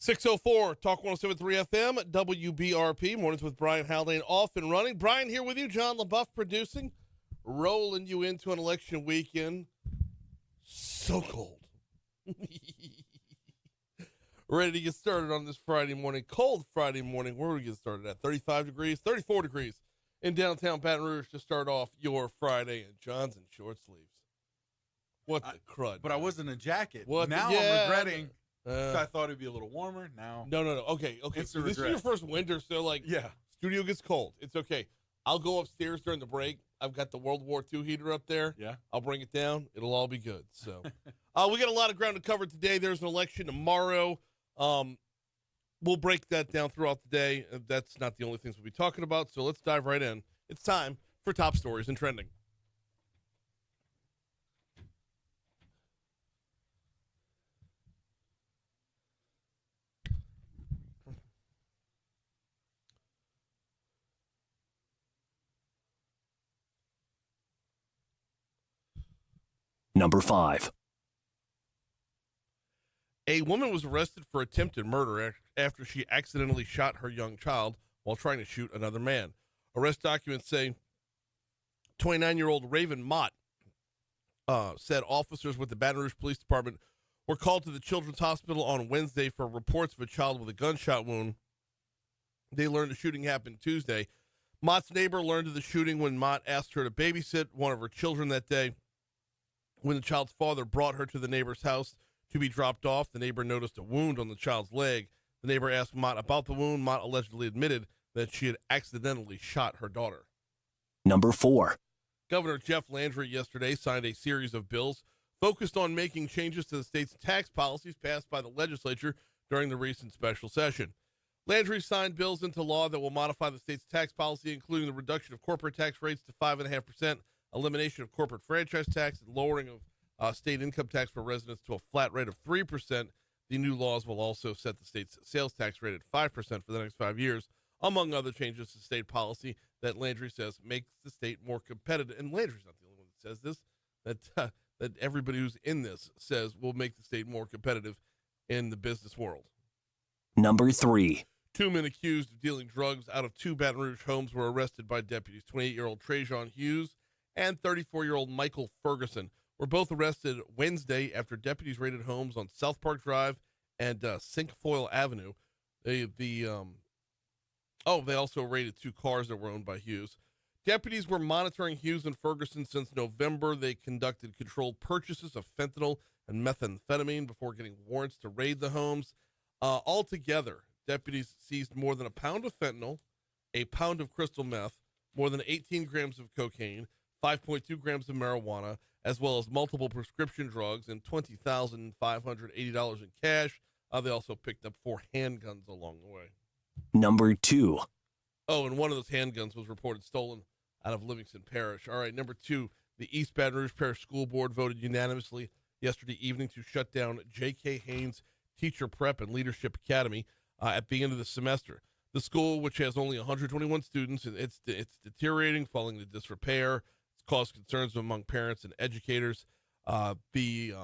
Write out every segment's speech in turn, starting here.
604 Talk 107.3 FM, WBRP, Mornings with Brian Haldane off and running. Brian here with you, John LaBeouf producing, rolling you into an election weekend. So cold. Ready to get started on this Friday morning, cold Friday morning. Where do we get started at? 35 degrees, 34 degrees in downtown Baton Rouge to start off your Friday. And John's in short sleeves. What the crud. But I was in a jacket. What now the, yeah. I'm regretting. I thought it'd be a little warmer. Now. No. Okay. So this is your first winter, so studio gets cold. It's okay. I'll go upstairs during the break. I've got the World War II heater up there. Yeah. I'll bring it down. It'll all be good. So we got a lot of ground to cover today. There's an election tomorrow. We'll break that down throughout the day. That's not the only things we'll be talking about. So let's dive right in. It's time for Top Stories and Trending. Number 5. A woman was arrested for attempted murder after she accidentally shot her young child while trying to shoot another man. Arrest documents say 29-year-old Raven Mott said officers with the Baton Rouge Police Department were called to the Children's Hospital on Wednesday for reports of a child with a gunshot wound. They learned the shooting happened Tuesday. Mott's neighbor learned of the shooting when Mott asked her to babysit one of her children that day. When the child's father brought her to the neighbor's house to be dropped off, the neighbor noticed a wound on the child's leg. The neighbor asked Mott about the wound. Mott allegedly admitted that she had accidentally shot her daughter. Number 4. Governor Jeff Landry yesterday signed a series of bills focused on making changes to the state's tax policies passed by the legislature during the recent special session. Landry signed bills into law that will modify the state's tax policy, including the reduction of corporate tax rates to 5.5%, elimination of corporate franchise tax, and lowering of state income tax for residents to a flat rate of 3%. The new laws will also set the state's sales tax rate at 5% for the next 5 years, among other changes to state policy that Landry says makes the state more competitive. And Landry's not the only one that says this, that everybody who's in this says will make the state more competitive in the business world. Number 3. 2 men accused of dealing drugs out of 2 Baton Rouge homes were arrested by deputies. 28-year-old Trajan Hughes and 34-year-old Michael Ferguson were both arrested Wednesday after deputies raided homes on South Park Drive and Cinquefoil Avenue. They also raided 2 cars that were owned by Hughes. Deputies were monitoring Hughes and Ferguson since November. They conducted controlled purchases of fentanyl and methamphetamine before getting warrants to raid the homes. Altogether, deputies seized more than a pound of fentanyl, a pound of crystal meth, more than 18 grams of cocaine, 5.2 grams of marijuana, as well as multiple prescription drugs and $20,580 in cash. They also picked up 4 handguns along the way. Number 2. Oh, and one of those handguns was reported stolen out of Livingston Parish. All right, number 2, the East Baton Rouge Parish School Board voted unanimously yesterday evening to shut down J.K. Haynes Teacher Prep and Leadership Academy at the end of the semester. The school, which has only 121 students, and it's deteriorating, falling into disrepair. Caused concerns among parents and educators. The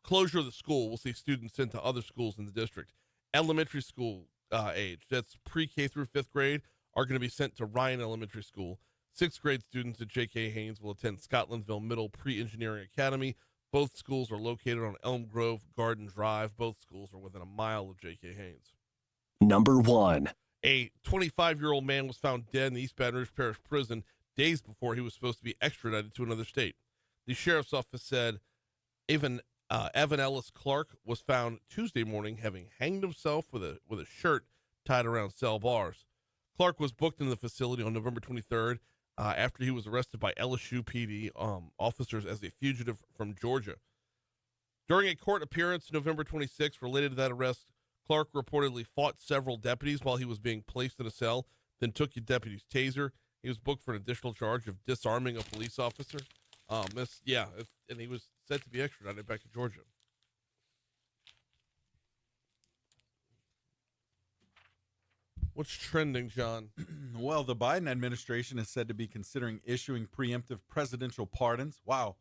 closure of the school will see students sent to other schools in the district. Elementary school age, that's pre-K through 5th grade, are going to be sent to Ryan Elementary School. 6th grade students at J.K. Haynes will attend Scotlandville Middle Pre-Engineering Academy. Both schools are located on Elm Grove Garden Drive. Both schools are within a mile of J.K. Haynes. Number 1. A 25-year-old man was found dead in the East Baton Rouge Parish Prison days before he was supposed to be extradited to another state. The sheriff's office said Evan Ellis Clark was found Tuesday morning having hanged himself with a shirt tied around cell bars. Clark was booked in the facility on November 23rd after he was arrested by LSU PD officers as a fugitive from Georgia. During a court appearance November 26th related to that arrest, Clark reportedly fought several deputies while he was being placed in a cell, then took a deputy's taser. He was booked for an additional charge of disarming a police officer. And he was set to be extradited back to Georgia. What's trending, John? Well, the Biden administration is said to be considering issuing preemptive presidential pardons. Wow.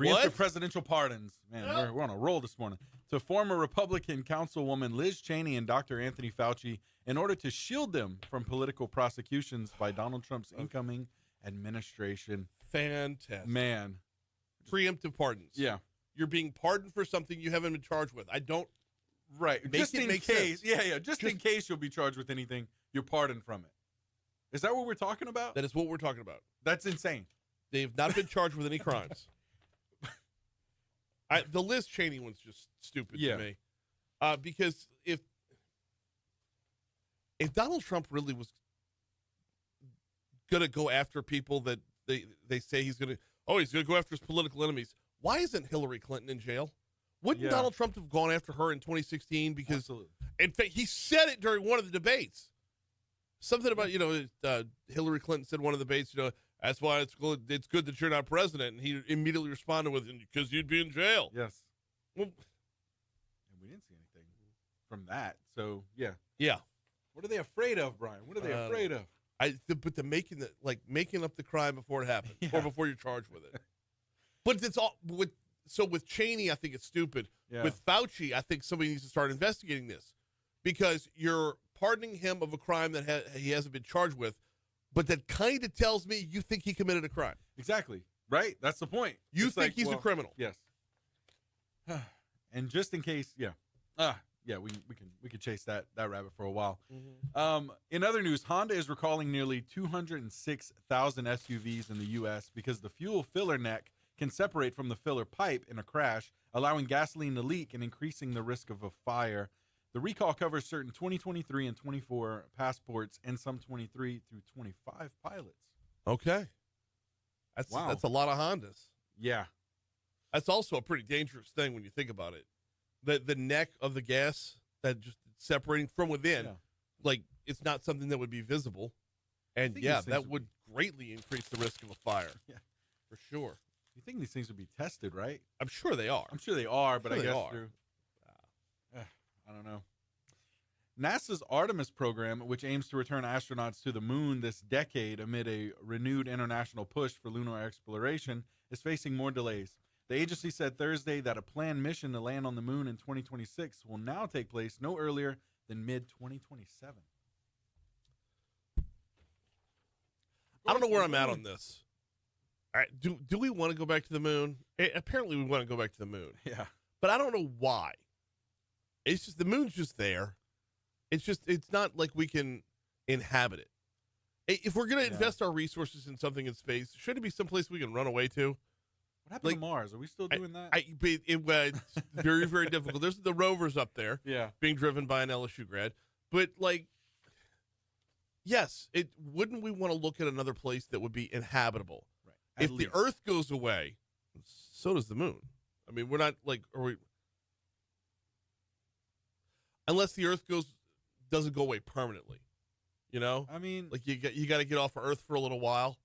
Preemptive presidential pardons. Man, we're on a roll this morning. To former Republican Councilwoman Liz Cheney and Dr. Anthony Fauci in order to shield them from political prosecutions by Donald Trump's incoming administration. Fantastic. Man. Preemptive pardons. Yeah. You're being pardoned for something you haven't been charged with. I don't. Right. Just in case. Sense. Yeah. Just in case you'll be charged with anything, you're pardoned from it. Is that what we're talking about? That is what we're talking about. That's insane. They've not been charged with any crimes. The Liz Cheney one's just stupid to me. Because if Donald Trump really was going to go after people that they say he's going to go after his political enemies, why isn't Hillary Clinton in jail? Wouldn't Donald Trump have gone after her in 2016? Because Absolutely. In fact, he said it during one of the debates. Something about, Hillary Clinton said in one of the debates, that's why it's good that you're not president. And he immediately responded with, because you'd be in jail. Yes. Well, and we didn't see anything from that. So, yeah. Yeah. What are they afraid of, Brian? What are they afraid of? But making up the crime before it happened or before you're charged with it. But it's all with Cheney, I think it's stupid. Yeah. With Fauci, I think somebody needs to start investigating this because you're pardoning him of a crime that he hasn't been charged with, but that kind of tells me you think he committed a crime. Exactly. Right? That's the point. You think he's a criminal. Yes. And just in case, we can chase that rabbit for a while. Mm-hmm. In other news, Honda is recalling nearly 206,000 SUVs in the U.S. because the fuel filler neck can separate from the filler pipe in a crash, allowing gasoline to leak and increasing the risk of a fire. The recall covers certain 2023 and 24 passports and some 23 through 25 pilots. Okay. That's a lot of Hondas. Yeah. That's also a pretty dangerous thing when you think about it. The neck of the gas that just separating from within, like it's not something that would be visible. And that would greatly increase the risk of a fire. Yeah, for sure. You think these things would be tested, right? I'm sure they are. But I guess through. I don't know. NASA's Artemis program, which aims to return astronauts to the moon this decade amid a renewed international push for lunar exploration, is facing more delays. The agency said Thursday that a planned mission to land on the moon in 2026 will now take place no earlier than mid-2027. I don't know where I'm at on this. All right, do we want to go back to the moon? Apparently we want to go back to the moon. Yeah. But I don't know why. It's just the moon's just there. It's not like we can inhabit it. If we're going to invest our resources in something in space, should it be someplace we can run away to? What happened to Mars? Are we still doing that? It's very, very difficult. There's the rovers up there being driven by an LSU grad. But, yes, wouldn't we want to look at another place that would be inhabitable? Right. If the Earth goes away, so does the moon. I mean, we're not unless the Earth doesn't go away permanently, I mean, you got to get off of Earth for a little while,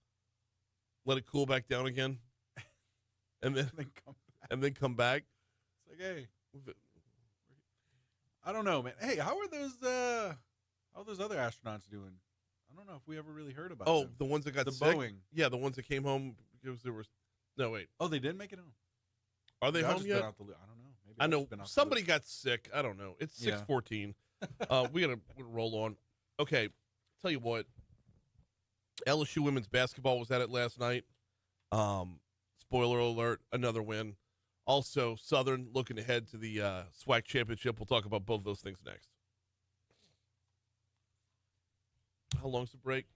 let it cool back down again, and then come back. It's like, hey, I don't know, man. Hey, how are those other astronauts doing? I don't know if we ever really heard about them. Oh, the ones that got sick? Boeing. Yeah, the ones that came home because there was no wait. Oh, they did make it home. Are they home yet? I don't know. Maybe I know somebody got sick. I don't know. It's 6:14. We gotta roll on. Okay, tell you what. LSU women's basketball was at it last night. Spoiler alert, another win. Also, Southern looking ahead to the SWAC championship. We'll talk about both those things next. How long's the break?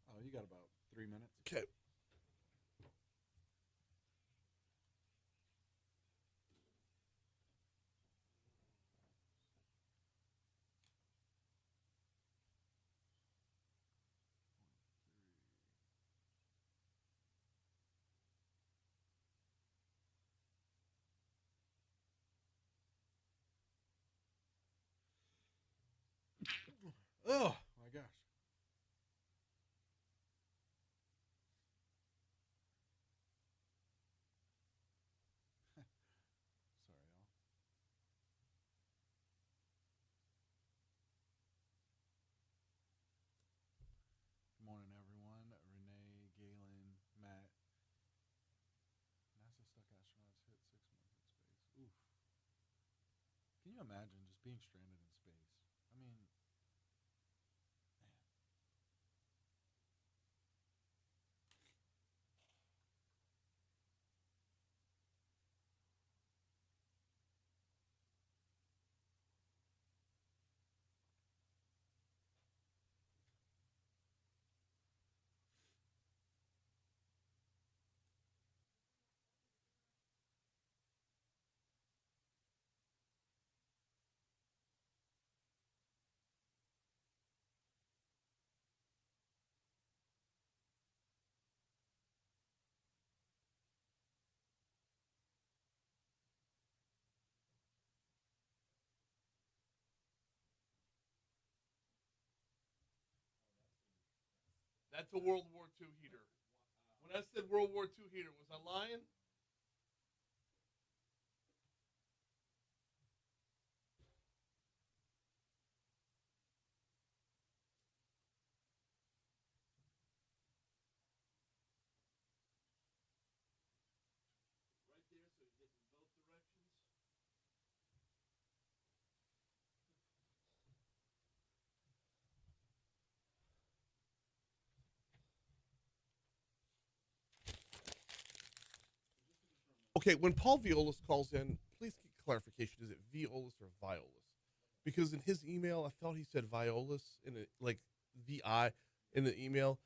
Oh, you got about 3 minutes. Okay. Oh, my gosh. Sorry, y'all. Good morning, everyone. Renee imagine just being stranded in space. I mean, man. That's a World War II heater. When I said World War II heater, was I lying? Right there, so you get in both directions. Okay, when Paul Viollis calls in, please get clarification. Is it Viollis or Viollis? Because in his email, I thought he said Viollis in it, like VI in the email.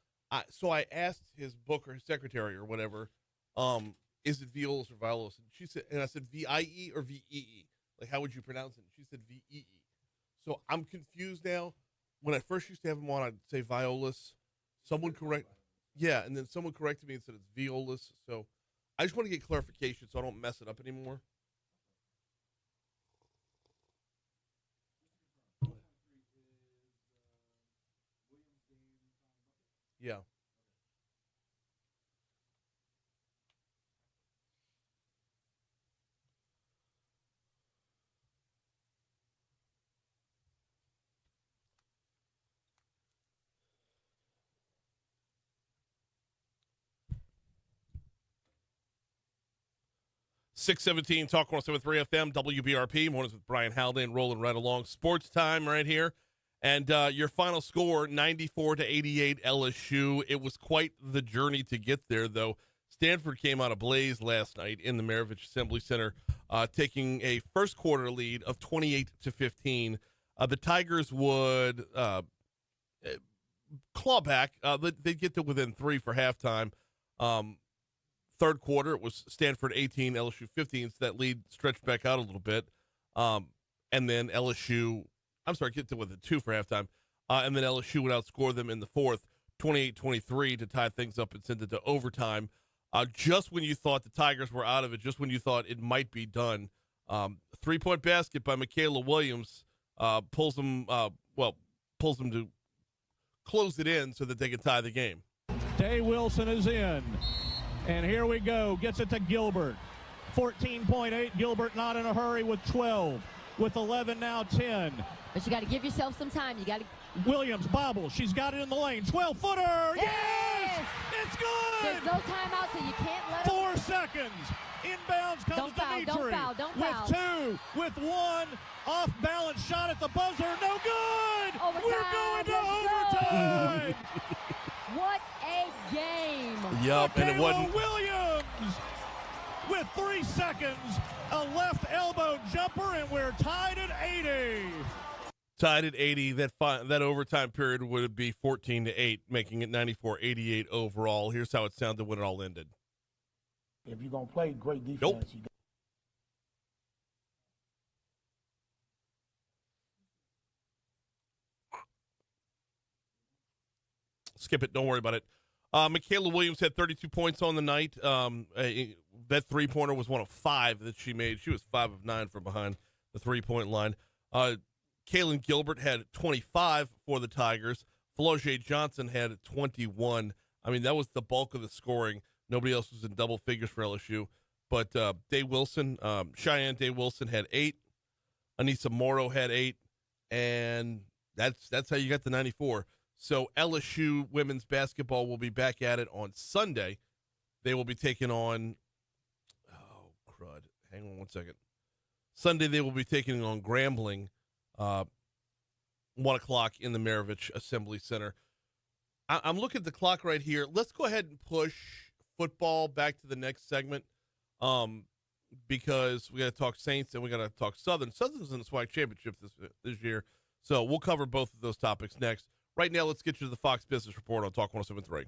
So I asked his book or his secretary or whatever, is it Viollis or Viollis? And she said, and I said VIE or VEE. Like, how would you pronounce it? She said VEE. So I'm confused now. When I first used to have him on, I'd say Viollis. Someone correct, yeah, and then someone corrected me and said it's Viollis. So I just want to get clarification so I don't mess it up anymore. Yeah. 617 Talk 107.3 FM, WBRP. Mornings with Brian Haldane, rolling right along. Sports time right here. And your final score, 94-88 LSU. It was quite the journey to get there, though. Stanford came out ablaze last night in the Maravich Assembly Center, taking a first quarter lead of 28-15. The Tigers would claw back. They'd get to within 3 for halftime. Third quarter, it was Stanford 18, LSU 15, so that lead stretched back out a little bit. And then LSU, get to within 2 for halftime. And then LSU would outscore them in the fourth, 28-23 to tie things up and send it to overtime. Just when you thought the Tigers were out of it, just when you thought it might be done, 3-point basket by Michaela Williams pulls them to close it in so that they can tie the game. Day Wilson is in. And here we go. Gets it to Gilbert. 14.8. Gilbert not in a hurry with 12. With 11 now 10. But you got to give yourself some time. You got to. Williams bobbles. She's got it in the lane. 12-footer. Yes! It's good! There's no timeout, so you can't let 4 seconds. Inbounds comes Dimitri. Don't foul. With 2, with 1. Off-balance shot at the buzzer. No good! Overtime. We're going to overtime! What a game! Yup, and it wasn't. Williams with 3 seconds, a left elbow jumper, and we're tied at 80. Tied at 80. That overtime period would be 14-8, making it 94-88 overall. Here's how it sounded when it all ended. If you're gonna play great defense, Nope. Skip it. Don't worry about it. Michaela Williams had 32 points on the night. That three-pointer was one of 5 that she made. She was 5 of 9 from behind the three-point line. Kaylin Gilbert had 25 for the Tigers. Flaugier Johnson had 21. I mean, that was the bulk of the scoring. Nobody else was in double figures for LSU. But Day Wilson, Cheyenne Day Wilson had 8. Anissa Morrow had 8. And that's how you got the 94. So LSU women's basketball will be back at it on Sunday. They will be taking on, oh, crud. Hang on one second. Sunday, they will be taking on Grambling, 1 o'clock in the Maravich Assembly Center. I'm looking at the clock right here. Let's go ahead and push football back to the next segment, because we got to talk Saints and we got to talk Southern. Southern's in the SWAC championship this year, so we'll cover both of those topics next. Right now, let's get you to the Fox Business Report on Talk 107.3.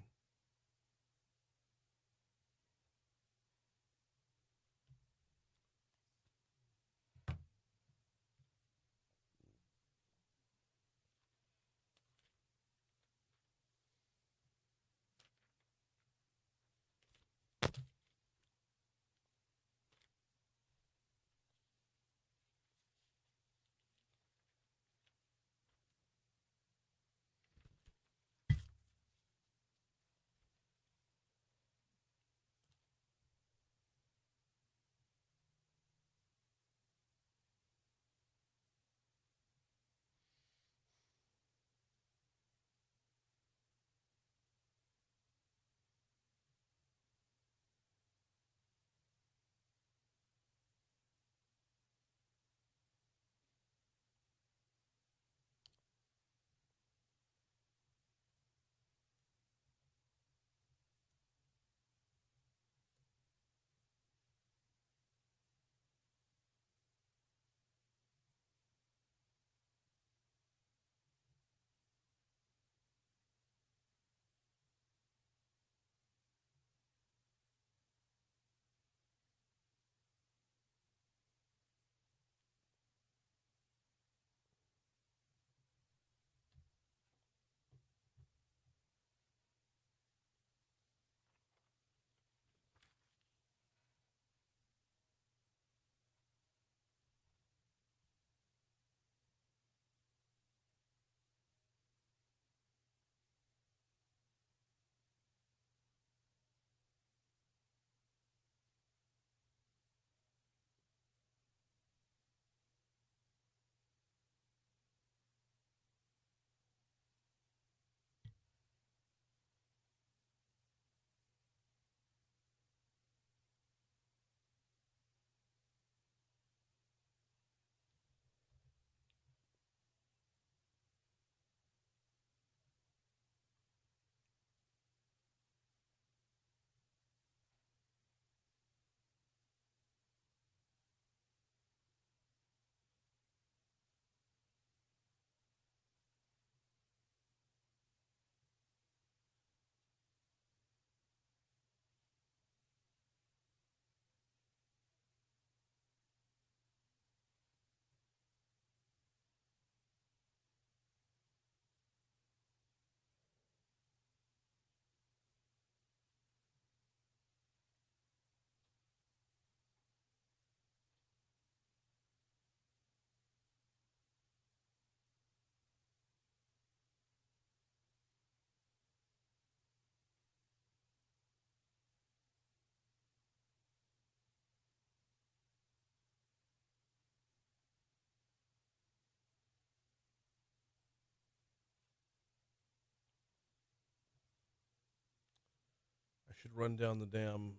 I should run down the damn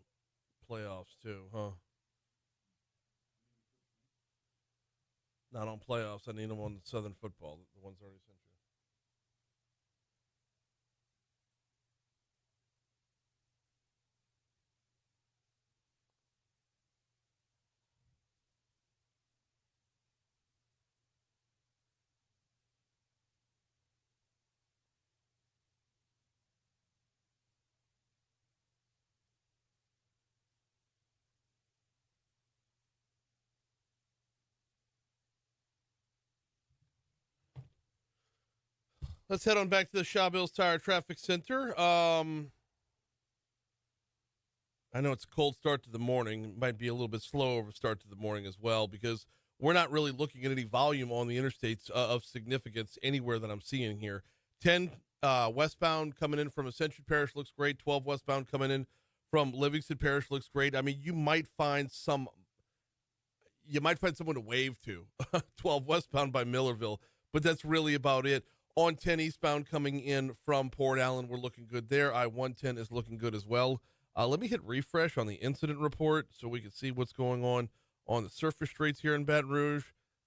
playoffs too, huh? Not on playoffs. I need them on Southern football, the ones I already sent you. Let's head on back to the Shaw Bills Tire Traffic Center. I know it's a cold start to the morning. It might be a little bit slow of a start to the morning as well, because we're not really looking at any volume on the interstates of significance anywhere that I'm seeing here. 10 westbound coming in from Ascension Parish looks great. 12 westbound coming in from Livingston Parish looks great. I mean, you might find someone to wave to. 12 westbound by Millerville, but that's really about it. On 10 eastbound coming in from Port Allen, we're looking good there. I-110 is looking good as well. Let me hit refresh on the incident report so we can see what's going on on the surface streets here in Baton Rouge,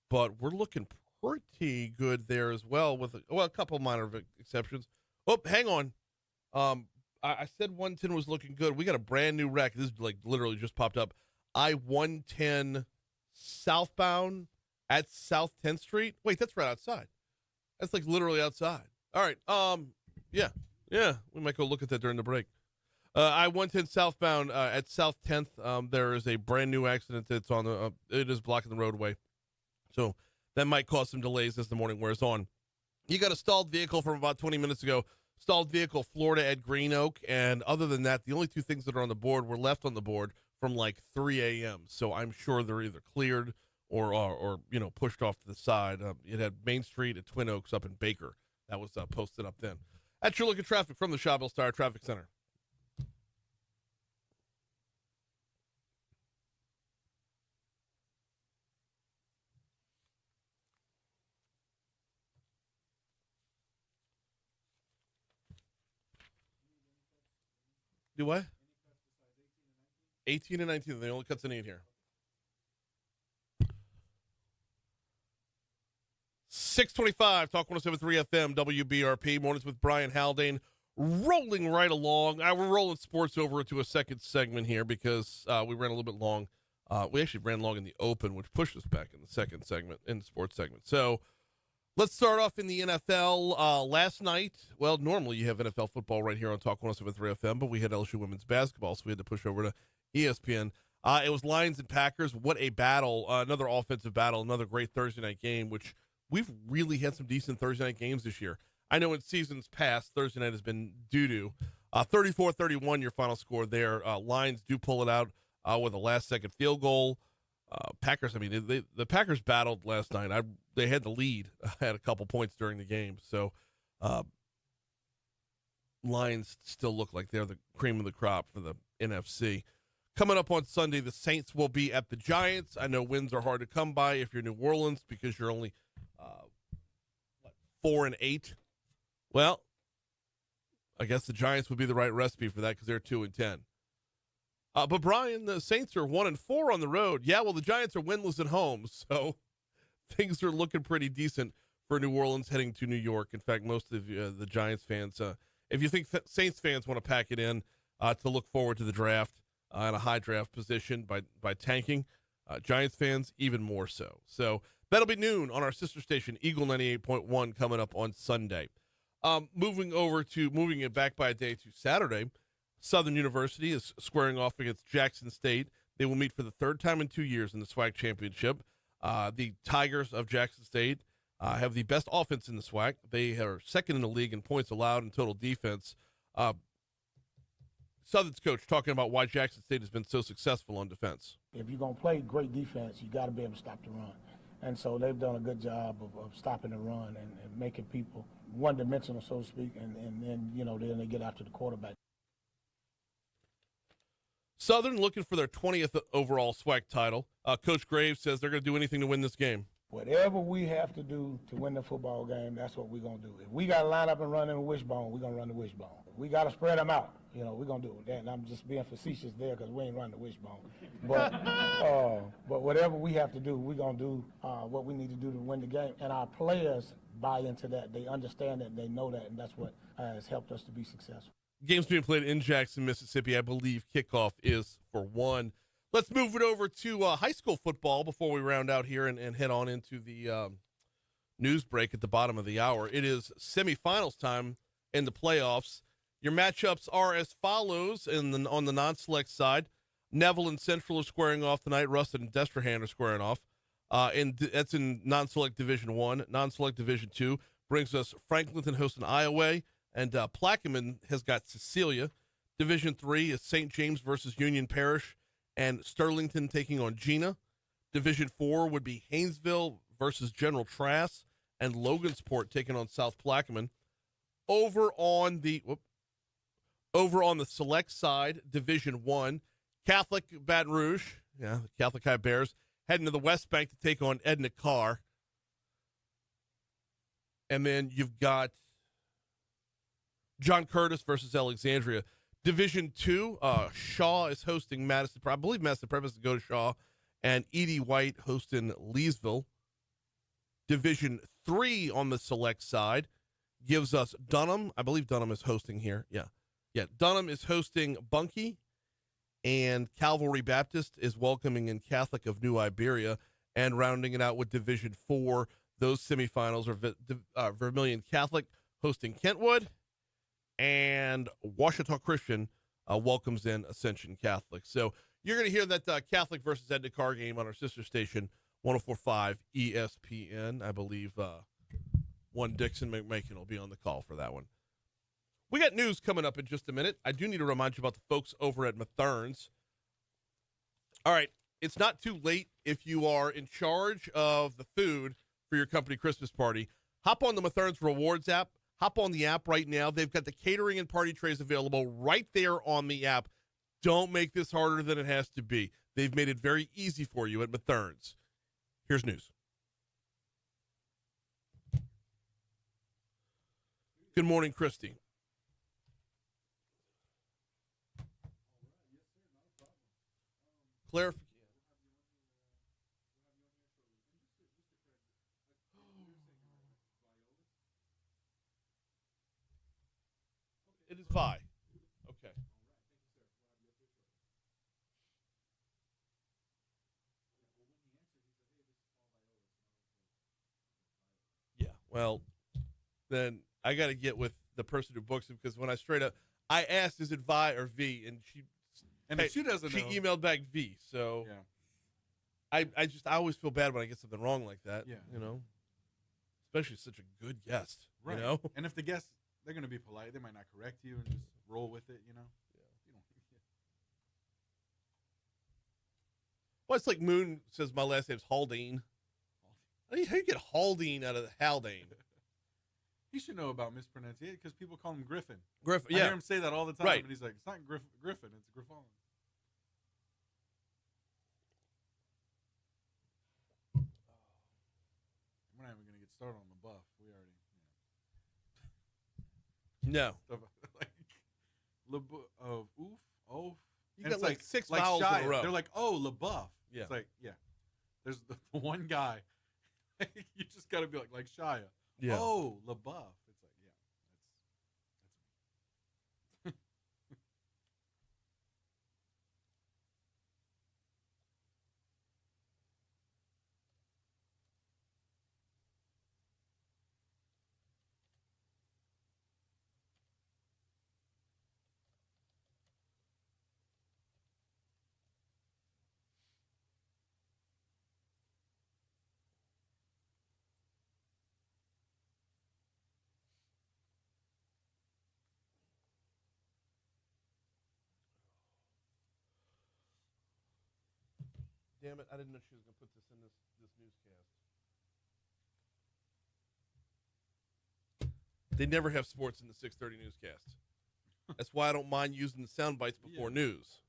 but we're looking pretty good there as well with a couple minor exceptions. Oh, hang on. I said 110 was looking good. We got a brand new wreck. This is like literally just popped up. I-110 southbound at South 10th Street. Wait, that's right outside. That's like literally outside. All right. Yeah. We might go look at that during the break. I-110 southbound at South 10th. There is a brand new accident that's on the. It is blocking the roadway, so that might cause some delays as the morning wears on. You got a stalled vehicle from about 20 minutes ago. Stalled vehicle, Florida at Green Oak, and other than that, the only two things that are on the board were left on the board from like 3 a.m. So I'm sure they're either cleared or pushed off to the side. It had Main Street at Twin Oaks up in Baker. That was posted up then. That's your look at traffic from the Shawville Star Traffic Center. Do what? 18 and 19. The only cuts in 8 here. 625, Talk 107.3 FM, WBRP. Mornings with Brian Haldane. Rolling right along. We're rolling sports over to a second segment here because we ran a little bit long. We actually ran long in the open, which pushed us back in the second segment, in the sports segment. So let's start off in the NFL. Last night, well, normally you have NFL football right here on Talk 107.3 FM, but we had LSU women's basketball, so we had to push over to ESPN. It was Lions and Packers. What a battle. Another offensive battle, another great Thursday night game, which we've really had some decent Thursday night games this year. I know in seasons past, Thursday night has been doo-doo. 34-31, your final score there. Lions do pull it out with a last-second field goal. Packers, the Packers battled last night. They had the lead, had a couple points during the game. So Lions still look like they're the cream of the crop for the NFC. Coming up on Sunday, the Saints will be at the Giants. I know wins are hard to come by if you're New Orleans because you're only 4-8. Well, I guess the Giants would be the right recipe for that because they're 2-10. But Brian, the Saints are 1-4 on the road. Yeah, well, the Giants are winless at home, so things are looking pretty decent for New Orleans heading to New York. In fact, most of the Giants fans, if you think Saints fans want to pack it in to look forward to the draft in a high draft position by tanking, Giants fans even more so. So that'll be noon on our sister station, Eagle 98.1, coming up on Sunday. Moving it back by a day to Saturday, Southern University is squaring off against Jackson State. They will meet for the third time in 2 years in the SWAC championship. The Tigers of Jackson State have the best offense in the SWAC. They are second in the league in points allowed and total defense. Southern's coach talking about why Jackson State has been so successful on defense. If you're going to play great defense, you got to be able to stop the run. And so they've done a good job of stopping the run and making people one-dimensional, so to speak, and then they get after the quarterback. Southern looking for their 20th overall SWAC title. Coach Graves says they're going to do anything to win this game. Whatever we have to do to win the football game, that's what we're going to do. If we got to line up and run in the wishbone, we're going to run the wishbone. If we got to spread them out, we're going to do that. And I'm just being facetious there because we ain't running the wishbone. But whatever we have to do, we're going to do what we need to do to win the game. And our players buy into that. They understand that. They know that. And that's what has helped us to be successful. Game's being played in Jackson, Mississippi. I believe kickoff is for 1. Let's move it over to high school football before we round out here and head on into the news break at the bottom of the hour. It is semifinals time in the playoffs. Your matchups are as follows on the non-select side. Neville and Central are squaring off tonight. Ruston and Destrehan are squaring off. That's in non-select Division 1. Non-select Division 2 brings us Franklinton hosting Iowa, and Plaquemine has got Cecilia. Division 3 is St. James versus Union Parish, and Sterlington taking on Gina. Division 4 would be Haynesville versus General Trass, and Logansport taking on South Plaquemine. Over on the select side, Division 1, Catholic Baton Rouge, the Catholic High Bears, heading to the West Bank to take on Edna Carr. And then you've got John Curtis versus Alexandria. Division 2, Shaw is hosting Madison. I believe Madison Prep has to go to Shaw. and Edie White hosting Leesville. Division 3 on the select side gives us Dunham. I believe Dunham is hosting here. Yeah. Dunham is hosting Bunkie, and Calvary Baptist is welcoming in Catholic of New Iberia. And rounding it out with Division 4, those semifinals are Vermilion Catholic hosting Kentwood, and Ouachita Christian welcomes in Ascension Catholic. So you're going to hear that Catholic versus Edna game on our sister station, 104.5 ESPN. I believe one Dixon McMakin will be on the call for that one. We got news coming up in just a minute. I do need to remind you about the folks over at Mathern's. All right, it's not too late if you are in charge of the food for your company Christmas party. Hop on the Mathern's Rewards app. Hop on the app right now. They've got the catering and party trays available right there on the app. Don't make this harder than it has to be. They've made it very easy for you at Mathern's. Here's news. Good morning, Christy. Clarification. It is Vi. Okay. Yeah. Well, then I got to get with the person who books him, because when I asked, is it Vi or V, and if she doesn't know, she emailed back V. So yeah. I always feel bad when I get something wrong like that. Yeah. You know, especially such a good guest. Right. You know, and if the guests, they're going to be polite. They might not correct you and just roll with it. You know. Well, it's like Moon says my last name's Haldane. How do you get Haldane out of Haldane? He should know about mispronunciation because people call him Griffin. Griffin, I yeah. hear him say that all the time, Right. and he's like, "It's not Griffin, it's Griffon." We're not even going to get started on the buff. We already, No. stuff like oof, oh. You And got it's like 6 vowels in a row. They're like, "Oh, LaBeouf." Yeah. It's like, yeah. There's the one guy. You just got to be like Shia. Yeah. Oh, LaBeouf. It's like, yeah, that's me. Damn it, I didn't know she was going to put this in this newscast. They never have sports in the 6:30 newscast. That's why I don't mind using the sound bites before news.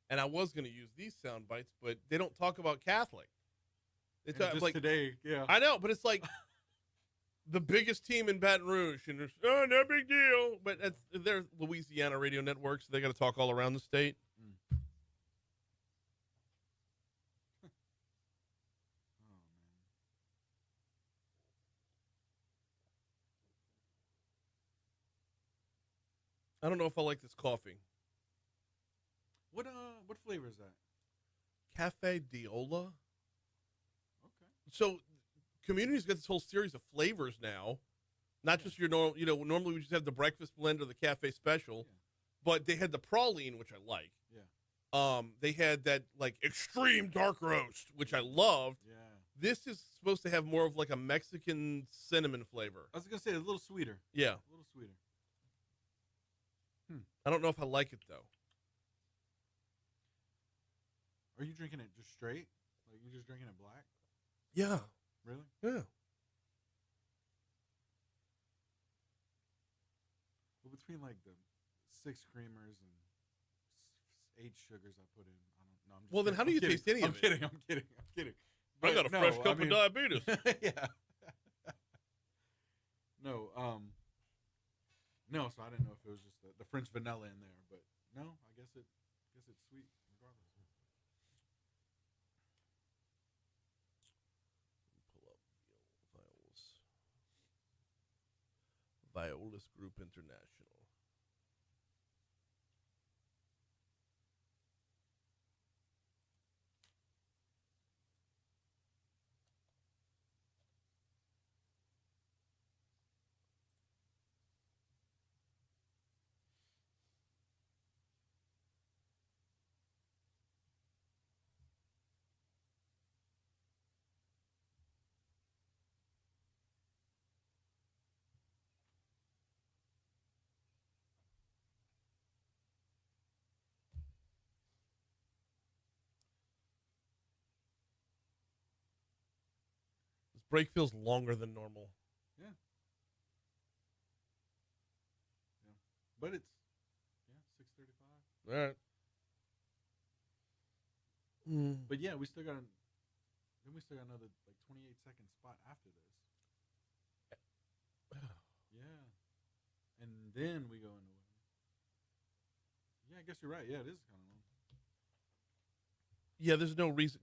And I was going to use these sound bites, but they don't talk about Catholic. They talk Just like today, yeah. I know, but it's like the biggest team in Baton Rouge, and there's no big deal. But they're Louisiana radio network, so they got to talk all around the state. I don't know if I like this coffee. What flavor is that? Cafe Diola. Okay. So, Community's got this whole series of flavors now. Not just your normal, normally we just have the breakfast blend or the cafe special, but they had the praline, which I like. Yeah. They had that like extreme dark roast, which I loved. Yeah. This is supposed to have more of like a Mexican cinnamon flavor. I was gonna say a little sweeter. Yeah. A little sweeter. I don't know if I like it though. Are you drinking it just straight? Like you just drinking it black? Yeah. Really? Yeah. between like the 6 creamers and 8 sugars I put in. I don't know. I'm just Well, then how do you taste any of it? I'm kidding. I got a fresh cup of diabetes. Yeah. No, so I didn't know if it was just the French vanilla in there, but no, I guess it's sweet regardless. Pull up Viollis Group International. This break feels longer than normal. Yeah. But it's 6:35. All right. But yeah, we still got another like 28-second spot after this. Yeah. And then we go into it. Yeah, I guess you're right. Yeah, it is kind of long. Yeah, there's no reason.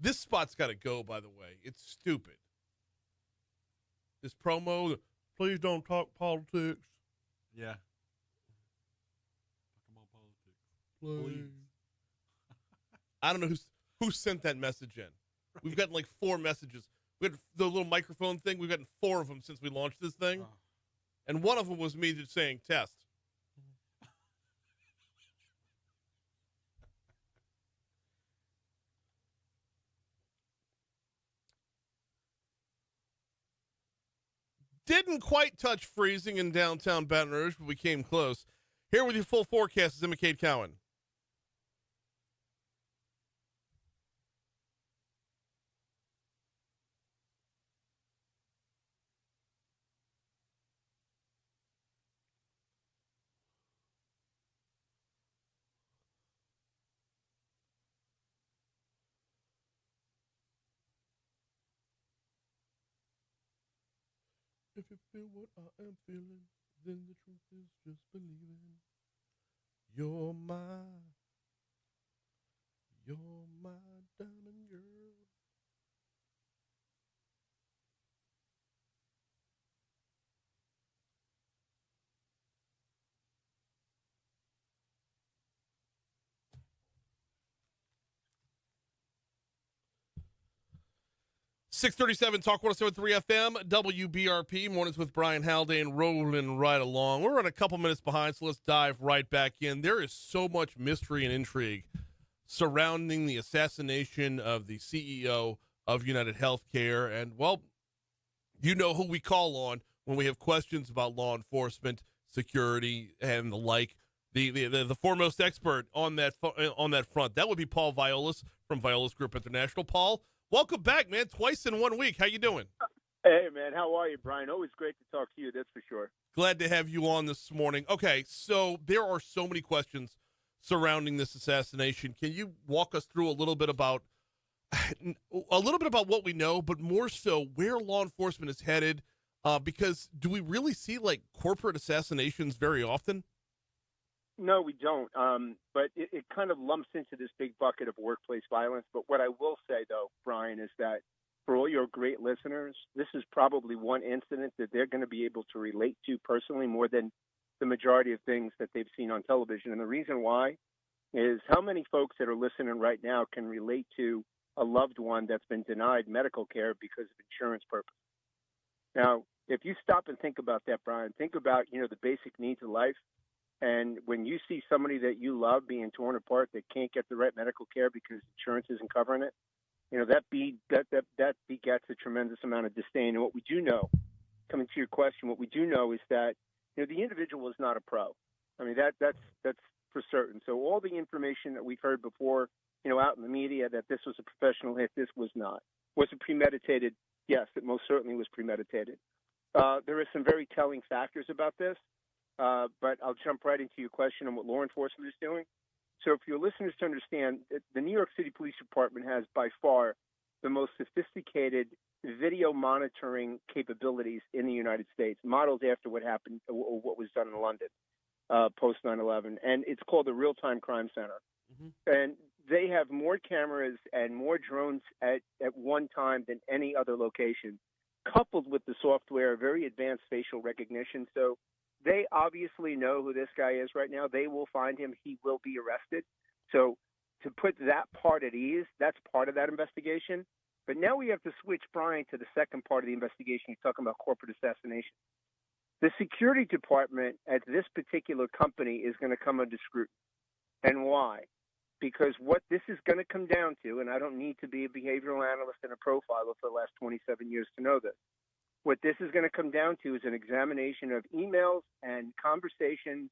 This spot's got to go, by the way. It's stupid. This promo, please don't talk politics. Yeah. Talk about politics. Please. I don't know who sent that message in. Right. We've gotten like 4 messages. We had the little microphone thing. We've gotten 4 of them since we launched this thing. Oh. And one of them was me just saying test. Didn't quite touch freezing in downtown Baton Rouge, but we came close. Here with your full forecast is Emma Kate Cowan. If you feel what I am feeling, then the truth is just believing. You're my diamond girl. .637 Talk 107.3 FM, WBRP, mornings with Brian Haldane, rolling right along. We're running a couple minutes behind, so let's dive right back in. There is so much mystery and intrigue surrounding the assassination of the CEO of United Healthcare. And, well, you know who we call on when we have questions about law enforcement, security, and the like. The foremost expert on that front. That would be Paul Viollis from Viollis Group International. Paul, welcome back, man. Twice in 1 week. How you doing? Hey, man. How are you, Brian? Always great to talk to you, that's for sure. Glad to have you on this morning. Okay, so there are so many questions surrounding this assassination. Can you walk us through a little bit about what we know, but more so where law enforcement is headed? Because do we really see, like, corporate assassinations very often? No, we don't. But it kind of lumps into this big bucket of workplace violence. But what I will say, though, Brian, is that for all your great listeners, this is probably one incident that they're going to be able to relate to personally more than the majority of things that they've seen on television. And the reason why is how many folks that are listening right now can relate to a loved one that's been denied medical care because of insurance purposes. Now, if you stop and think about that, Brian, think about, the basic needs of life. And when you see somebody that you love being torn apart that can't get the right medical care because insurance isn't covering it, that begets a tremendous amount of disdain. And what we do know, coming to your question, what we do know is that the individual is not a pro. I mean, that's for certain. So all the information that we've heard before, out in the media that this was a professional hit, this was not. Was it premeditated? Yes, it most certainly was premeditated. There are some very telling factors about this. but I'll jump right into your question on what law enforcement is doing. So for your listeners to understand, the New York City Police Department has by far the most sophisticated video monitoring capabilities in the United States, modeled after what happened or what was done in London post 9/11. And it's called the Real-Time Crime Center. And they have more cameras and more drones at one time than any other location, coupled with the software, very advanced facial recognition. So they obviously know who this guy is right now. They will find him. He will be arrested. So to put that part at ease, that's part of that investigation. But now we have to switch, Brian, to the second part of the investigation. You're talking about corporate assassination. The security department at this particular company is going to come under scrutiny. And why? Because what this is going to come down to, and I don't need to be a behavioral analyst and a profiler for the last 27 years to know this, what this is going to come down to is an examination of emails and conversations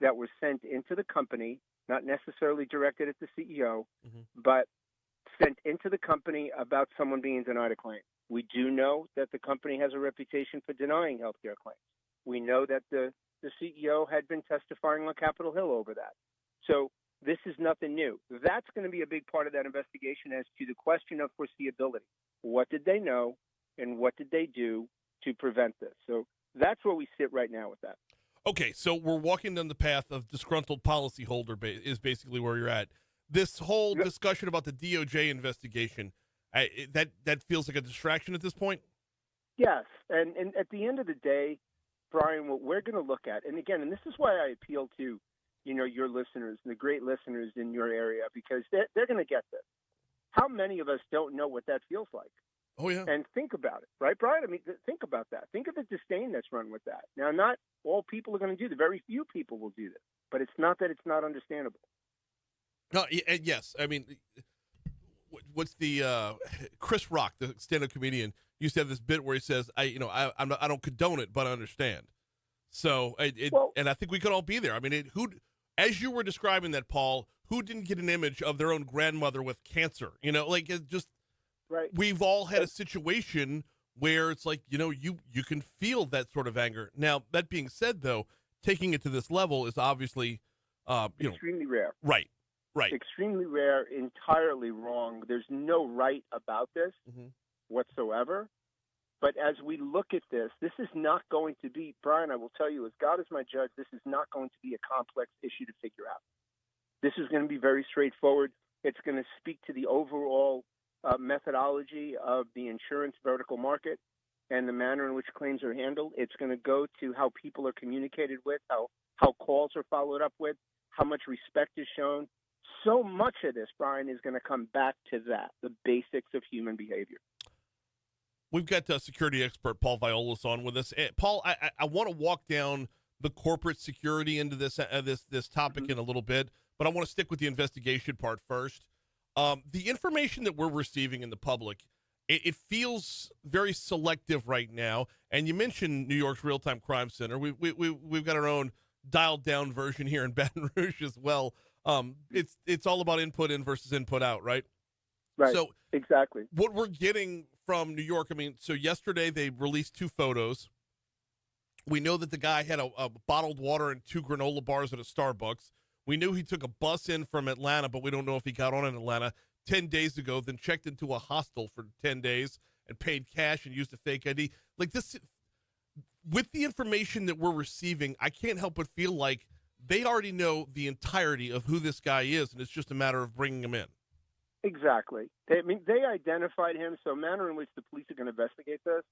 that were sent into the company, not necessarily directed at the CEO, but sent into the company about someone being denied a claim. We do know that the company has a reputation for denying health care claims. We know that the CEO had been testifying on Capitol Hill over that. So this is nothing new. That's going to be a big part of that investigation as to the question of foreseeability. What did they know and what did they do to prevent this? So that's where we sit right now with that. Okay, so we're walking down the path of disgruntled policyholder is basically where you're at. This whole discussion about the DOJ investigation, that feels like a distraction at this point? Yes, and at the end of the day, Brian, what we're going to look at, and again, and this is why I appeal to, your listeners, the great listeners in your area, because they're going to get this. How many of us don't know what that feels like? Oh, yeah. And think about it, right, Brian? I mean, think about that. Think of the disdain that's run with that. Now, not all people are going to do this. Very few people will do this. But it's not that it's not understandable. No, yes. I mean, what's the Chris Rock, the stand-up comedian, used to have this bit where he says, I don't condone it, but I understand. So, and I think we could all be there. I mean, as you were describing that, Paul, who didn't get an image of their own grandmother with cancer? It just. Right. We've all had a situation where it's like, you can feel that sort of anger. Now, that being said, though, taking it to this level is obviously, extremely rare. Right. Extremely rare, entirely wrong. There's no right about this whatsoever. But as we look at this is not going to be, Brian, I will tell you, as God is my judge, this is not going to be a complex issue to figure out. This is going to be very straightforward. It's going to speak to the overall methodology of the insurance vertical market and the manner in which claims are handled. It's going to go to how people are communicated with, how calls are followed up with, how much respect is shown. So much of this, Brian, is going to come back to that, the basics of human behavior. We've got security expert Paul Viollis on with us. Paul, I want to walk down the corporate security into this topic in a little bit, but I want to stick with the investigation part first. The information that we're receiving in the public, it feels very selective right now. And you mentioned New York's Real-Time Crime Center. We've got our own dialed-down version here in Baton Rouge as well. It's all about input in versus input out, right? Right. So exactly what we're getting from New York. I mean, so yesterday they released 2 photos. We know that the guy had a bottled water and 2 granola bars at a Starbucks. We knew he took a bus in from Atlanta, but we don't know if he got on in Atlanta 10 days ago, then checked into a hostel for 10 days and paid cash and used a fake ID. Like this, with the information that we're receiving, I can't help but feel like they already know the entirety of who this guy is, and it's just a matter of bringing him in. Exactly. I mean, they identified him, so manner in which the police are going to investigate this,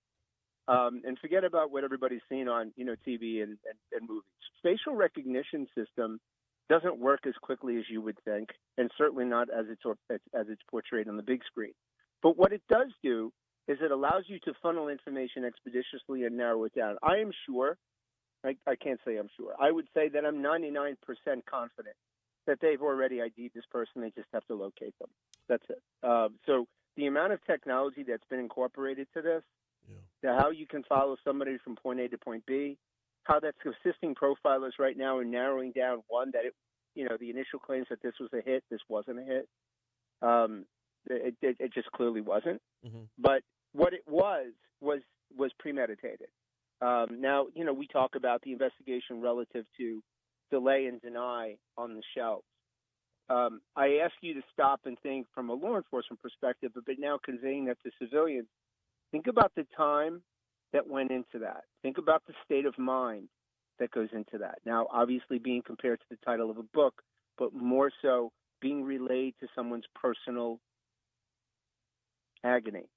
and forget about what everybody's seen on, TV and movies. Facial recognition system doesn't work as quickly as you would think, and certainly not as it's portrayed on the big screen. But what it does do is it allows you to funnel information expeditiously and narrow it down. I am sure, I can't say I'm sure, I would say that I'm 99% confident that they've already ID'd this person. They just have to locate them. That's it. So the amount of technology that's been incorporated to this, to how you can follow somebody from point A to point B, how that's assisting profilers right now in narrowing down, one, that the initial claims that this was a hit, this wasn't a hit. It just clearly wasn't. But what it was premeditated. Now, we talk about the investigation relative to delay and deny on the shelves. I ask you to stop and think from a law enforcement perspective, but now conveying that to civilians. Think about the time that went into that. Think about the state of mind that goes into that. Now, obviously being compared to the title of a book, but more so being relayed to someone's personal agony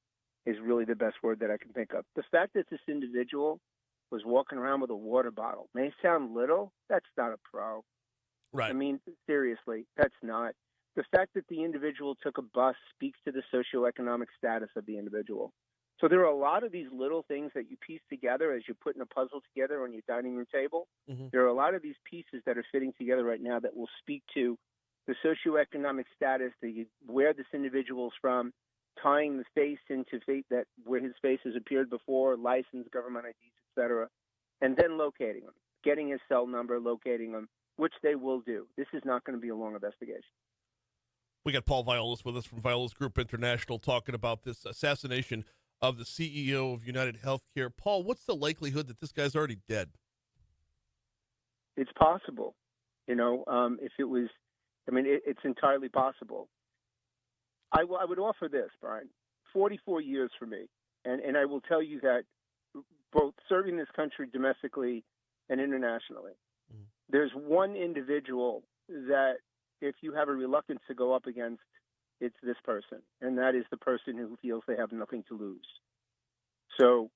is really the best word that I can think of. The fact that this individual was walking around with a water bottle may sound little. That's not a pro. Right. I mean, seriously, that's not. The fact that the individual took a bus speaks to the socioeconomic status of the individual. So there are a lot of these little things that you piece together as you're putting a puzzle together on your dining room table. Mm-hmm. There are a lot of these pieces that are fitting together right now that will speak to the socioeconomic status, where this individual's from, tying the face into that where his face has appeared before, license, government IDs, etc., and then locating him, getting his cell number, locating him, which they will do. This is not going to be a long investigation. We got Paul Viollis with us from Viollis Group International talking about this assassination of the CEO of United Healthcare. Paul, what's the likelihood that this guy's already dead? It's possible. If it was, it's entirely possible. I would offer this, Brian, 44 years for me. And I will tell you that both serving this country domestically and internationally, there's one individual that if you have a reluctance to go up against, it's this person. And that is the person who feels they have nothing to lose. So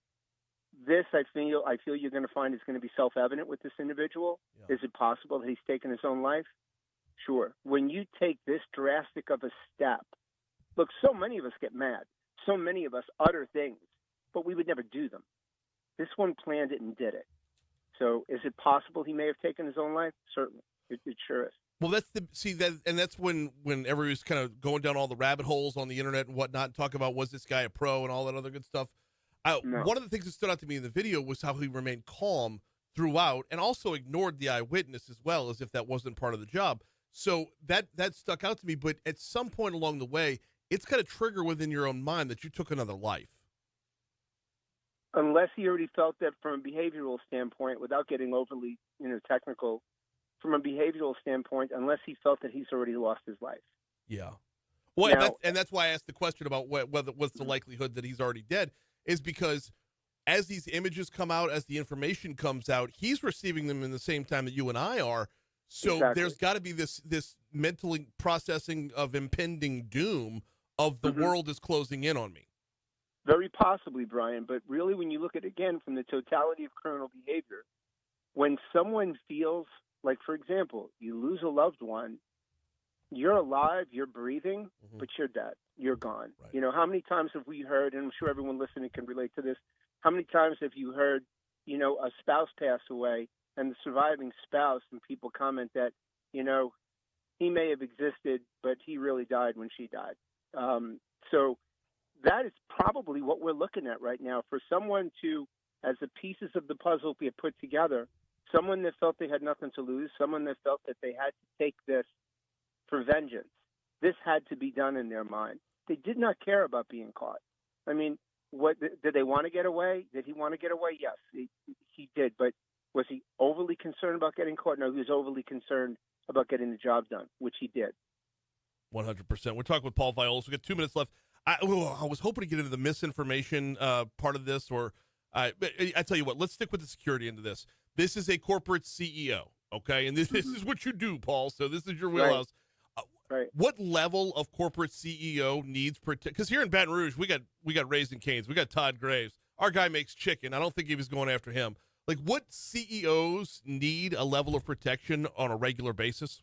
this, I feel you're going to find is going to be self-evident with this individual. Yeah. Is it possible that he's taken his own life? Sure. When you take this drastic of a step, look, so many of us get mad. So many of us utter things, but we would never do them. This one planned it and did it. So is it possible he may have taken his own life? Certainly. It sure is. Well, that's when everybody's kind of going down all the rabbit holes on the internet and whatnot, and talk about was this guy a pro and all that other good stuff. No. One of the things that stood out to me in the video was how he remained calm throughout and also ignored the eyewitness as well, as if that wasn't part of the job. So that stuck out to me. But at some point along the way, it's got to trigger within your own mind that you took another life. Unless he already felt that from a behavioral standpoint, without getting overly technical, from a behavioral standpoint, unless he felt that he's already lost his life. Yeah. Well, now, that's why I asked the question about what's the likelihood that he's already dead, is because as these images come out, as the information comes out, he's receiving them in the same time that you and I are. So exactly. There's got to be this mentally processing of impending doom of the world is closing in on me. Very possibly, Brian. But really, when you look at it again from the totality of criminal behavior, when someone feels like, for example, you lose a loved one, you're alive, you're breathing, but you're dead. You're gone. Right. How many times have we heard, and I'm sure everyone listening can relate to this, how many times have you heard, a spouse pass away and the surviving spouse and people comment that, he may have existed, but he really died when she died. So that is probably what we're looking at right now. For someone to, as the pieces of the puzzle get put together, someone that felt they had nothing to lose, someone that felt that they had to take this for vengeance. This had to be done in their mind. They did not care about being caught. What did they want to get away? Did he want to get away? Yes, he did. But was he overly concerned about getting caught? No, he was overly concerned about getting the job done, which he did. 100%. We're talking with Paul Viollis. We got 2 minutes left. I was hoping to get into the misinformation part of this, or I tell you what, let's stick with the security into this. This is a corporate CEO, okay? And this is what you do, Paul, so this is your wheelhouse. Right. What level of corporate CEO needs protection? Because here in Baton Rouge, we got Raising Cane's. We got Todd Graves. Our guy makes chicken. I don't think he was going after him. Like, what CEOs need a level of protection on a regular basis?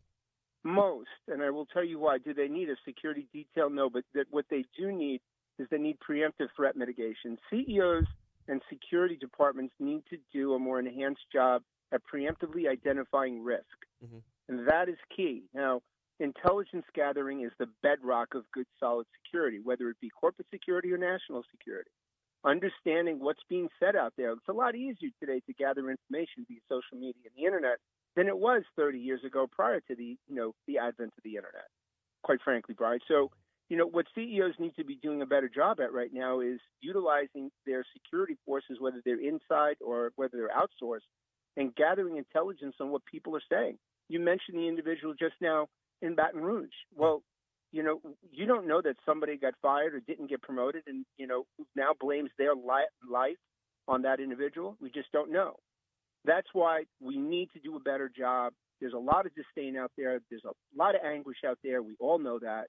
Most, and I will tell you why. Do they need a security detail? No, but what they do need is they need preemptive threat mitigation. CEOs and security departments need to do a more enhanced job at preemptively identifying risk. And that is key. Now, intelligence gathering is the bedrock of good, solid security, whether it be corporate security or national security. Understanding what's being said out there. It's a lot easier today to gather information via social media and the internet than it was 30 years ago prior to the advent of the internet, quite frankly, Brian. So what CEOs need to be doing a better job at right now is utilizing their security forces, whether they're inside or whether they're outsourced, and gathering intelligence on what people are saying. You mentioned the individual just now in Baton Rouge. Well, you don't know that somebody got fired or didn't get promoted and, now blames their life on that individual. We just don't know. That's why we need to do a better job. There's a lot of disdain out there. There's a lot of anguish out there. We all know that.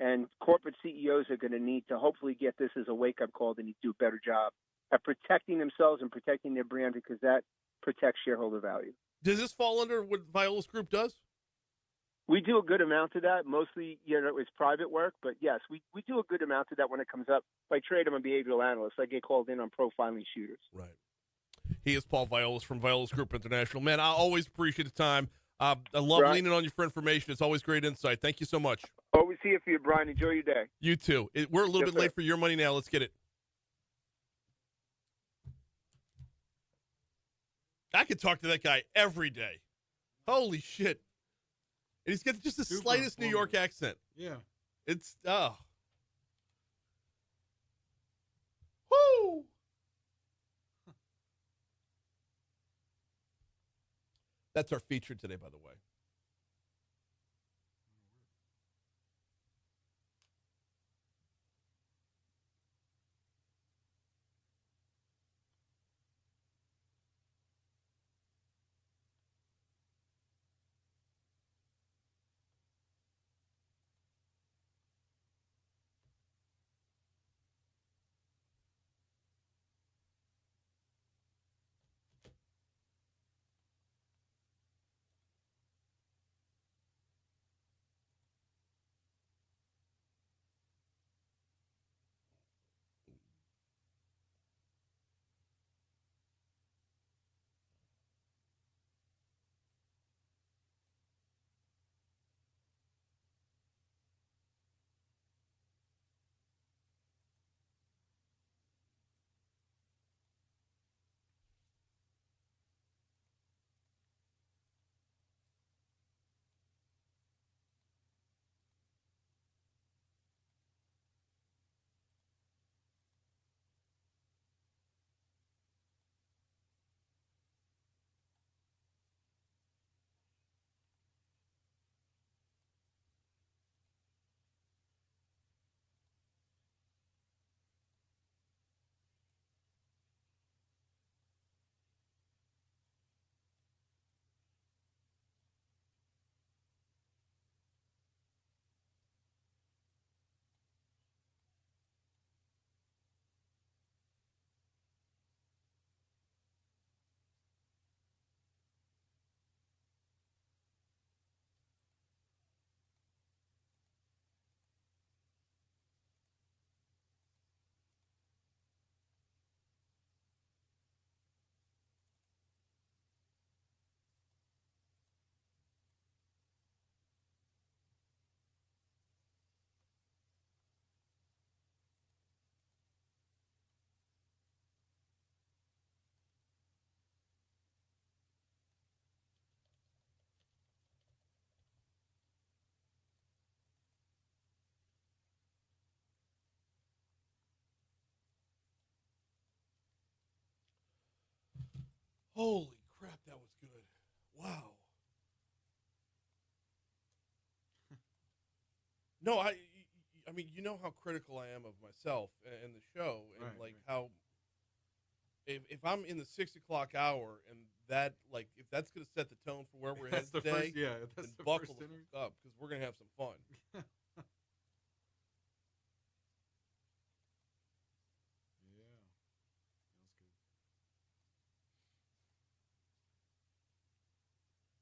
And corporate CEOs are going to need to hopefully get this as a wake-up call. They need to do a better job at protecting themselves and protecting their brand, because that protects shareholder value. Does this fall under what Viollis Group does? We do a good amount of that. Mostly, it's private work. But, yes, we do a good amount of that when it comes up. By trade, I'm a behavioral analyst. I get called in on profiling shooters. Right. He is Paul Viollis from Viollis Group International. Man, I always appreciate the time. I love leaning on you for information. It's always great insight. Thank you so much. Always here for you, Brian. Enjoy your day. You too. We're a little bit late for your money now. Let's get it. I could talk to that guy every day. Holy shit. And he's got just the slightest New York accent. Yeah. It's, Woo! That's our feature today, by the way. Holy crap, that was good. Wow. No, I mean, you know how critical I am of myself and the show, and right. how if I'm in the 6 o'clock hour and that, if that's going to set the tone for where we're headed today, that's then the buckle first the interview. fuck up, because we're going to have some fun. Yeah. That's good.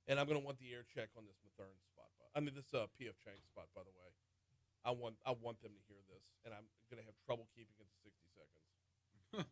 And I'm going to want the air check on this Mathern spot. This P.F. Chang spot, by the way. I want them to hear this, and I'm going to have trouble keeping it to 60 seconds. Cool.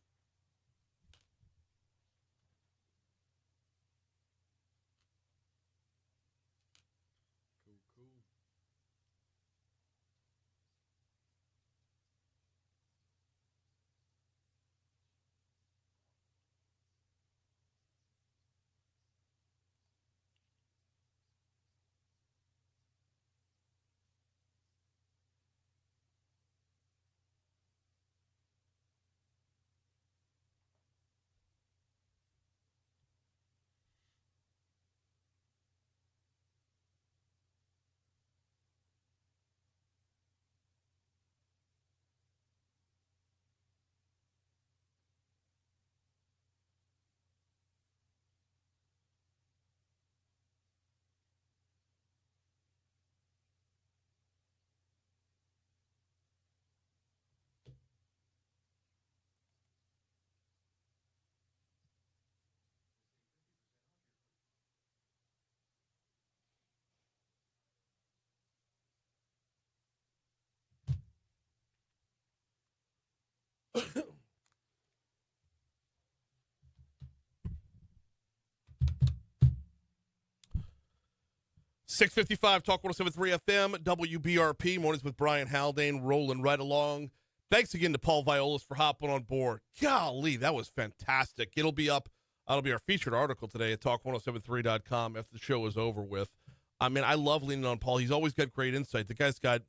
6:55 Talk 107.3 FM, WBRP, mornings with Brian Haldane, rolling right along. Thanks again to Paul Viollis for hopping on board. Golly, that was fantastic. It'll be up. It'll be our featured article today at talk1073.com after the show is over with. I mean, I love leaning on Paul. He's always got great insight. The guy's got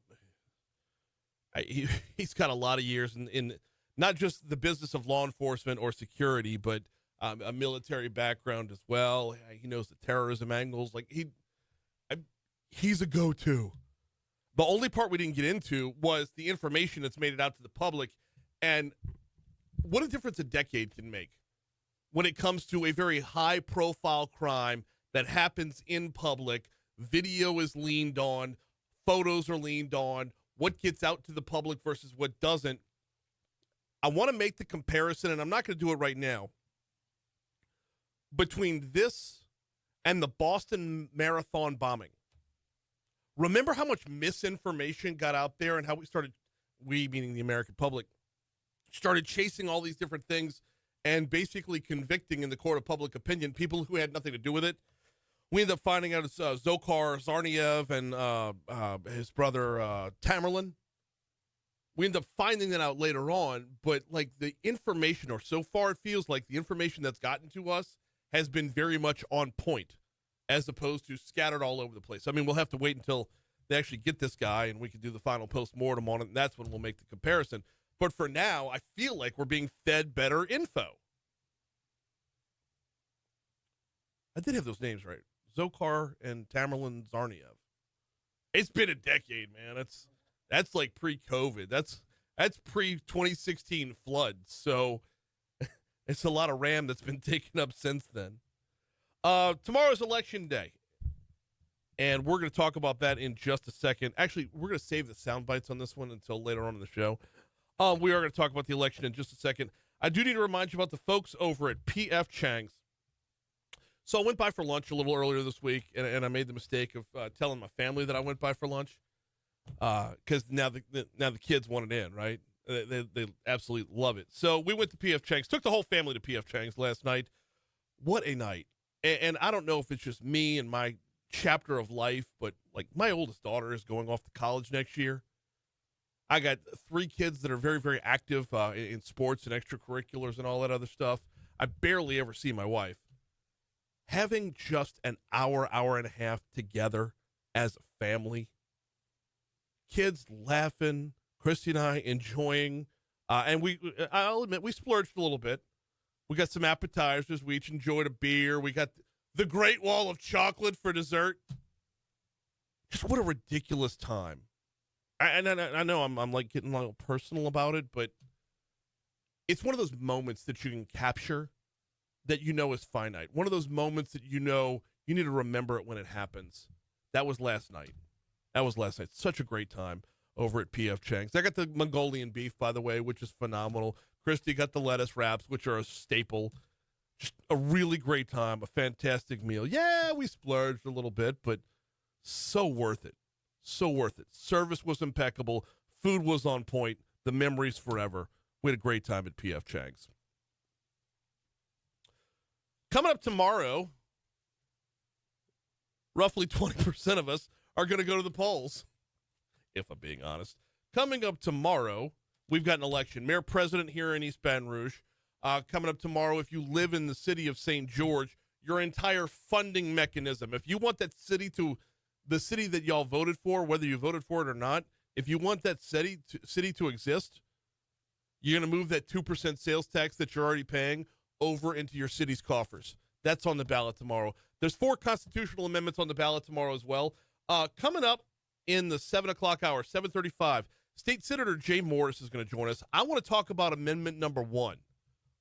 he's got a lot of years in not just the business of law enforcement or security, but a military background as well. He knows the terrorism angles. Like he's a go-to. The only part we didn't get into was the information that's made it out to the public, and what a difference a decade can make when it comes to a very high-profile crime that happens in public. Video is leaned on, photos are leaned on, what gets out to the public versus what doesn't. I want to make the comparison, and I'm not going to do it right now, between this and the Boston Marathon bombing. Remember how much misinformation got out there and how we meaning the American public, started chasing all these different things and basically convicting in the court of public opinion people who had nothing to do with it. We ended up finding out it's Zokhar Zarniev and his brother Tamerlan. We ended up finding that out later on, but like the information, or so far it feels like the information that's gotten to us has been very much on point, as opposed to scattered all over the place. I mean, we'll have to wait until they actually get this guy and we can do the final post-mortem on it, and that's when we'll make the comparison. But for now, I feel like we're being fed better info. I did have those names right. Zokhar and Tamerlan Zarniev. It's been a decade, man. That's like pre-COVID. That's pre-2016 flood. So it's a lot of RAM that's been taken up since then. Tomorrow's election day, and we're going to talk about that in just a second. Actually, we're going to save the sound bites on this one until later on in the show. We are going to talk about the election in just a second. I do need to remind you about the folks over at P.F. Chang's. So I went by for lunch a little earlier this week, and I made the mistake of telling my family that I went by for lunch, because now the kids want it in, right? They absolutely love it. So we went to P.F. Chang's, took the whole family to P.F. Chang's last night. What a night. And I don't know if it's just me and my chapter of life, but like my oldest daughter is going off to college next year. I got 3 kids that are very, very active in sports and extracurriculars and all that other stuff. I barely ever see my wife. Having just an hour and a half together as a family, kids laughing, Christy and I enjoying, and I'll admit, we splurged a little bit. We got some appetizers. We each enjoyed a beer. We got the Great Wall of Chocolate for dessert. Just what a ridiculous time. I know I'm like getting a little personal about it, but it's one of those moments that you can capture that you know is finite. One of those moments that you know you need to remember it when it happens. That was last night. Such a great time over at P.F. Chang's. I got the Mongolian beef, by the way, which is phenomenal. Christy got the lettuce wraps, which are a staple. Just a really great time, a fantastic meal. Yeah, we splurged a little bit, but so worth it. So worth it. Service was impeccable. Food was on point. The memories forever. We had a great time at P.F. Chang's. Coming up tomorrow, roughly 20% of us are going to go to the polls, if I'm being honest. Coming up tomorrow, we've got an election. Mayor-president here in East Baton Rouge. Coming up tomorrow, if you live in the city of St. George, your entire funding mechanism. If you want that city the city that y'all voted for, whether you voted for it or not, if you want that city to exist, you're going to move that 2% sales tax that you're already paying over into your city's coffers. That's on the ballot tomorrow. There's 4 constitutional amendments on the ballot tomorrow as well. Coming up in the 7 o'clock hour, 7:35, State Senator Jay Morris is going to join us. I want to talk about amendment number 1.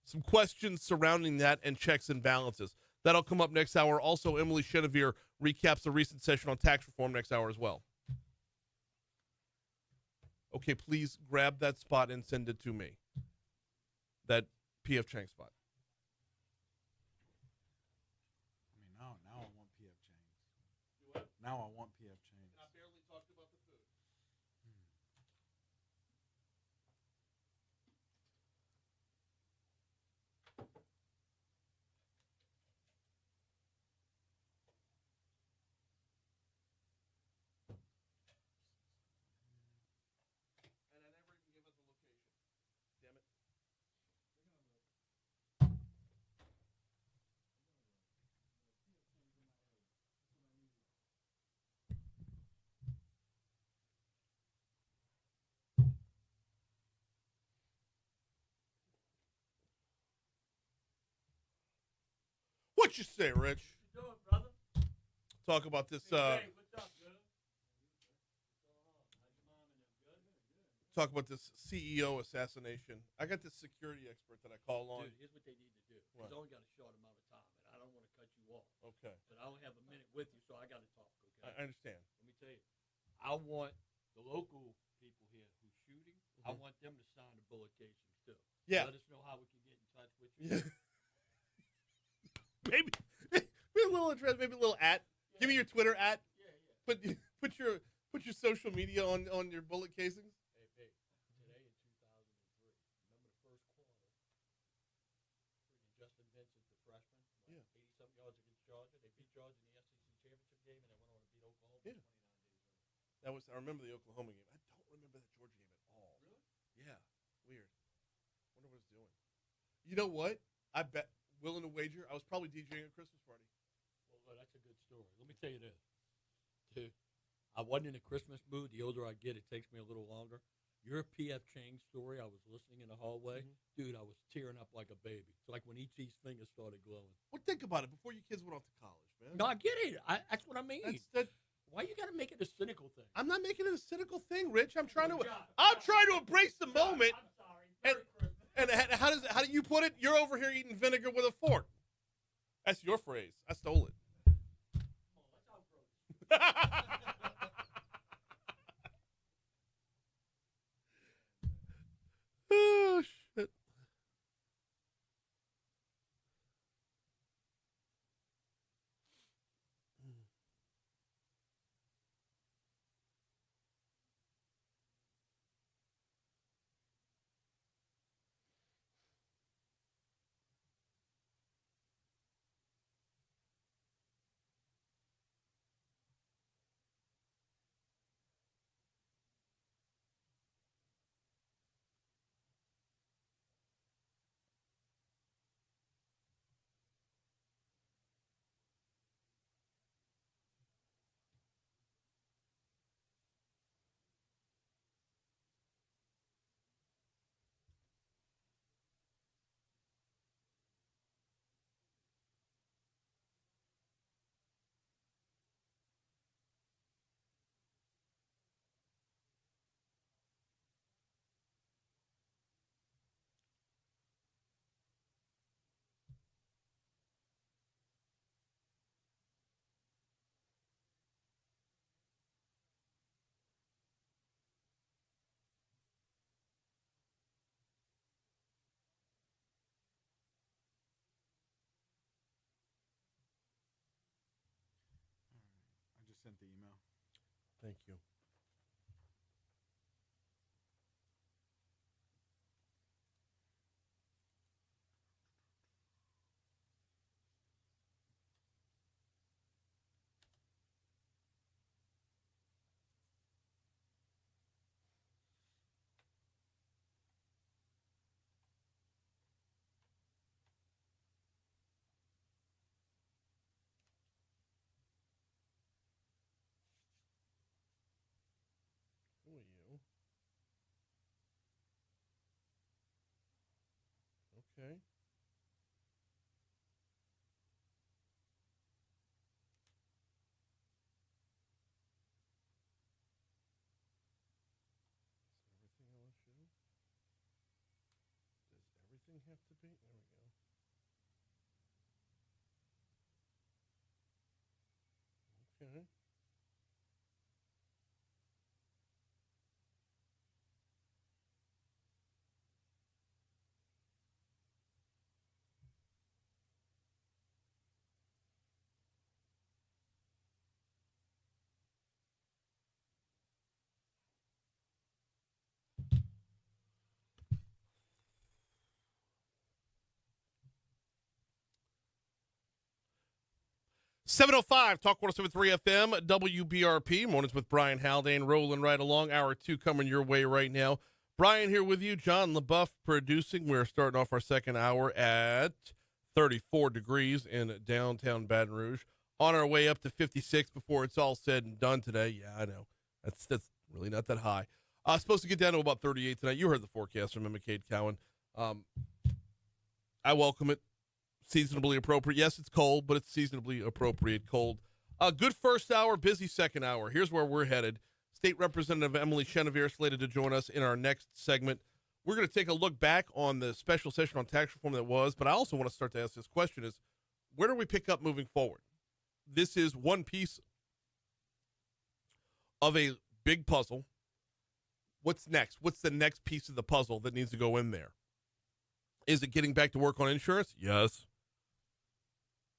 Some questions surrounding that and checks and balances. That'll come up next hour. Also, Emily Chenevert recaps the recent session on tax reform next hour as well. Okay, please grab that spot and send it to me. That P.F. Chang spot. Now I want P.F. Chang's. Now I want P.F. Chang's. I barely talked about the food. What you say, Rich? How you doing, brother? Talk about this. Hey, Jay, what's up, good? Talk about this CEO assassination. I got this security expert that I call on. Dude, here's what they need to do. What? He's only got a short amount of time, and I don't want to cut you off. Okay, But I only have a minute with you, so I got to talk, okay? I understand. Let me tell you. I want the local people here who's shooting, I want them to sign the bullet casings, too. Yeah. Let us know how we can get in touch with you. Yeah. maybe a little address, maybe a little at. Give me your Twitter at. Yeah, yeah. Put your social media on your bullet casings. Hey, today in 2003, remember the first quarter? Freaking Justin Vincent, the freshman, 80-something yards against Georgia. They beat Georgia in the SEC championship game, and they went on to beat Oklahoma 29 days later. I remember the Oklahoma game. I don't remember that Georgia game at all. Really? Yeah, weird. Wonder what it's doing. You know what? I bet, willing to wager, I was probably DJing a Christmas party. Well, that's a good story. Let me tell you this. Dude, I wasn't in a Christmas mood. The older I get, it takes me a little longer. Your P.F. Chang story, I was listening in the hallway. Dude, I was tearing up like a baby. It's like when each of these fingers started glowing. Well, think about it before you kids went off to college, man. No, I get it. That's what I mean. Why you got to make it a cynical thing? I'm not making it a cynical thing, Rich. I'm trying to John, embrace the moment. I'm sorry. Merry Christmas. And how do you put it? You're over here eating vinegar with a fork. That's your phrase. I stole it. Oh, let's outgrow Oh, shit. I just sent the email. Thank you. Who are you? Okay. Is everything LSU? Does everything have to be? There we go. Okay. .705 Talk 107.3 FM WBRP mornings with Brian Haldane rolling right along. Hour 2 coming your way right now. Brian here with you. John LaBeouf producing. We're starting off our second hour at 34 degrees in downtown Baton Rouge. On our way up to 56 before it's all said and done today. Yeah, I know. That's really not that high. Supposed to get down to about 38 tonight. You heard the forecast from McCade Cowan. I welcome it. seasonably appropriate. Yes, it's cold, but it's seasonably appropriate cold. Good first hour, busy second hour. Here's where we're headed. State Representative Emily Chenevert slated to join us in our next segment. We're going to take a look back on the special session on tax reform that was, but I also want to start to ask this question is, where do we pick up moving forward? This is one piece of a big puzzle. What's next? What's the next piece of the puzzle that needs to go in there? Is it getting back to work on insurance? Yes.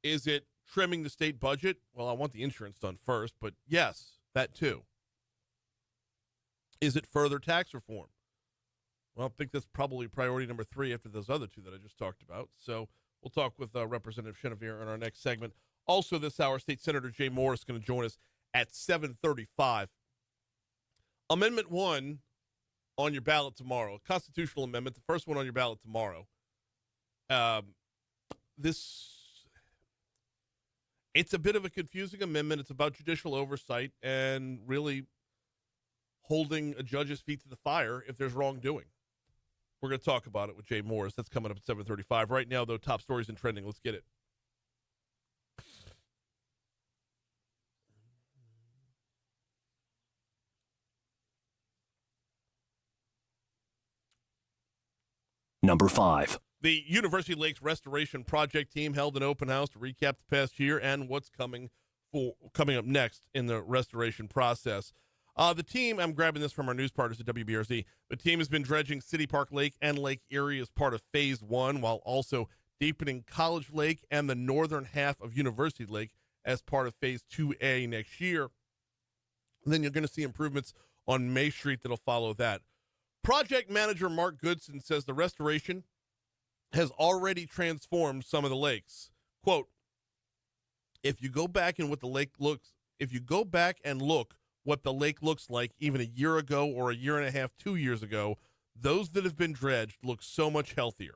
Is it trimming the state budget? Well, I want the insurance done first, but yes, that too. Is it further tax reform? Well, I think that's probably priority number 3 after those other 2 that I just talked about. So we'll talk with Representative Chenevert in our next segment. Also this hour, State Senator Jay Moore is going to join us at 7:35. Amendment 1 on your ballot tomorrow, a constitutional amendment, the first one on your ballot tomorrow. It's a bit of a confusing amendment. It's about judicial oversight and really holding a judge's feet to the fire if there's wrongdoing. We're going to talk about it with Jay Morris. That's coming up at 7:35. Right now, though, top stories and trending. Let's get it. Number 5. The University Lakes Restoration Project team held an open house to recap the past year and what's coming up next in the restoration process. The team, I'm grabbing this from our news partners at WBRZ, the team has been dredging City Park Lake and Lake Erie as part of Phase 1, while also deepening College Lake and the northern half of University Lake as part of Phase 2A next year. And then you're going to see improvements on May Street that'll follow that. Project manager Mark Goodson says the restoration has already transformed some of the lakes. Quote, if you go back and look what the lake looks like even a year ago or a year and a half, 2 years ago, those that have been dredged look so much healthier.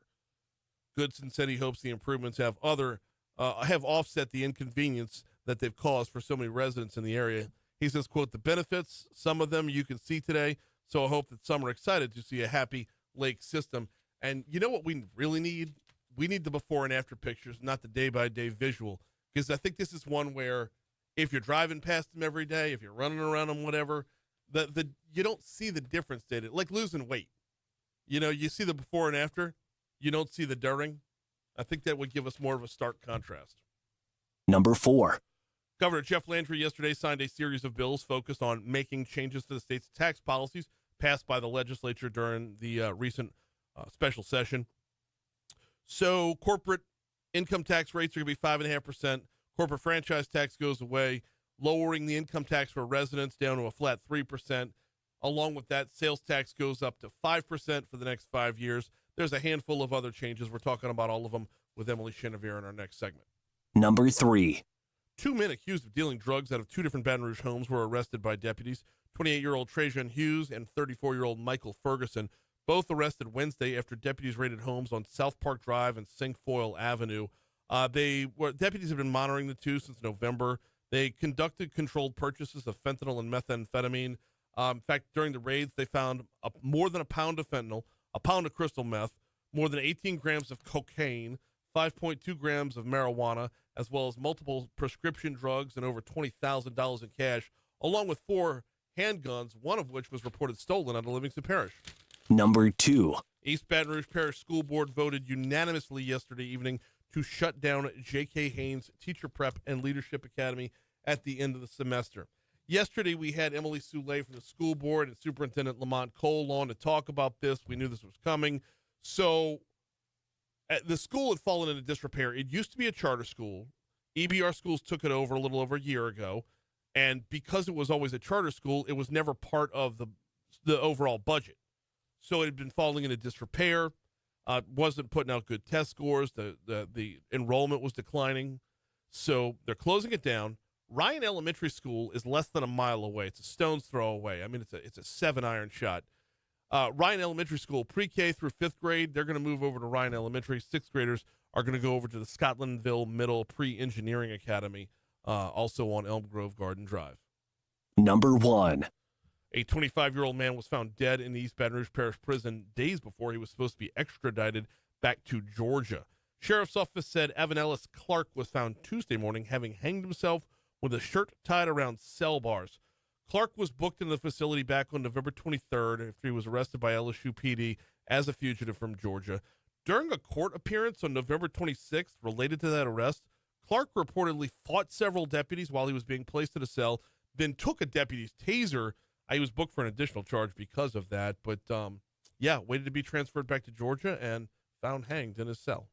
Goodson said he hopes the improvements have offset the inconvenience that they've caused for so many residents in the area. He says, quote, the benefits, some of them you can see today, so I hope that some are excited to see a happy lake system. And you know what we really need? We need the before and after pictures, not the day-by-day visual, because I think this is one where if you're driving past them every day, if you're running around them, whatever, you don't see the difference, did it? Like losing weight. You know, you see the before and after. You don't see the during. I think that would give us more of a stark contrast. Number 4. Governor Jeff Landry yesterday signed a series of bills focused on making changes to the state's tax policies passed by the legislature during the recent special session. So corporate income tax rates are going to be 5.5%. Corporate franchise tax goes away, lowering the income tax for residents down to a flat 3%. Along with that, sales tax goes up to 5% for the next 5 years. There's a handful of other changes. We're talking about all of them with Emily Chenevert in our next segment. Number 3. 2 men accused of dealing drugs out of 2 different Baton Rouge homes were arrested by deputies. 28-year-old Trajan Hughes and 34-year-old Michael Ferguson, both arrested Wednesday after deputies raided homes on South Park Drive and Cinquefoil Avenue. Deputies have been monitoring the 2 since November. They conducted controlled purchases of fentanyl and methamphetamine. In fact, during the raids, they found more than a pound of fentanyl, a pound of crystal meth, more than 18 grams of cocaine, 5.2 grams of marijuana, as well as multiple prescription drugs and over $20,000 in cash, along with 4 handguns, one of which was reported stolen out of Livingston Parish. Number 2. East Baton Rouge Parish School Board voted unanimously yesterday evening to shut down J.K. Haynes Teacher Prep and Leadership Academy at the end of the semester. Yesterday, we had Emily Soule from the school board and Superintendent Lamont Cole on to talk about this. We knew this was coming. So the school had fallen into disrepair. It used to be a charter school. EBR schools took it over a little over a year ago. And because it was always a charter school, it was never part of the overall budget. So it had been falling into disrepair. Wasn't putting out good test scores. The enrollment was declining. So they're closing it down. Ryan Elementary School is less than a mile away. It's a stone's throw away. I mean, it's a 7-iron shot. Ryan Elementary School, pre-K through 5th grade, they're going to move over to Ryan Elementary. 6th graders are going to go over to the Scotlandville Middle Pre-Engineering Academy, also on Elm Grove Garden Drive. Number 1. A 25-year-old man was found dead in the East Baton Rouge Parish Prison days before he was supposed to be extradited back to Georgia. Sheriff's office said Evan Ellis Clark was found Tuesday morning having hanged himself with a shirt tied around cell bars. Clark was booked in the facility back on November 23rd after he was arrested by LSU PD as a fugitive from Georgia. During a court appearance on November 26th related to that arrest, Clark reportedly fought several deputies while he was being placed in a cell, then took a deputy's taser. He was booked for an additional charge because of that. But, waited to be transferred back to Georgia and found hanged in his cell.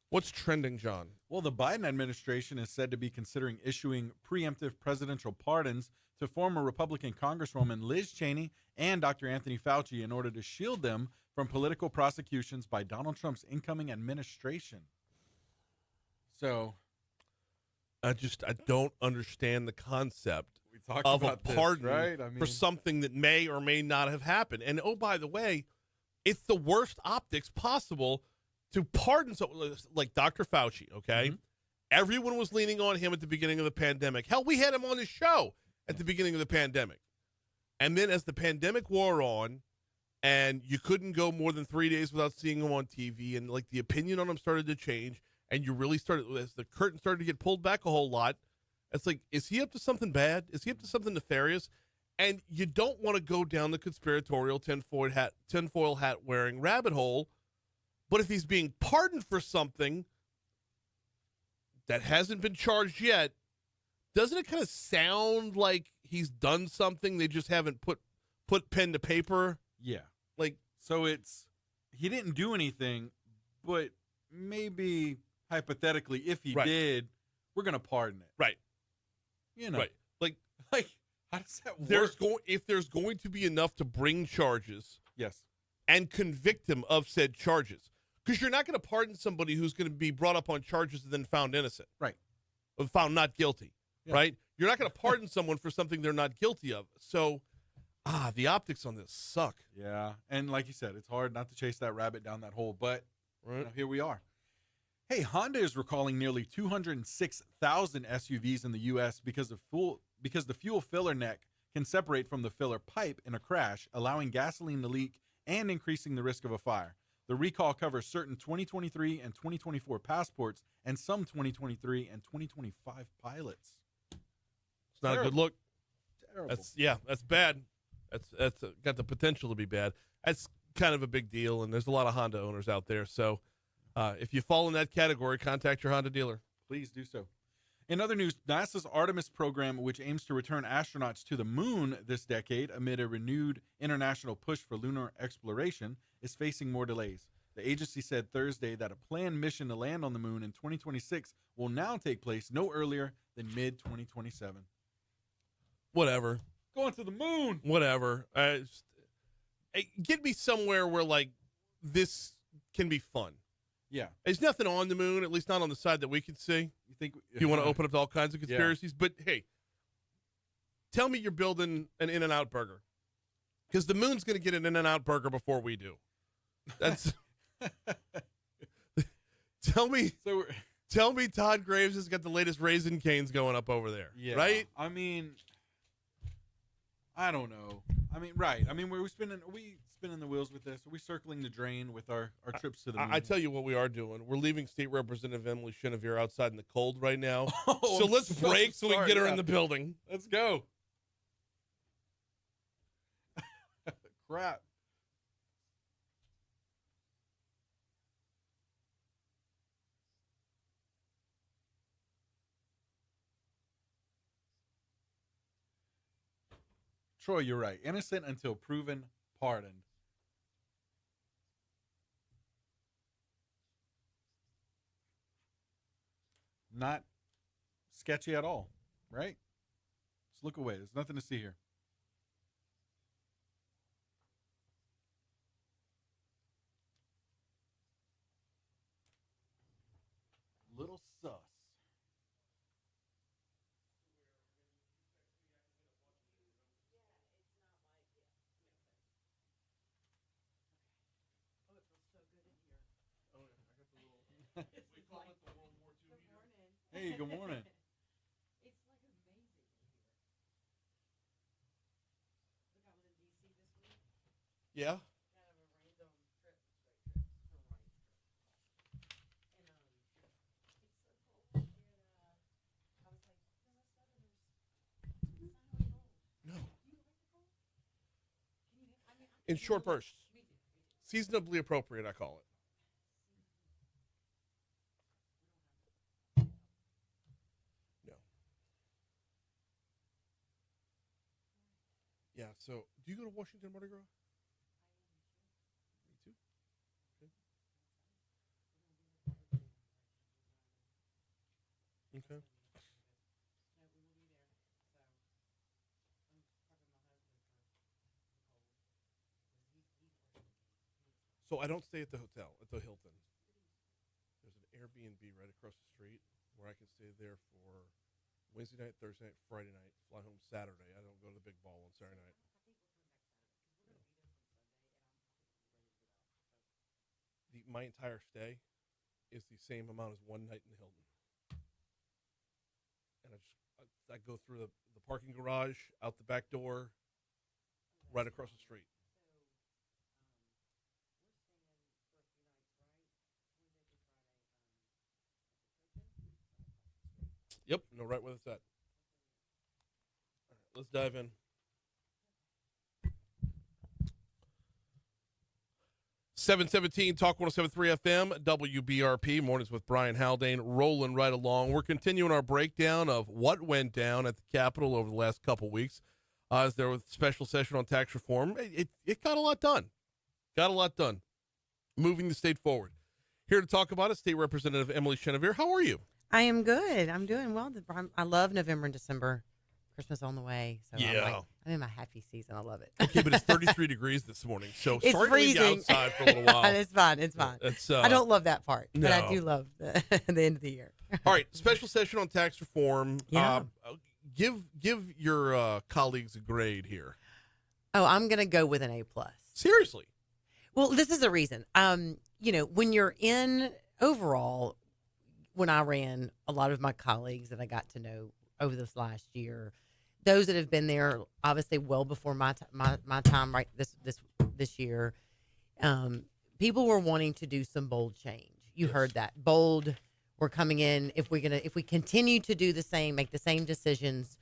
What's trending, John? Well, the Biden administration is said to be considering issuing preemptive presidential pardons to former Republican Congresswoman Liz Cheney and Dr. Anthony Fauci in order to shield them from political prosecutions by Donald Trump's incoming administration. So, I don't understand the concept of a pardon right? for something that may or may not have happened. And, oh, by the way, it's the worst optics possible to pardon someone like Dr. Fauci, okay? Mm-hmm. Everyone was leaning on him at the beginning of the pandemic. Hell, we had him on the show at the beginning of the pandemic. And then as the pandemic wore on and you couldn't go more than 3 days without seeing him on TV, and like the opinion on him started to change, and you really started, as the curtain started to get pulled back a whole lot, it's like, is he up to something bad? Is he up to something nefarious? And you don't want to go down the conspiratorial tinfoil hat wearing rabbit hole. But if he's being pardoned for something that hasn't been charged yet, doesn't it kind of sound like he's done something? They just haven't put pen to paper. Yeah. Like, so he didn't do anything, but maybe hypothetically, if he did, we're going to pardon it. Right. You know. Right. Like how does that work? If there's going to be enough to bring charges. Yes. And convict him of said charges. Because you're not going to pardon somebody who's going to be brought up on charges and then found innocent. Right. Or found not guilty. Yeah. Right? You're not going to pardon someone for something they're not guilty of. So, the optics on this suck. Yeah. And like you said, it's hard not to chase that rabbit down that hole. But here we are. Hey, Honda is recalling nearly 206,000 SUVs in the U.S. because the fuel filler neck can separate from the filler pipe in a crash, allowing gasoline to leak and increasing the risk of a fire. The recall covers certain 2023 and 2024 passports and some 2023 and 2025 pilots. It's not a good look. Terrible. That's bad. That's got the potential to be bad. That's kind of a big deal, and there's a lot of Honda owners out there. So if you fall in that category, contact your Honda dealer. Please do so. In other news, NASA's Artemis program, which aims to return astronauts to the moon this decade amid a renewed international push for lunar exploration, is facing more delays. The agency said Thursday that a planned mission to land on the moon in 2026 will now take place no earlier than mid-2027. Whatever. Going to the moon. Whatever. Get me somewhere where, like, this can be fun. Yeah. There's nothing on the moon, at least not on the side that we can see. You want to open up to all kinds of conspiracies? Yeah. But, hey, tell me you're building an In-N-Out burger. Because the moon's going to get an In-N-Out burger before we do. That's Tell me Todd Graves has got the latest Raisin Canes going up over there. Yeah. Right? I mean, I don't know. I mean, right. I mean, are we spinning the wheels with this? Are we circling the drain with our trips to the moon? I tell you what we are doing. We're leaving State Representative Emily Chenevert outside in the cold right now. Oh, so let's break so we can get her in the building. Let's go. Crap. Troy, you're right. Innocent until proven pardoned. Not sketchy at all, right? Just look away. There's nothing to see here. Little sus. Hey, good morning. It's like amazing here. Look, I was in D.C. this week. Yeah. No. In short bursts. Seasonably appropriate, I call it. No. Yeah, so do you go to Washington Mardi Gras? Me too. Okay. Okay. So I don't stay at the hotel, at the Hilton. There's an Airbnb right across the street where I can stay there for Wednesday night, Thursday night, Friday night, fly home Saturday. I don't go to the big ball on Saturday night. My entire stay is the same amount as one night in the Hilton. And I go through the parking garage, out the back door, right across the street. Yep, no, right where it's at. All right, let's dive in. 717 Talk 107.3 FM, WBRP, mornings with Brian Haldane, rolling right along. We're continuing our breakdown of what went down at the Capitol over the last couple weeks. As there was a special session on tax reform, it got a lot done. Got a lot done. Moving the state forward. Here to talk about it, State Representative Emily Chenevert. How are you? I am good. I'm doing well. I love November and December. Christmas on the way. So Yeah. I'm in my happy season. I love it. Okay, but it's 33 degrees this morning, so It's start leaving freezing. outside for a little while. It's fine. It's fine. It's, I don't love that part, but I no. do love the end of the year. All right, special session on tax reform. Yeah. Give your colleagues a grade here. Oh, I'm going to go with an A+. Seriously. Well, this is the reason. When you're in overall, when I ran, a lot of my colleagues that I got to know over this last year, those that have been there obviously well before my time right this year, people were wanting to do some bold change. You heard that. Bold, we're coming in, if we continue to do the same, make the same decisions,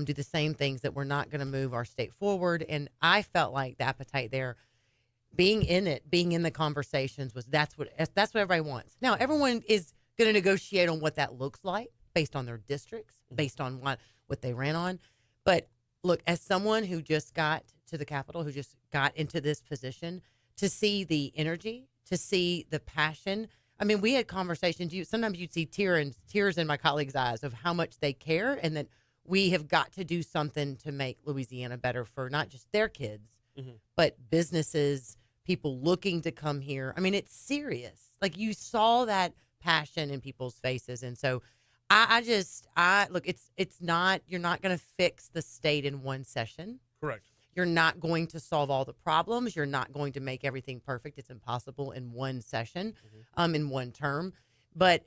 do the same things, that we're not going to move our state forward. And I felt like the appetite there, being in the conversations, that's what everybody wants. Now, everyone is going to negotiate on what that looks like based on their districts, based on what they ran on. But look, as someone who just got to the Capitol, who just got into this position, to see the energy, to see the passion. I mean, we had conversations. Sometimes you'd see tears in my colleagues' eyes of how much they care, and that we have got to do something to make Louisiana better for not just their kids, but businesses, people looking to come here. I mean, it's serious. Like, you saw that passion in people's faces. And so look, it's not, you're not going to fix the state in one session. Correct. You're not going to solve all the problems. You're not going to make everything perfect. It's impossible in one session, in one term. But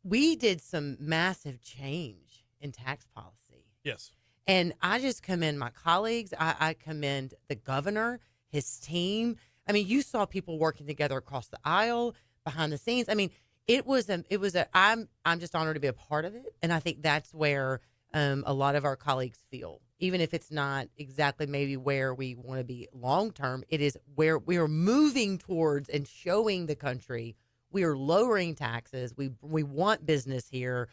we did some massive change in tax policy. Yes. And I just commend my colleagues. I commend the governor, his team. I mean, you saw people working together across the aisle, behind the scenes. I mean, I'm just honored to be a part of it. And I think that's where a lot of our colleagues feel, even if it's not exactly maybe where we want to be long term, it is where we are moving towards and showing the country we are lowering taxes. We want business here.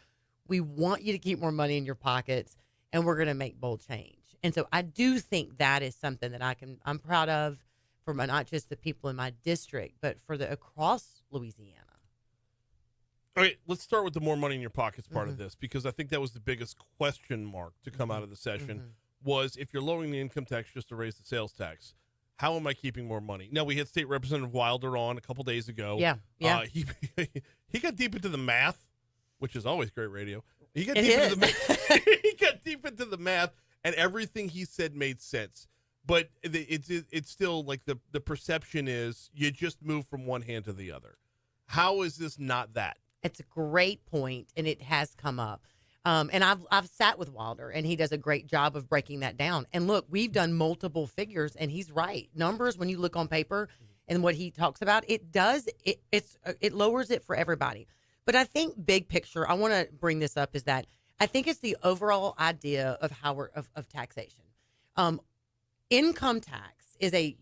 We want you to keep more money in your pockets, and we're going to make bold change. And so I do think that is something that I'm proud of, for not just the people in my district, but for across Louisiana. All right, let's start with the more money in your pockets part of this, because I think that was the biggest question mark to come out of the session, was if you're lowering the income tax just to raise the sales tax, how am I keeping more money? Now, we had State Representative Wilder on a couple days ago. Yeah. He got deep into the math, which is always great radio. He got deep into the math, and everything he said made sense. But it's still like the perception is you just move from one hand to the other. How is this not that? It's a great point, and it has come up. And I've sat with Wilder, and he does a great job of breaking that down. And look, we've done multiple figures, and he's right. Numbers, when you look on paper and what he talks about, it lowers it for everybody. But I think big picture, I want to bring this up, is that I think it's the overall idea of how of taxation. Income tax it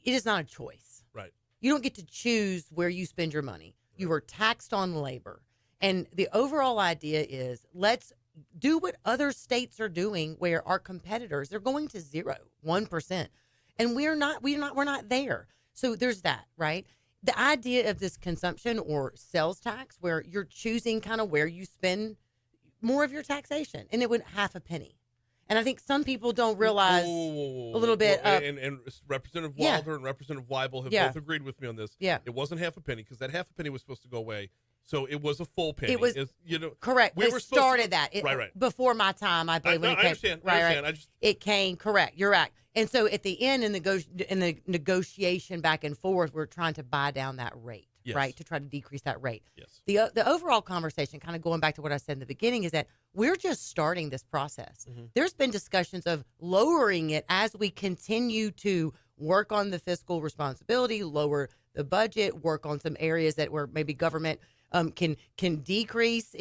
is not a choice. Right. You don't get to choose where you spend your money. You are taxed on labor. And the overall idea is, let's do what other states are doing, where our competitors, they're going to 1%. And we're not there. So there's that, right? The idea of this consumption or sales tax, where you're choosing kind of where you spend more of your taxation, and it went half a penny. And I think some people don't realize a little bit. And Representative Wilder and Representative Weibel have both agreed with me on this. Yeah. It wasn't half a penny, because that half a penny was supposed to go away. So it was a full penny. It was correct. We it were started that right. before my time. I believe when it came. I understand. Right, I understand. right. It came correct. You're right. And so at the end, in the negotiation back and forth, we're trying to buy down that rate, right, to try to decrease that rate. Yes. The overall conversation, kind of going back to what I said in the beginning, is that we're just starting this process. Mm-hmm. There's been discussions of lowering it as we continue to work on the fiscal responsibility, lower the budget, work on some areas that where maybe government can decrease,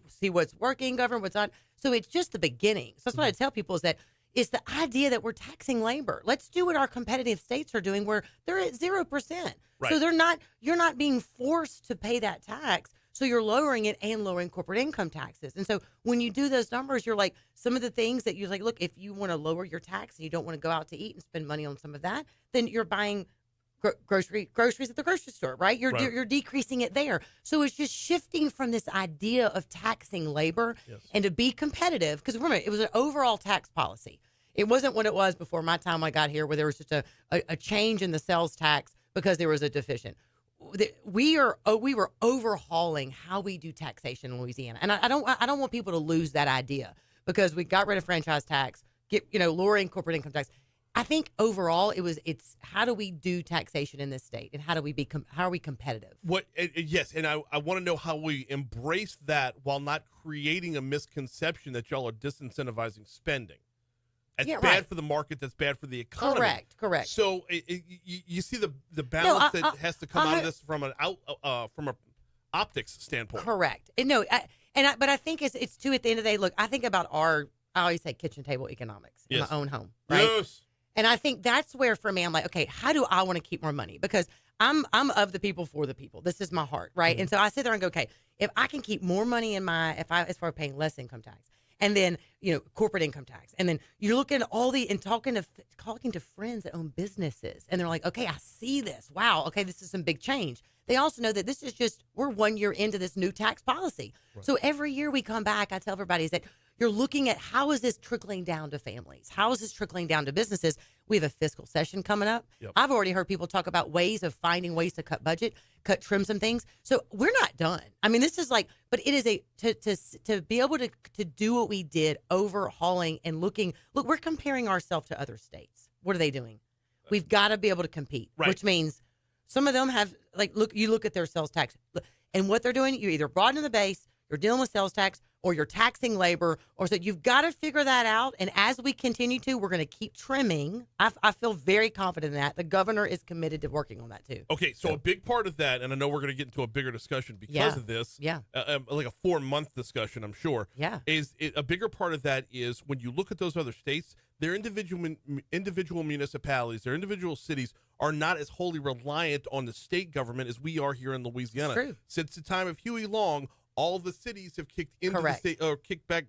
see what's working, government what's not. So it's just the beginning. So that's what I tell people, is that it's the idea that we're taxing labor. Let's do what our competitive states are doing, where they're at 0%. Right. So you're not being forced to pay that tax. So you're lowering it and lowering corporate income taxes. And so when you do those numbers, you're like, some of the things that you're like, look, if you want to lower your tax and you don't want to go out to eat and spend money on some of that, then you're buying groceries at the grocery store, right? You're decreasing it there. So it's just shifting from this idea of taxing labor and to be competitive. Because remember, it was an overall tax policy. It wasn't what it was before my time when I got here, where there was just a change in the sales tax because there was a deficient. We were overhauling how we do taxation in Louisiana, and I don't want people to lose that idea, because we got rid of franchise tax, lowering corporate income tax. I think overall it's how do we do taxation in this state, and how are we competitive? Yes, and I want to know how we embrace that while not creating a misconception that y'all are disincentivizing spending. That's bad for the market. That's bad for the economy. Correct. So you see the balance that has to come out of this from an optics standpoint. Correct. But I think it's too, at the end of the day. Look, I think about I always say kitchen table economics in my own home, right? Yes. And I think that's where, for me, I'm like, okay, how do I want to keep more money? Because I'm of the people, for the people. This is my heart, right? Mm-hmm. And so I sit there and go, okay, if I can keep more money as far as paying less income tax, and then corporate income tax, and then you're looking at talking to friends that own businesses, and they're like, okay, I see this. Wow, okay, this is some big change. They also know that this is we're 1 year into this new tax policy. Right. So every year we come back, I tell everybody, is that you're looking at how is this trickling down to families? How is this trickling down to businesses? We have a fiscal session coming up. Yep. I've already heard people talk about finding ways to cut trim some things. So we're not done. I mean, this is but it is to be able to do what we did, overhauling and looking. Look, we're comparing ourselves to other states. What are they doing? We've got to be able to compete, which means some of them have, you look at their sales tax, and what they're doing, you either broaden the base, you're dealing with sales tax, or you're taxing labor, or so you've got to figure that out. And as we continue to, we're going to keep trimming. I feel very confident in that. The governor is committed to working on that too. Okay, so a big part of that, and I know we're going to get into a bigger discussion because of this, like a 4-month discussion, I'm sure. Yeah, a bigger part of that is when you look at those other states, their individual municipalities, their individual cities are not as wholly reliant on the state government as we are here in Louisiana. True. Since the time of Huey Long, all the cities have kicked into the state, or kicked back.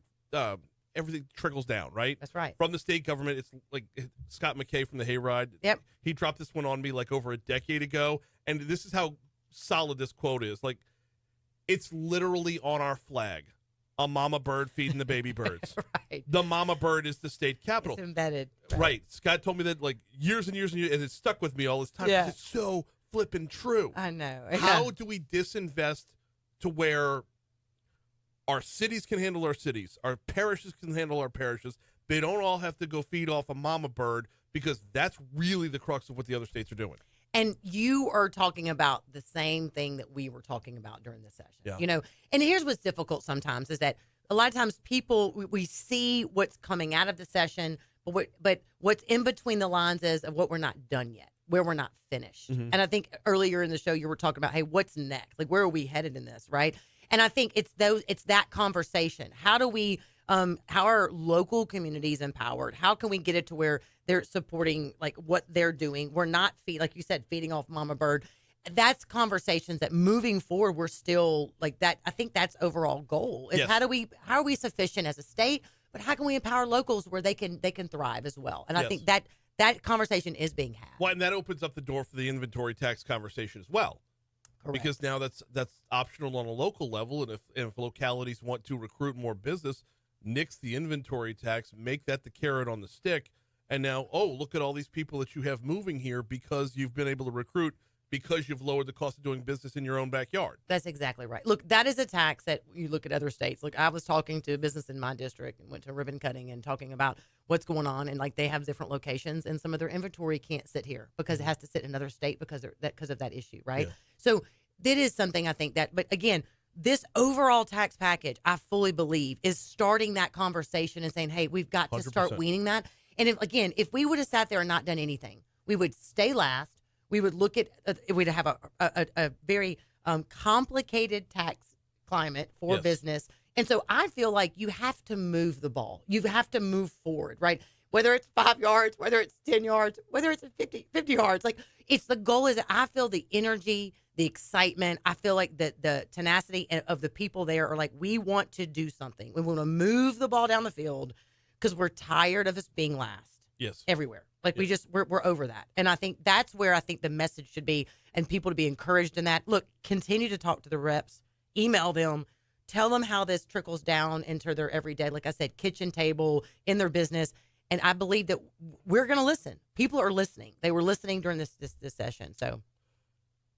Everything trickles down, right? That's right. From the state government, it's like Scott McKay from the Hayride. Yep. He dropped this one on me over a decade ago, and this is how solid this quote is. It's literally on our flag. A mama bird feeding the baby birds. Right. The mama bird is the state capital. It's embedded. Right. Scott told me that years and years and years, and it stuck with me all this time. Yeah. It's so flipping true. I know. How do we disinvest to where our cities can handle our cities, our parishes can handle our parishes? They don't all have to go feed off a mama bird, because that's really the crux of what the other states are doing. And you are talking about the same thing that we were talking about during the session. Yeah. And here's what's difficult sometimes is that a lot of times people, we see what's coming out of the session, but what's in between the lines is of what we're not done yet, where we're not finished. Mhm. And I think earlier in the show, you were talking about, hey, what's next? Like, where are we headed in this, right? And I think it's that conversation. How do we, how are local communities empowered? How can we get it to where they're supporting like what they're doing? We're not like you said, feeding off Mama Bird. That's conversations that moving forward, we're still like that. I think that's overall goal is Yes. how are we sufficient as a state, but how can we empower locals where they can thrive as well? And I Yes. think that conversation is being had. Well, and that opens up the door for the inventory tax conversation as well. Correct. Because now that's optional on a local level, and if localities want to recruit more business, nix the inventory tax, make that the carrot on the stick, and now, oh, look at all these people that you have moving here because you've been able to recruit because you've lowered the cost of doing business in your own backyard. That's exactly right. Look, that is a tax that you look at other states. Look, I was talking to a business in my district and went to ribbon cutting and talking about what's going on. And like they have different locations and some of their inventory can't sit here because it has to sit in another state because of that issue. Right. Yeah. So that is something I think but again, this overall tax package, I fully believe is starting that conversation and saying, hey, we've got to start 100%. weaning that. And if we would have sat there and not done anything, we would stay last. We would look at we'd have a very complicated tax climate for Yes. business. And so I feel like you have to move the ball. You have to move forward, right? Whether it's 5 yards, whether it's 10 yards, whether it's 50 yards. Like it's the goal is that I feel the energy, the excitement. I feel like the tenacity of the people there are like, we want to do something. We want to move the ball down the field because we're tired of us being last. Yes. Everywhere. Like we're over that. And I think that's where I think the message should be and people to be encouraged in that. Look, continue to talk to the reps, email them, tell them how this trickles down into their everyday, like I said, kitchen table, in their business. And I believe that we're going to listen. People are listening. They were listening during this session. So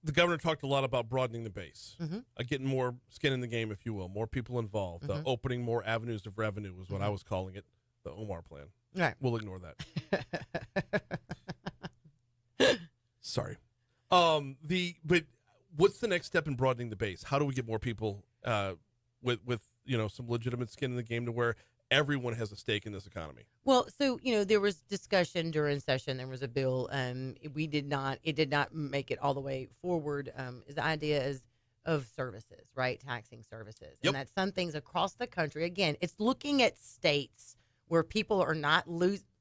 The governor talked a lot about broadening the base, Mhm. Getting more skin in the game, if you will, more people involved, Mhm. opening more avenues of revenue was what I was calling it, the Omar plan. Right. We'll ignore that. Sorry. But what's the next step in broadening the base? How do we get more people with some legitimate skin in the game to where everyone has a stake in this economy? Well, so there was discussion during session. There was a bill. It did not make it all the way forward. The idea is of services, right? Taxing services, Yep. and that's some things across the country. Again, it's looking at states where people are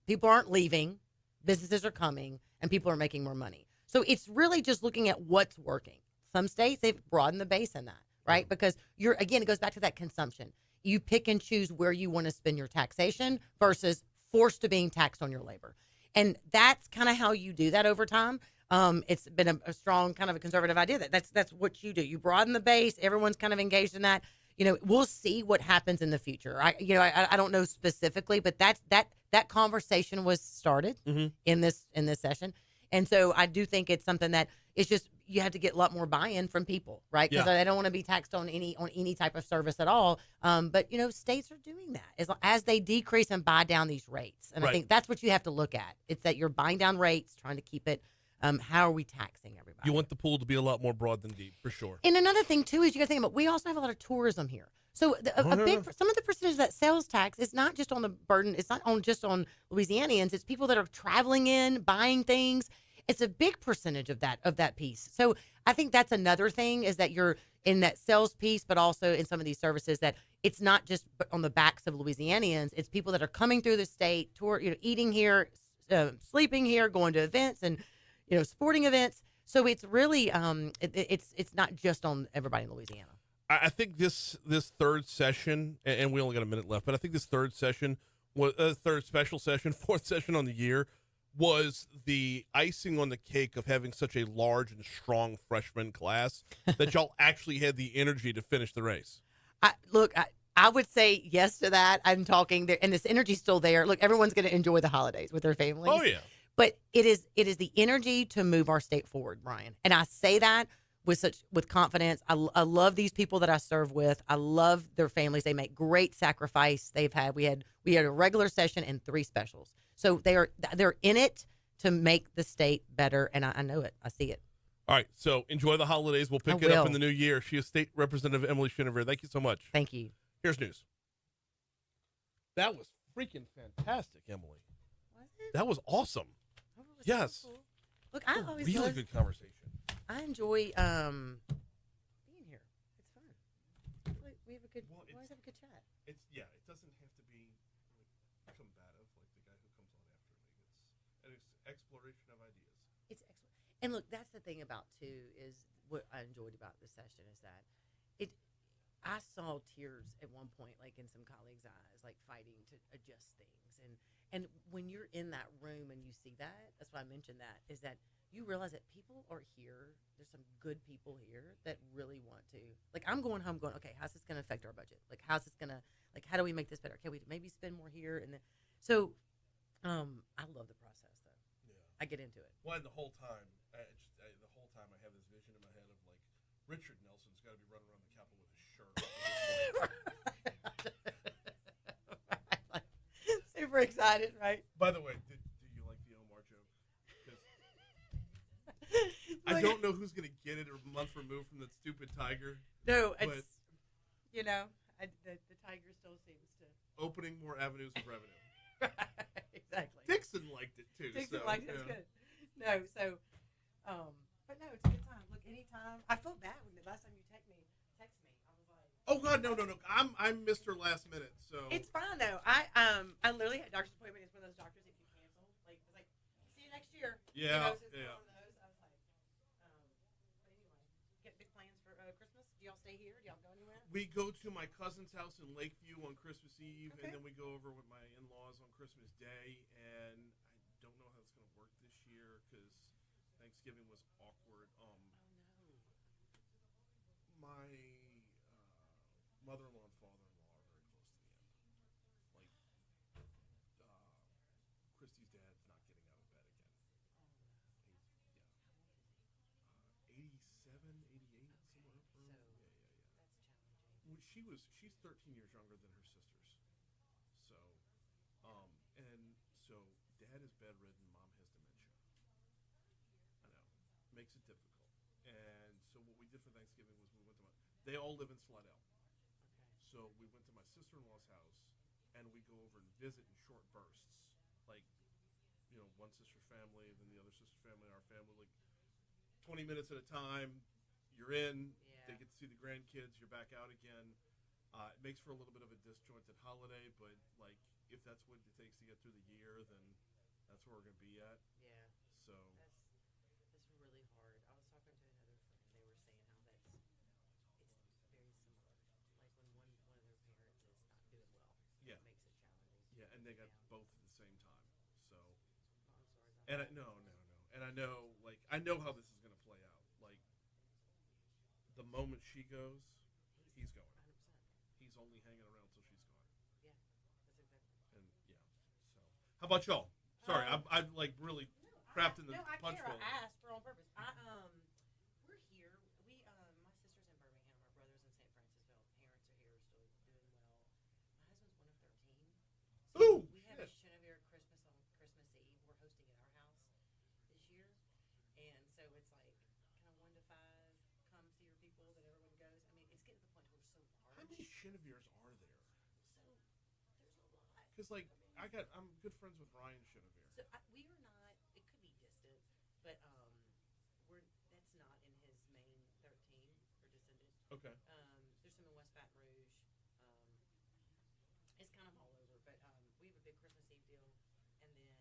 people aren't leaving, businesses are coming, and people are making more money. So it's really just looking at what's working. Some states they've broadened the base in that, right? Because it goes back to that consumption. You pick and choose where you want to spend your taxation versus forced to being taxed on your labor. And that's kind of how you do that over time. It's been a strong kind of a conservative idea that's what you do. You broaden the base. Everyone's kind of engaged in that. We'll see what happens in the future. I don't know specifically, but that conversation was started Mhm. in this session. And so I do think it's something that it's just, you have to get a lot more buy-in from people, right? Because Yeah. they don't want to be taxed on any type of service at all. But states are doing that as they decrease and buy down these rates. And Right. I think that's what you have to look at. It's that you're buying down rates, trying to keep it. How are we taxing everybody? You want the pool to be a lot more broad than deep, for sure. And another thing too is you got to think about, we also have a lot of tourism here. So some of the percentage of that sales tax is not just on the burden. It's not just on Louisianians. It's people that are traveling in, buying things. It's a big percentage of that piece. So I think that's another thing is that you're in that sales piece, but also in some of these services that it's not just on the backs of Louisianians. It's people that are coming through the state, eating here, sleeping here, going to events and sporting events. So it's really it's not just on everybody in Louisiana. I think this third session, and we only got a minute left, but I think this third session was third special session, fourth session on the year, was the icing on the cake of having such a large and strong freshman class that y'all actually had the energy to finish the race. I would say yes to that. I'm talking there, and this energy's still there. Look, everyone's going to enjoy the holidays with their families. Oh yeah. But it is the energy to move our state forward, Brian. And I say that with confidence. I love these people that I serve with. I love their families. They make great sacrifice. We had a regular session and 3 specials. So they're in it to make the state better, and I know it. I see it. All right, so enjoy the holidays. We'll pick it up in the new year. She is State Representative Emily Chenevert. Thank you so much. Thank you. Here's news. That was freaking fantastic, Emily. Was it? That was awesome. Oh, it was Yes. so cool. Look, I A always really love- good conversation. I enjoy being here. It's fun. We have a good. Well, we always have a good chat. It doesn't have to be like combative like the guy who comes on after me. It's an exploration of ideas. It's excellent. And look, that's the thing about too is what I enjoyed about this session is that I saw tears at one point, like in some colleagues' eyes, like fighting to adjust things. And when you're in that room and you see that, that's why I mentioned that, is that you realize that people are here. There's some good people here that really want to. Like, I'm going home going, okay, how's this going to affect our budget? Like, how's this going to, like, how do we make this better? Can we maybe spend more here? And then, so I love the process, though. Yeah. I get into it. Well, and the whole time, I have this vision in my head of like Richard Nelson's got to be running around the Capitol with his shirt off. Super excited, right? By the way, do you like the Omar joke? 'Cause I don't know who's going to get it a month removed from that stupid tiger. No, but it's, the tiger still seems to. opening more avenues of revenue. Exactly. Dixon liked it too. Dixon so, likes it. That's yeah. good. No, so, but no, it's a good time. Look, anytime. I felt bad when the last time you text me. I was like, Oh God, no. I'm Mr. Last Minute, so it's fine though. I literally had a doctor's appointment. It's one of those doctors that you cancel. Like, it's like, see you next year. Yeah, so it's yeah. one of those. I was like, but anyway, get big plans for Christmas. Do y'all stay here? Do y'all go anywhere? we go to my cousin's house in Lakeview on Christmas Eve, Okay. and then we go over with my in-laws on Christmas Day. And I don't know how it's going to work this year because Thanksgiving was awkward. My mother-in-law and father-in-law are very close to the end. Like, Christy's dad's not getting out of bed again. 87, 88, somewhere up around. That's challenging. She's 13 years younger than her sisters. So, dad is bedridden, mom has dementia. I know. Makes it difficult. And so what we did for Thanksgiving was they all live in Slidell. Okay. So we went to my sister-in-law's house, and we go over and visit in short bursts. Like, one sister's family, then the other sister's family, our family, like 20 minutes at a time. You're in, Yeah. they get to see the grandkids, you're back out again. It makes for a little bit of a disjointed holiday, but like if that's what it takes to get through the year, then that's where we're going to be at. Yeah. So That's really hard. I was talking to another friend. They were saying how it's very similar. Like when one of their parents is not doing well, Yeah. it makes it challenging. yeah, and they got both at the same time. So Oh, I'm sorry about and that. no, and I know how this is going to play out. Like the moment she goes, he's going. 100%. He's only hanging around till she's gone. Yeah, that's exactly. And so how about y'all? Sorry, I'm like really crapped in the I punch care. bowl. I asked for on purpose. We're here. We my sister's in Birmingham. Our brother's in St. Francisville. Parents are here, still doing well. My husband's one of 13. So Ooh, we have a shit. Chenevert Christmas on Christmas Eve. We're hosting at our house this year, and so it's like kind of 1 to 5. Come see your people. That everyone goes. I mean, it's getting to the point where we're so large. How many Cheneverts are there? So there's a lot. Because like I'm good friends with Ryan Chenevert. So we are not. It could be distant, but that's not in his main 13 or descendant. Okay. There's some in West Baton Rouge. It's kind of all over, but we have a big Christmas Eve deal, and then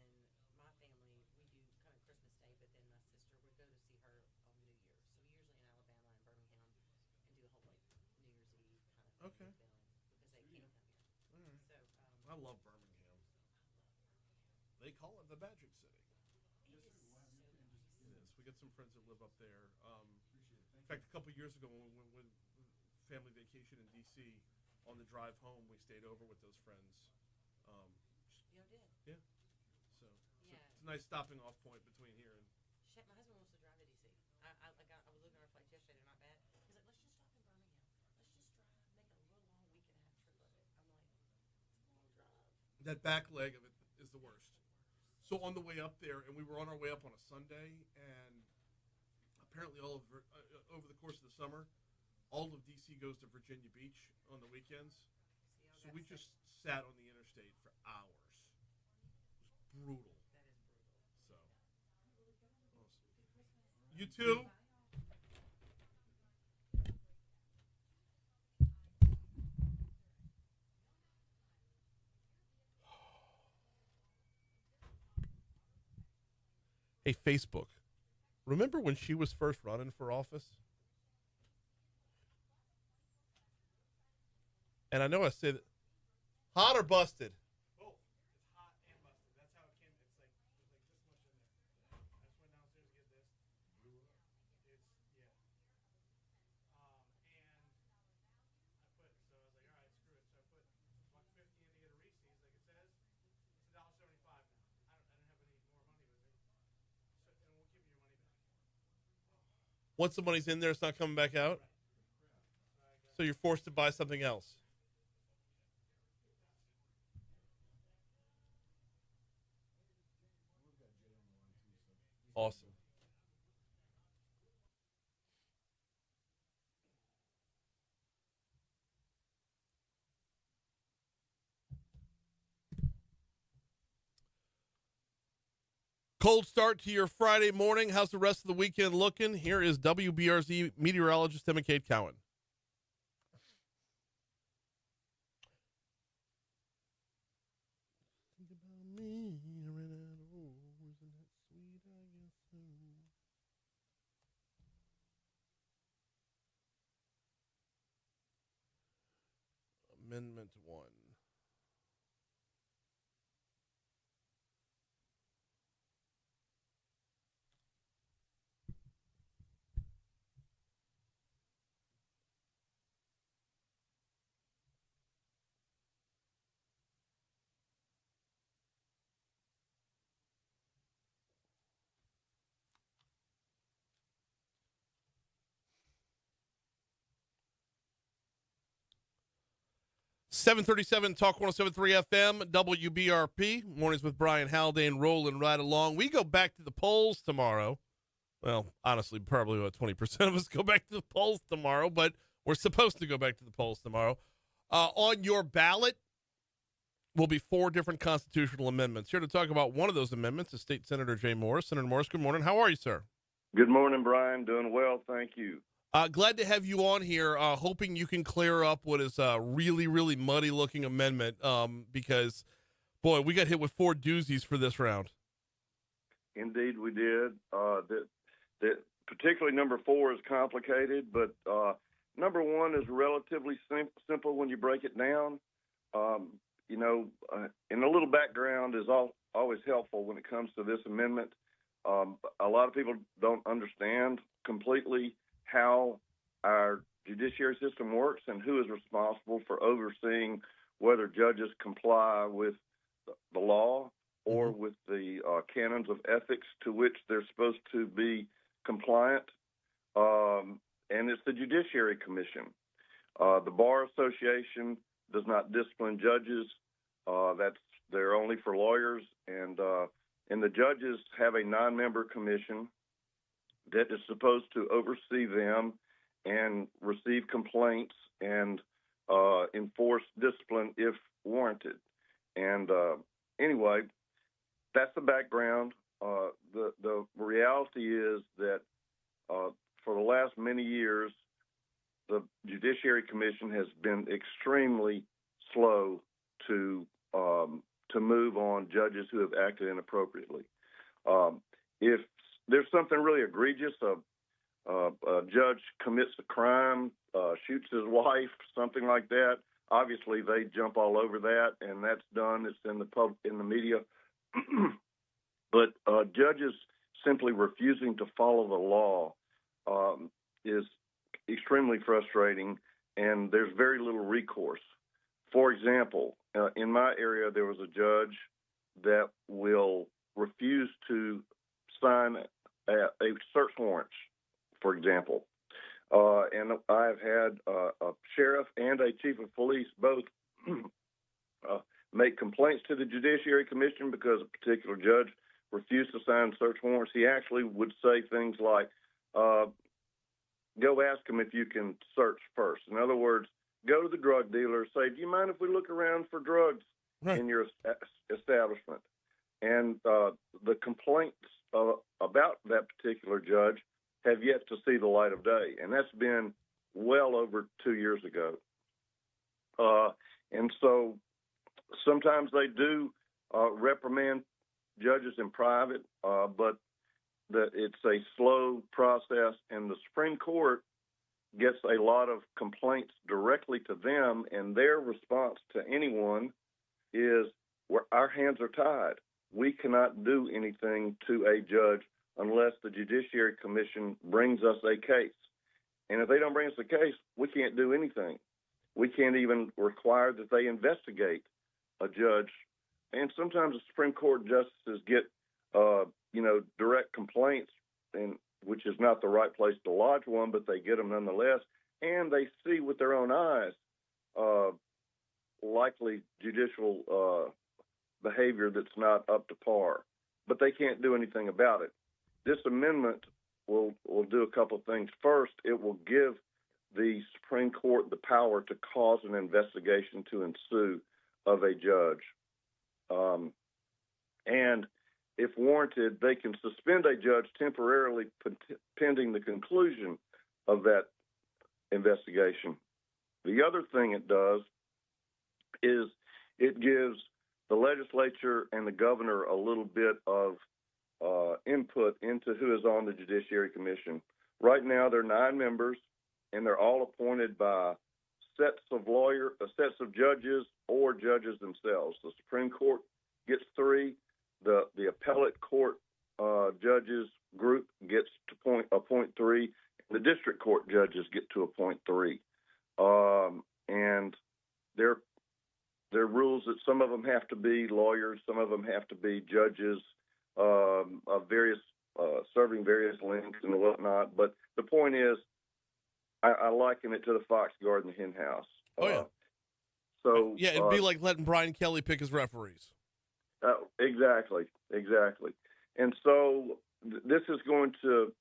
my family we do kind of Christmas Day, but then my sister would go to see her on New Year's. So we usually in Alabama and Birmingham and do a whole like New Year's Eve kind of Okay. thing because they can't come here. All right. So I love Birmingham. They call it the Magic City. it is so nice. It is. We got some friends that live up there. In fact, a couple years ago when we went family vacation in D.C., on the drive home, we stayed over with those friends. Y'all did. So Yeah. it's a nice stopping off point between here and. Shit, my husband wants to drive to DC. I was looking at our flights yesterday; they're not bad. He's like, let's just stop in Birmingham. Let's just drive, make a little long week and a half trip of it. I'm like, it's a long drive. That back leg of it is the worst. So on the way up there, and we were on our way up on a Sunday, and apparently over the course of the summer, all of DC goes to Virginia Beach on the weekends. So we just sat on the interstate for hours. It was brutal. So, you too? Hey, Facebook. Remember when she was first running for office? And I know I said, hot or busted? Both. It's hot and busted. That's how it came. It's like this much in there. I just went downstairs to get this. It's, yeah. And I put, so I was like, all right, screw it. So I put $1.50 in to get a Reese's, like it says. It's $1.75 now. I didn't have any more money with me. So, and we'll give you your money back. Once the money's in there, it's not coming back out? So you're forced to buy something else. Awesome. Cold start to your Friday morning. How's the rest of the weekend looking? Here is WBRZ meteorologist Emma Kate Cowan. Think about me, I ran out of room. Isn't that sweet? I guess so. Amendment 1. .737 Talk 107.3 FM, WBRP. Mornings with Brian Haldane rolling right along. We go back to the polls tomorrow. Well, honestly, probably about 20% of us go back to the polls tomorrow, but we're supposed to go back to the polls tomorrow. On your ballot will be 4 different constitutional amendments. Here to talk about one of those amendments is State Senator Jay Morris. Senator Morris, good morning. How are you, sir? Good morning, Brian. Doing well, thank you. Glad to have you on here, hoping you can clear up what is a really, really muddy-looking amendment because, boy, we got hit with 4 doozies for this round. Indeed, we did. That particularly number 4 is complicated, but number 1 is relatively simple when you break it down. And a little background is always helpful when it comes to this amendment. A lot of people don't understand completely how our judiciary system works and who is responsible for overseeing whether judges comply with the law or with the canons of ethics to which they're supposed to be compliant. And it's the Judiciary Commission. The Bar Association does not discipline judges. They're only for lawyers. And the judges have a 9-member commission that is supposed to oversee them and receive complaints and enforce discipline if warranted. And anyway, that's the background. The reality is that for the last many years, the Judiciary Commission has been extremely slow to move on judges who have acted inappropriately. If there's something really egregious, a judge commits a crime, shoots his wife, something like that, obviously they jump all over that, and that's done. It's in the media. But judges simply refusing to follow the law is extremely frustrating, and there's very little recourse. For example, in my area, there was a judge that will refuse to sign a search warrant, for example. And I've had a sheriff and a chief of police both make complaints to the Judiciary Commission because a particular judge refused to sign search warrants. He actually would say things like, go ask him if you can search first. In other words, go to the drug dealer, say, do you mind if we look around for drugs in your establishment? And the complaints about that particular judge have yet to see the light of day, and that's been well over 2 years ago. And so sometimes they do reprimand judges in private, but it's a slow process, and the Supreme Court gets a lot of complaints directly to them, and their response to anyone is, our hands are tied. We cannot do anything to a judge unless the Judiciary Commission brings us a case. And if they don't bring us a case, we can't do anything. We can't even require that they investigate a judge. And sometimes the Supreme Court justices get, direct complaints, and which is not the right place to lodge one, but they get them nonetheless. And they see with their own eyes likely judicial behavior that's not up to par. But they can't do anything about it. This amendment will do a couple of things. First, it will give the Supreme Court the power to cause an investigation to ensue of a judge. And if warranted, they can suspend a judge temporarily pending the conclusion of that investigation. The other thing it does is it gives the legislature and the governor a little bit of input into who is on the Judiciary Commission. Right now, there are 9 members, and they're all appointed by sets of judges or judges themselves. The Supreme Court gets 3. The appellate court judges group gets to appoint 3. The district court judges get to appoint 3. And there are rules that some of them have to be lawyers, some of them have to be judges of various serving various links and whatnot. But the point is, I liken it to the fox guard in the hen house. Oh, yeah. So it'd be like letting Brian Kelly pick his referees. Exactly. And so this is going to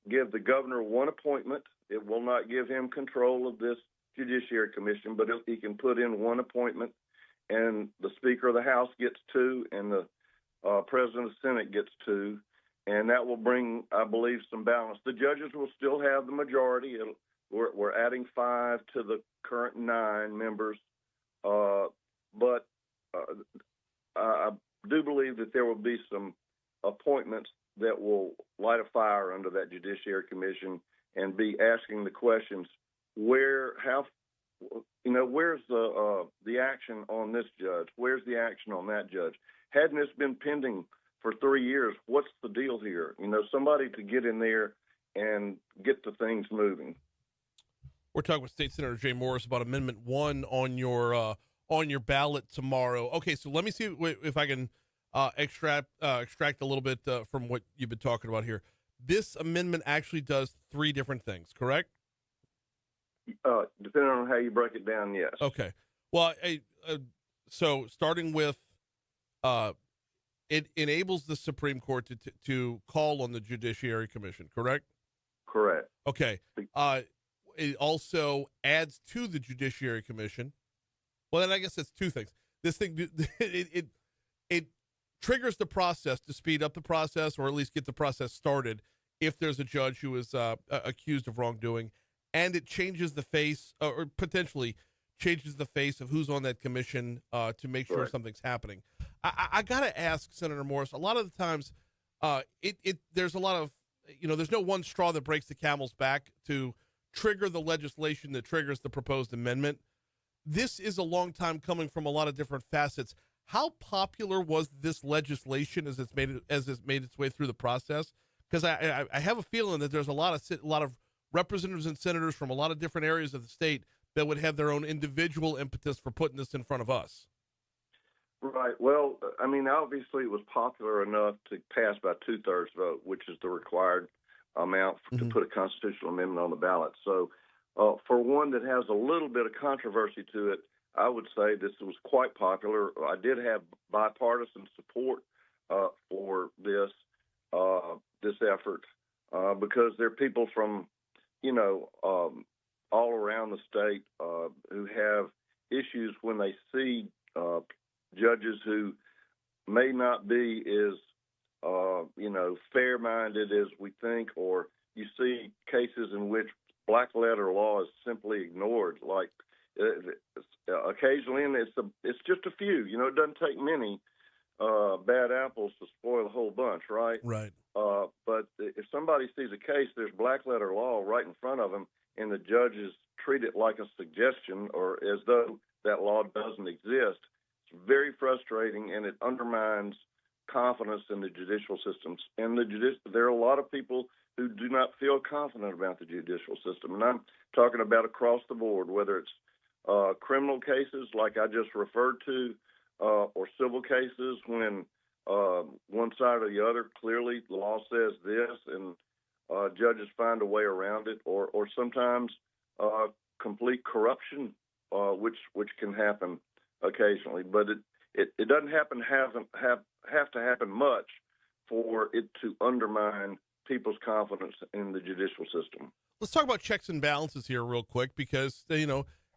give the governor one appointment. It will not give him control of this Judiciary Commission, but he can put in one appointment, and the Speaker of the House gets 2, and the President of the Senate gets 2, and that will bring, I believe, some balance. The judges will still have the majority. We're adding 5 to the current 9 members, but I do believe that there will be some appointments that will light a fire under that Judiciary Commission and be asking the questions: where's the action on this judge? Where's the action on that judge? Hadn't this been pending for 3 years? What's the deal here? Somebody to get in there and get the things moving. We're talking with State Senator Jay Morris about Amendment 1 on your ballot tomorrow. Okay, so let me see if I can extract a little bit from what you've been talking about here. This amendment actually does 3 different things, correct? Depending on how you break it down, yes. Okay. Well, so starting with, it enables the Supreme Court to call on the Judiciary Commission, correct? Correct. Okay. It also adds to the Judiciary Commission. Well, then I guess it's 2 things. This thing, it triggers the process to speed up the process, or at least get the process started if there's a judge who is accused of wrongdoing, and it changes the face, or potentially changes the face of who's on that commission to make sure something's happening. I got to ask, Senator Morris, a lot of the times there's a lot of, there's no one straw that breaks the camel's back to trigger the legislation that triggers the proposed amendment. This is a long time coming from a lot of different facets. How popular was this legislation as it's made its way through the process? Because I have a feeling that there's a lot of representatives and senators from a lot of different areas of the state that would have their own individual impetus for putting this in front of us. Right. Well, obviously it was popular enough to pass by 2/3 vote, which is the required amount to put a constitutional amendment on the ballot. So for one that has a little bit of controversy to it, I would say this was quite popular. I did have bipartisan support for this effort because there are people from, all around the state who have issues when they see judges who may not be as fair-minded as we think, or you see cases in which black letter law is simply ignored. Like occasionally, and it's just a few. It doesn't take many bad apples to spoil the whole bunch, right? Right. But if somebody sees a case, there's black letter law right in front of them, and the judges treat it like a suggestion or as though that law doesn't exist. It's very frustrating, and it undermines confidence in the judicial systems. And there are a lot of people who do not feel confident about the judicial system. And I'm talking about across the board, whether it's criminal cases like I just referred to, or civil cases when one side or the other clearly the law says this and judges find a way around it, or sometimes complete corruption, which can happen occasionally. But it doesn't have to happen much for it to undermine people's confidence in the judicial system. Let's talk about checks and balances here real quick, because,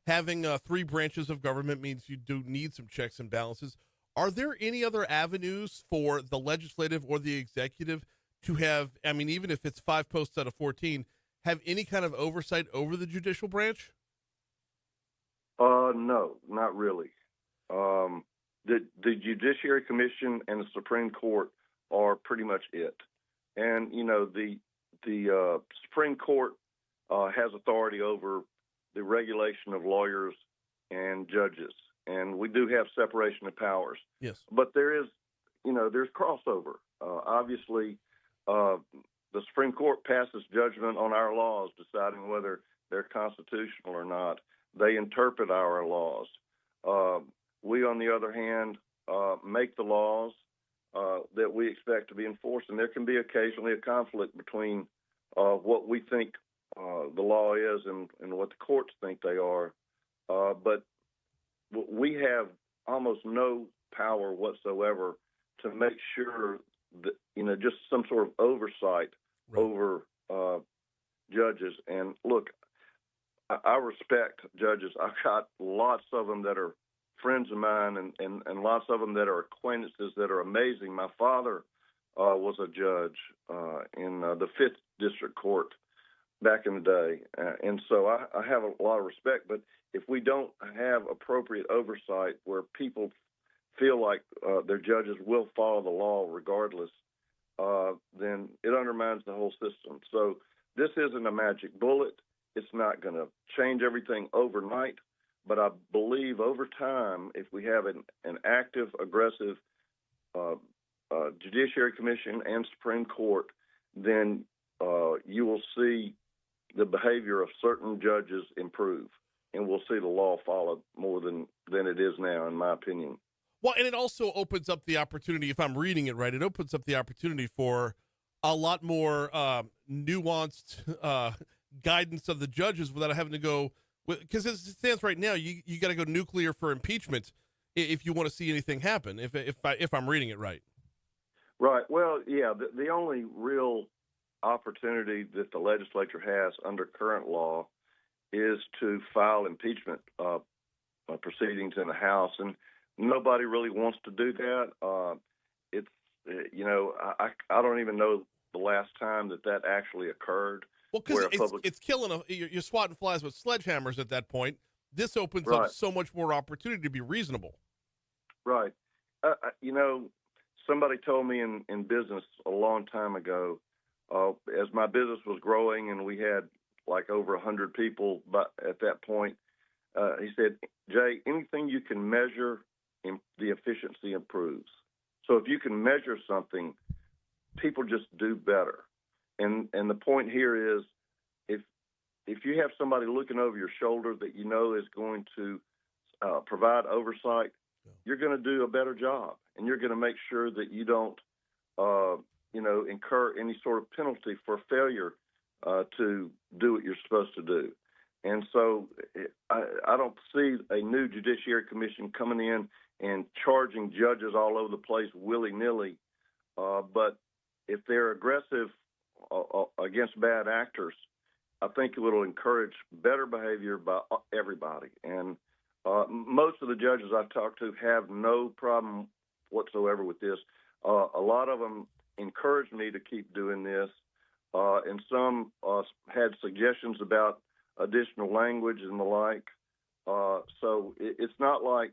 having three branches of government means you do need some checks and balances. Are there any other avenues for the legislative or the executive to have, even if it's 5 posts out of 14, have any kind of oversight over the judicial branch? No, not really. The Judiciary Commission and the Supreme Court are pretty much it. And, the Supreme Court has authority over the regulation of lawyers and judges. And we do have separation of powers. Yes. But there is, there's crossover. Obviously, the Supreme Court passes judgment on our laws, deciding whether they're constitutional or not. They interpret our laws. We, on the other hand, make the laws that we expect to be enforced, and there can be occasionally a conflict between what we think the law is and what the courts think they are. But we have almost no power whatsoever to make sure that, just some sort of oversight over judges. And look, I respect judges. I've got lots of them that are friends of mine and lots of them that are acquaintances that are amazing. My father was a judge in the 5th District Court back in the day. And so I have a lot of respect. But if we don't have appropriate oversight where people feel like their judges will follow the law regardless, then it undermines the whole system. So this isn't a magic bullet. It's not going to change everything overnight. But I believe over time, if we have an active, aggressive Judiciary Commission and Supreme Court, then you will see the behavior of certain judges improve, and we'll see the law follow more than it is now, in my opinion. Well, and it also opens up the opportunity, if I'm reading it right, it opens up the opportunity for a lot more nuanced guidance of the judges without having to go, because as it stands right now, you got to go nuclear for impeachment if you want to see anything happen, if I'm reading it right. Right. Well, yeah, the only real opportunity that the legislature has under current law is to file impeachment proceedings in the House, and nobody really wants to do that. It's I don't even know the last time that actually occurred. Well, because it's killing you're swatting flies with sledgehammers at that point. This opens up so much more opportunity to be reasonable. Right. Somebody told me in business a long time ago, as my business was growing and we had like over 100 people, but at that point, he said, Jay, anything you can measure, the efficiency improves. So if you can measure something, people just do better. And the point here is, if you have somebody looking over your shoulder that you know is going to provide oversight, you're going to do a better job, and you're going to make sure that you don't, incur any sort of penalty for failure to do what you're supposed to do. And so I don't see a new Judiciary Commission coming in and charging judges all over the place willy-nilly. But if they're aggressive against bad actors I think it will encourage better behavior by everybody. And most of the judges I've talked to have no problem whatsoever with this. A lot of them encouraged me to keep doing this, and some had suggestions about additional language and the like. So it's not like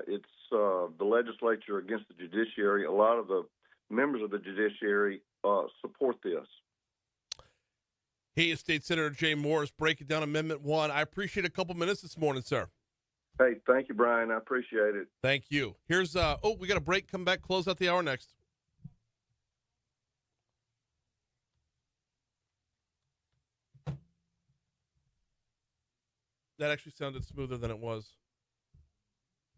it's the legislature against the judiciary. A lot of the members of the judiciary support this. He is State Senator Jay Morris breaking down Amendment 1. I appreciate a couple minutes this morning, sir. Hey, thank you, Brian. I appreciate it. Thank you. Here's we got a break. Come back, close out the hour next. That actually sounded smoother than it was.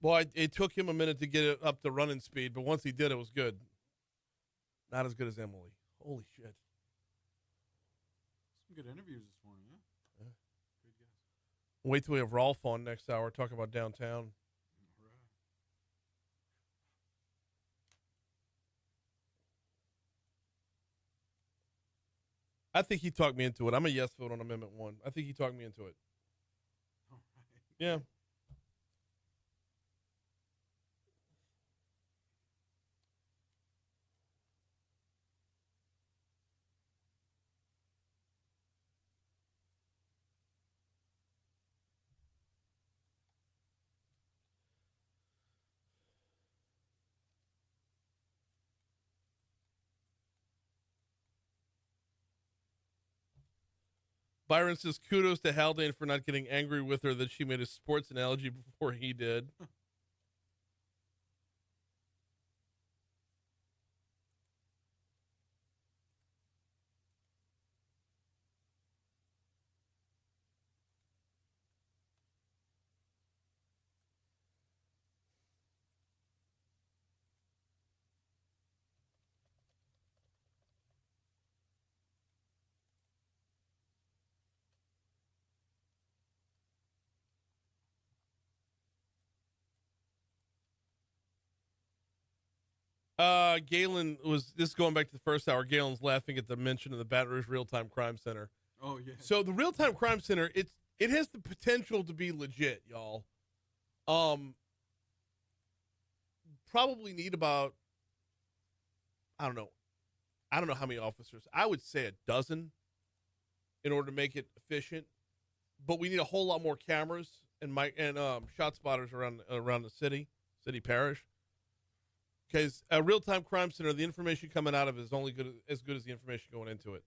Well, it took him a minute to get it up to running speed, but once he did, it was good. Not as good as Emily. Holy shit. Some good interviews this morning, huh? Good guys. Wait till we have Rolfe on next hour, talk about downtown. I think he talked me into it. I'm a yes vote on Amendment 1. I think he talked me into it. All right. Yeah. Byron says, kudos to Haldane for not getting angry with her that she made a sports analogy before he did. Galen this is going back to the first hour. Galen's laughing at the mention of the Baton Rouge Real-Time Crime Center. Oh, yeah. So the Real-Time Crime Center, it has the potential to be legit, y'all. Probably need about, I don't know how many officers. I would say a dozen in order to make it efficient. But we need a whole lot more cameras and shot spotters around the city parish. Because a real-time crime center, the information coming out of it is only as good as the information going into it.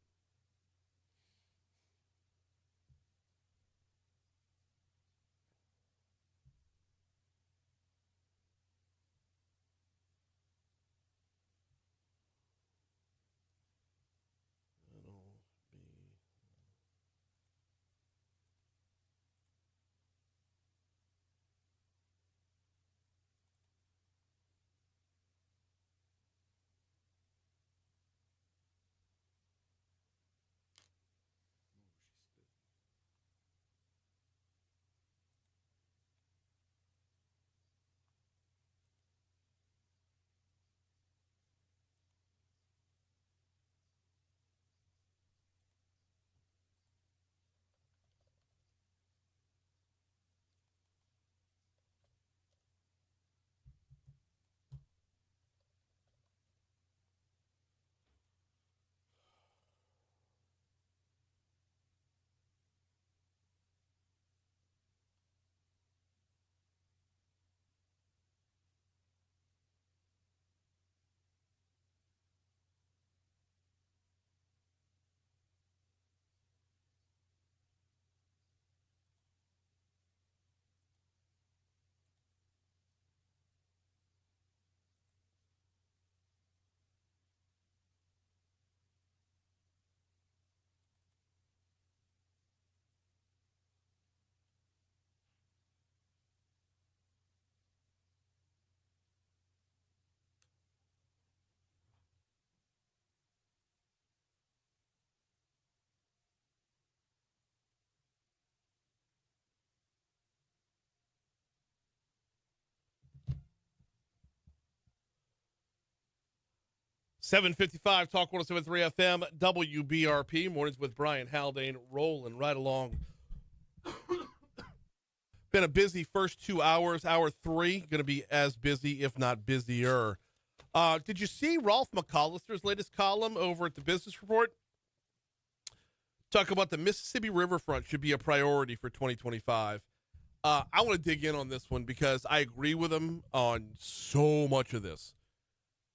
755 Talk 107.3 FM, WBRP. Mornings with Brian Haldane, rolling right along. Been a busy first 2 hours. Hour 3, going to be as busy, if not busier. Did you see Rolfe McCallister's latest column over at the Business Report? Talk about the Mississippi Riverfront should be a priority for 2025. I want to dig in on this one because I agree with him on so much of this.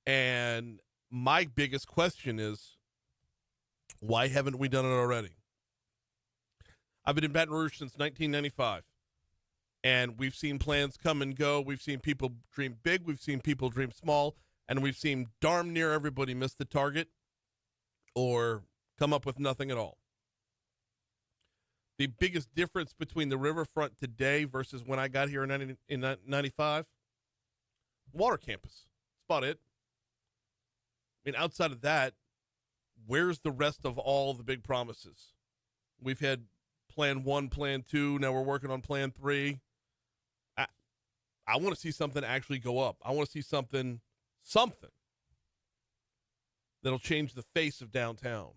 And my biggest question is, why haven't we done it already? I've been in Baton Rouge since 1995, and we've seen plans come and go. We've seen people dream big. We've seen people dream small, and we've seen darn near everybody miss the target or come up with nothing at all. The biggest difference between the riverfront today versus when I got here in 95, water campus. That's about it. I mean, outside of that, where's the rest of all the big promises? We've had Plan 1, Plan 2. Now we're working on Plan 3. I want to see something actually go up. I want to see something that'll change the face of downtown.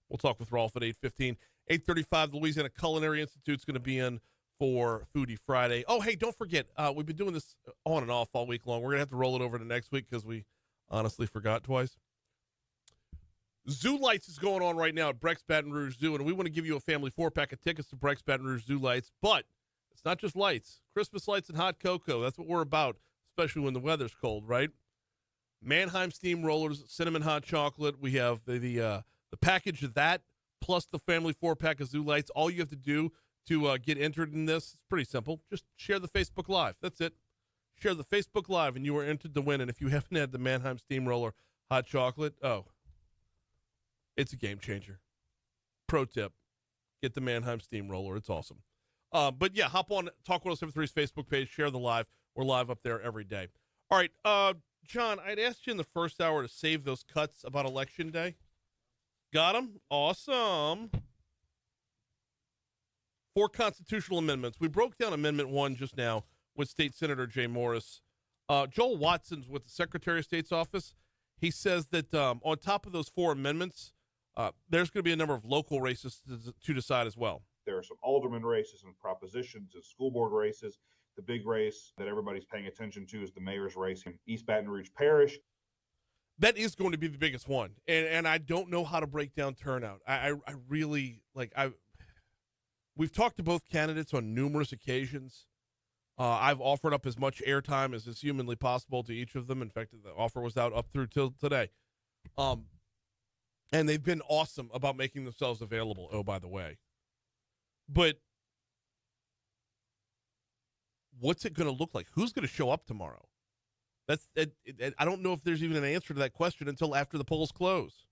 We'll talk with Rolfe at 8:15. 8:35, the Louisiana Culinary Institute's going to be in for Foodie Friday. Oh, hey, don't forget, we've been doing this on and off all week long. We're going to have to roll it over to next week because we honestly forgot twice. Zoo Lights is going on right now at Breck's Baton Rouge Zoo, and we want to give you a family 4-pack of tickets to Breck's Baton Rouge Zoo Lights, but it's not just lights. Christmas lights and hot cocoa, that's what we're about, especially when the weather's cold, right? Mannheim steamrollers, cinnamon hot chocolate. We have the package of that, plus the family 4-pack of Zoo Lights. All you have to do to get entered in this is pretty simple. Just share the Facebook Live. That's it. Share the Facebook Live, and you are entered to win. And if you haven't had the Mannheim Steamroller hot chocolate, it's a game changer. Pro tip, get the Mannheim Steamroller. It's awesome. But, yeah, hop on Talk 107.3's Facebook page. Share the live. We're live up there every day. All right, John, I'd asked you in the first hour to save those cuts about Election Day. Got them? Awesome. 4 constitutional amendments. We broke down Amendment 1 just now with State Senator Jay Morris. Joel Watson's with the Secretary of State's office. He says that on top of those 4 amendments, there's going to be a number of local races to decide as well. There are some alderman races and propositions and school board races. The big race that everybody's paying attention to is the mayor's race in East Baton Rouge Parish. That is going to be the biggest one. And I don't know how to break down turnout. I really, we've talked to both candidates on numerous occasions. I've offered up as much airtime as is humanly possible to each of them. In fact, the offer was out up through till today. And they've been awesome about making themselves available, oh, by the way. But what's it going to look like? Who's going to show up tomorrow? I don't know if there's even an answer to that question until after the polls close.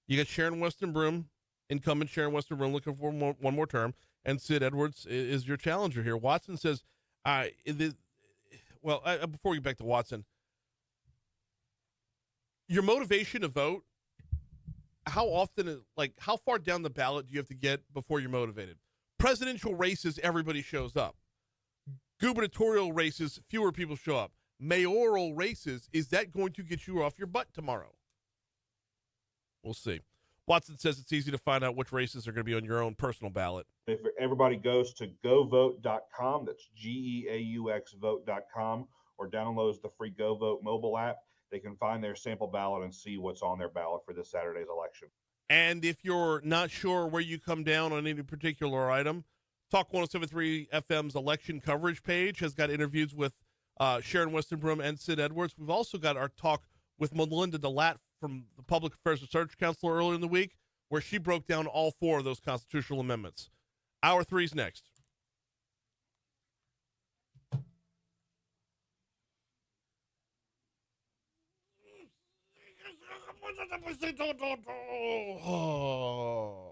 You got Sharon Weston Broom, incumbent Sharon Weston Broom, looking for one more term, and Sid Edwards is your challenger here. Watson says, before we get back to Watson, your motivation to vote, how far down the ballot do you have to get before you're motivated? Presidential races, everybody shows up. Gubernatorial races, fewer people show up. Mayoral races, is that going to get you off your butt tomorrow? We'll see. Watson says it's easy to find out which races are going to be on your own personal ballot. If everybody goes to govote.com, that's GEAUX vote.com, or downloads the free GoVote mobile app, they can find their sample ballot and see what's on their ballot for this Saturday's election. And if you're not sure where you come down on any particular item, Talk 107.3 FM's election coverage page has got interviews with Sharon Weston Broom and Sid Edwards. We've also got our talk with Melinda DeLatte from the Public Affairs Research Council earlier in the week, where she broke down all 4 of those constitutional amendments. Hour 3's next. Oh.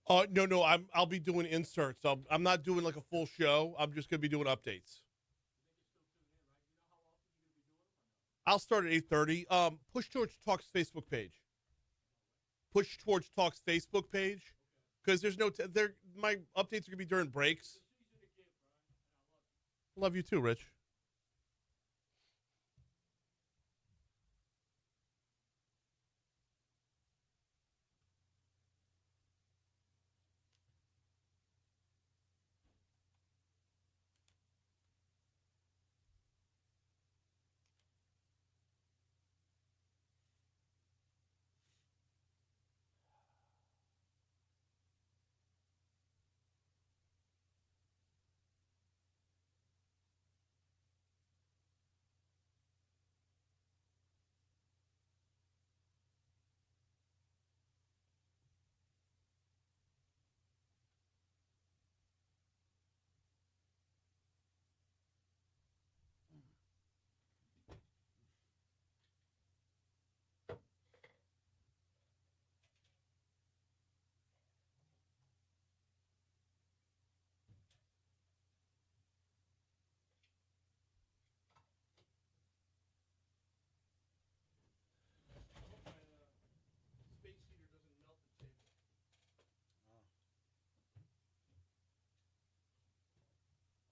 No, I'll be doing inserts. I'm not doing like a full show. I'm just gonna be doing updates. I'll start at 8:30. Push Towards Talk's Facebook page. Push Towards Talk's Facebook page, because there's no there. My updates are gonna be during breaks. Love you too, Rich.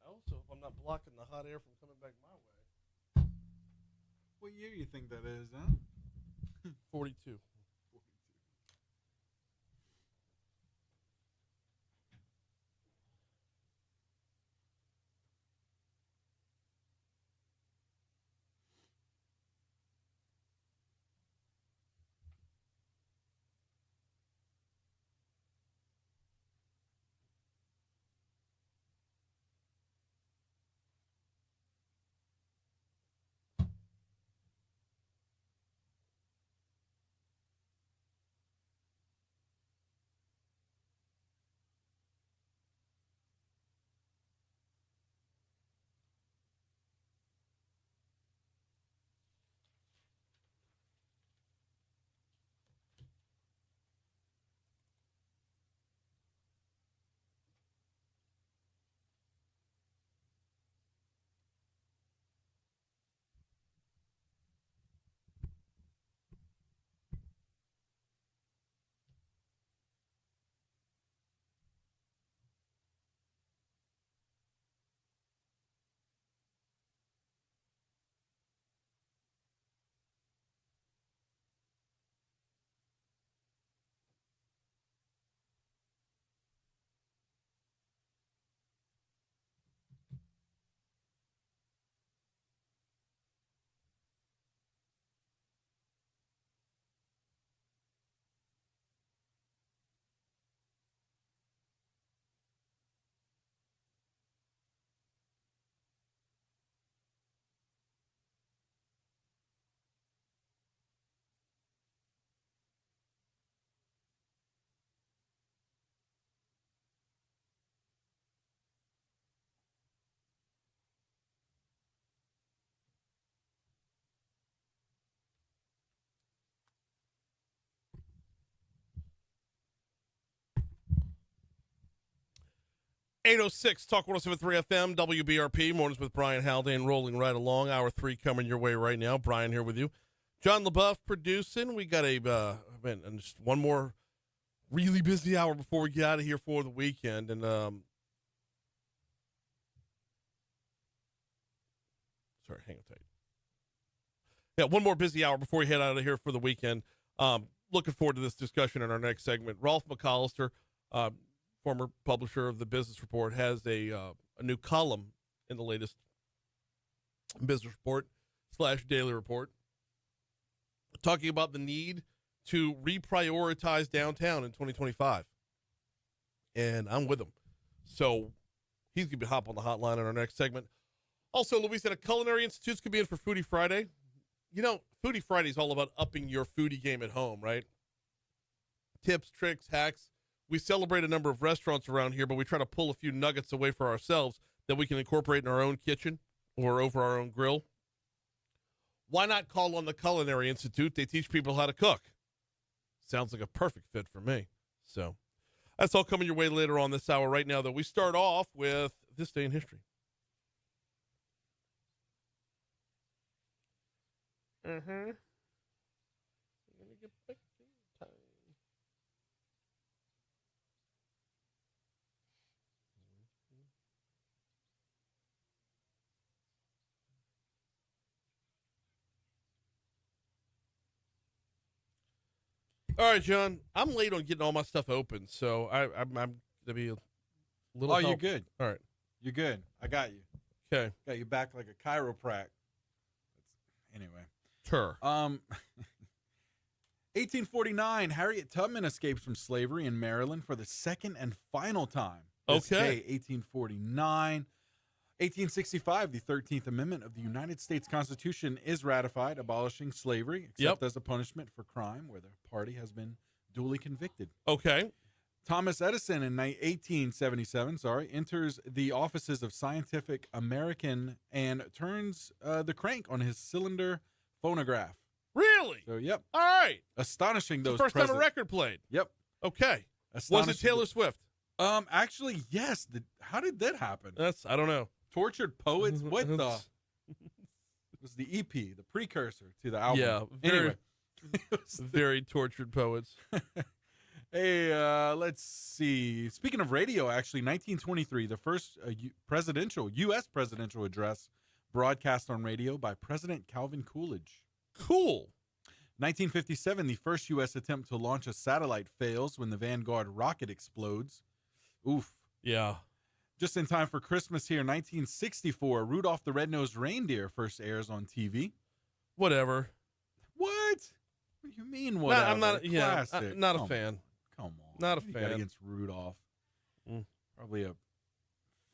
Also, if I'm not blocking the hot air from coming back my way. What year you think that is, huh? 42. '806 Talk 107.3 FM WBRP mornings with Brian Haldane rolling right along. Hour 3 coming your way right now. Brian here with you. John LaBeouf producing. We got and just one more really busy hour before we get out of here for the weekend. And sorry, hang on tight. Yeah, one more busy hour before we head out of here for the weekend. Looking forward to this discussion in our next segment. Rolfe McCallister, former publisher of the Business Report, has a new column in the latest Business Report / Daily Report, talking about the need to reprioritize downtown in 2025. And I'm with him. So he's going to hop on the hotline in our next segment. Also, Luis at a Culinary Institute's going to be in for Foodie Friday. You know, Foodie Friday is all about upping your foodie game at home, right? Tips, tricks, hacks. We celebrate a number of restaurants around here, but we try to pull a few nuggets away for ourselves that we can incorporate in our own kitchen or over our own grill. Why not call on the Culinary Institute? They teach people how to cook. Sounds like a perfect fit for me. So, That's all coming your way later on this hour. Right now, though, we start off with This Day in History. Mm-hmm. All right, John. I'm late on getting all my stuff open, so I'm going to be a little. Oh, help. you're good. All right. You're good. I got you. Okay. Got you back like a chiropract. Anyway. Sure. 1849, Harriet Tubman escapes from slavery in Maryland for the second and final time. Okay. Day, 1849. 1865, the 13th Amendment of the United States Constitution is ratified, abolishing slavery, except as a punishment for crime where the party has been duly convicted. Okay. Thomas Edison in 1877, enters the offices of Scientific American and turns the crank on his cylinder phonograph. Really? So, yep. All right. Astonishing It's those the first time a record played. Yep. Okay. Was it Astonishing. Taylor Swift? Actually, yes. How did that happen? I don't know. Tortured Poets? What the? It was the EP, the precursor to the album. Yeah. Anyway. Very tortured poets. Hey, let's see. Speaking of radio, actually, 1923, the first U.S. presidential address broadcast on radio by President Calvin Coolidge. Cool. 1957, the first U.S. attempt to launch a satellite fails when the Vanguard rocket explodes. Oof. Yeah. Just in time for Christmas here, 1964, Rudolph the Red-Nosed Reindeer first airs on TV. Whatever. What? What do you mean, whatever? I'm not. Yeah, Classic. not a fan. Come on. Not a What do you got fan. against Rudolph. Mm. Probably a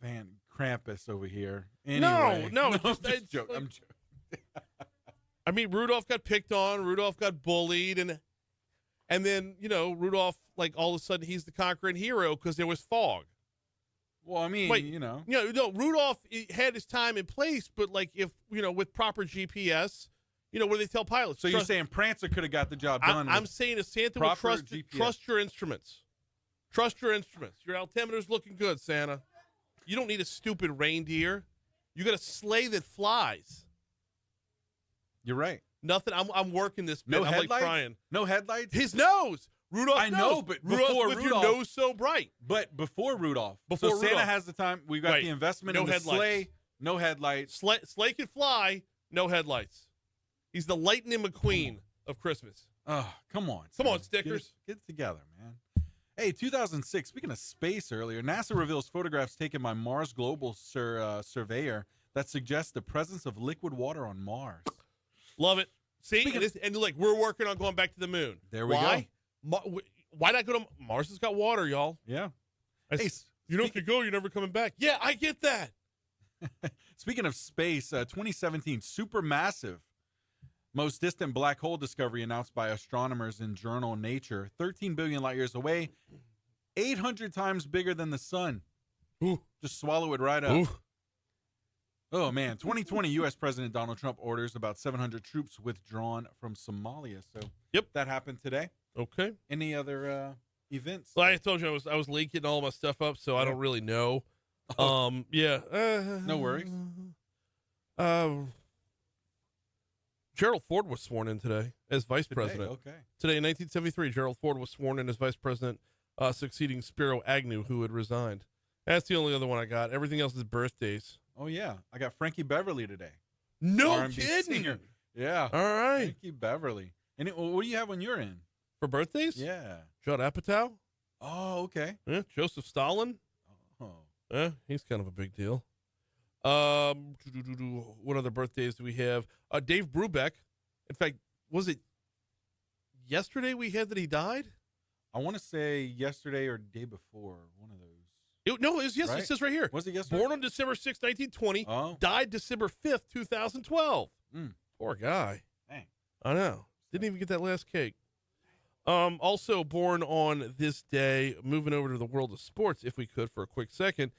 fan. Krampus over here. Anyway. No, I'm just- just it's joking. like- I'm joking. I mean, Rudolph got picked on. Rudolph got bullied, and then Rudolph, like all of a sudden, he's the conquering hero because there was fog. Well, I mean, Wait, Rudolph had his time in place, but like if with proper GPS, what do they tell pilots? So you're saying Prancer could have got the job done? I'm saying a Santa will proper GPS. trust your instruments. Trust your instruments. Your altimeter's looking good, Santa. You don't need a stupid reindeer. You got a sleigh that flies. You're right. Nothing. I'm working this bit. No I'm headlights? like trying. No headlights? His nose. Rudolph. I know, but Rudolph before with Rudolph, your nose so bright. But before Rudolph. Before so Santa Rudolph. has the time. We got Right. the investment No in the headlights. sleigh. No headlights. Sleigh can fly. No headlights. He's the Lightning McQueen of Christmas. Oh, come on. Come on, Santa. stickers. Get it together, man. Hey, 2006, speaking of space earlier, NASA reveals photographs taken by Mars Global Surveyor that suggest the presence of liquid water on Mars. Love it. See, Speaking and like we're working on going back to the moon. There we Why? Why not go to Mars? Has got water, y'all. Yeah. Hey, you know, if you go, you're never coming back. Yeah, I get that. Speaking of space, 2017 supermassive most distant black hole discovery announced by astronomers in journal Nature, 13 billion light years away, 800 times bigger than the sun. Ooh. Just swallow it right up. Ooh. Oh, man. 2020 U.S. President Donald Trump orders about 700 troops withdrawn from Somalia. So, yep, that happened today. Okay. Any other events? Well, I told you I was leaking all my stuff up, so I don't really know. Yeah. No worries. Gerald Ford was sworn in today as vice president. Okay. Today in 1973, Gerald Ford was sworn in as vice president, succeeding Spiro Agnew, who had resigned. That's the only other one I got. Everything else is birthdays. Oh, yeah. I got Frankie Beverly today. No R&B kidding. singer. Yeah. All right. Frankie Beverly. And what do you have on your end? For birthdays? Yeah. Judd Apatow? Oh, okay. Yeah. Joseph Stalin? Oh. Yeah, he's kind of a big deal. What other birthdays do we have? Dave Brubeck. In fact, was it yesterday we had that he died? I want to say yesterday or day before, one of those. No, it was yesterday. Right? It says right here. Was it yesterday? Born on December 6, 1920. Oh. Died December 5th, 2012. Poor guy. Dang. I know. Didn't even get that last cake. Also born on this day, moving over to the world of sports, if we could, for a quick second.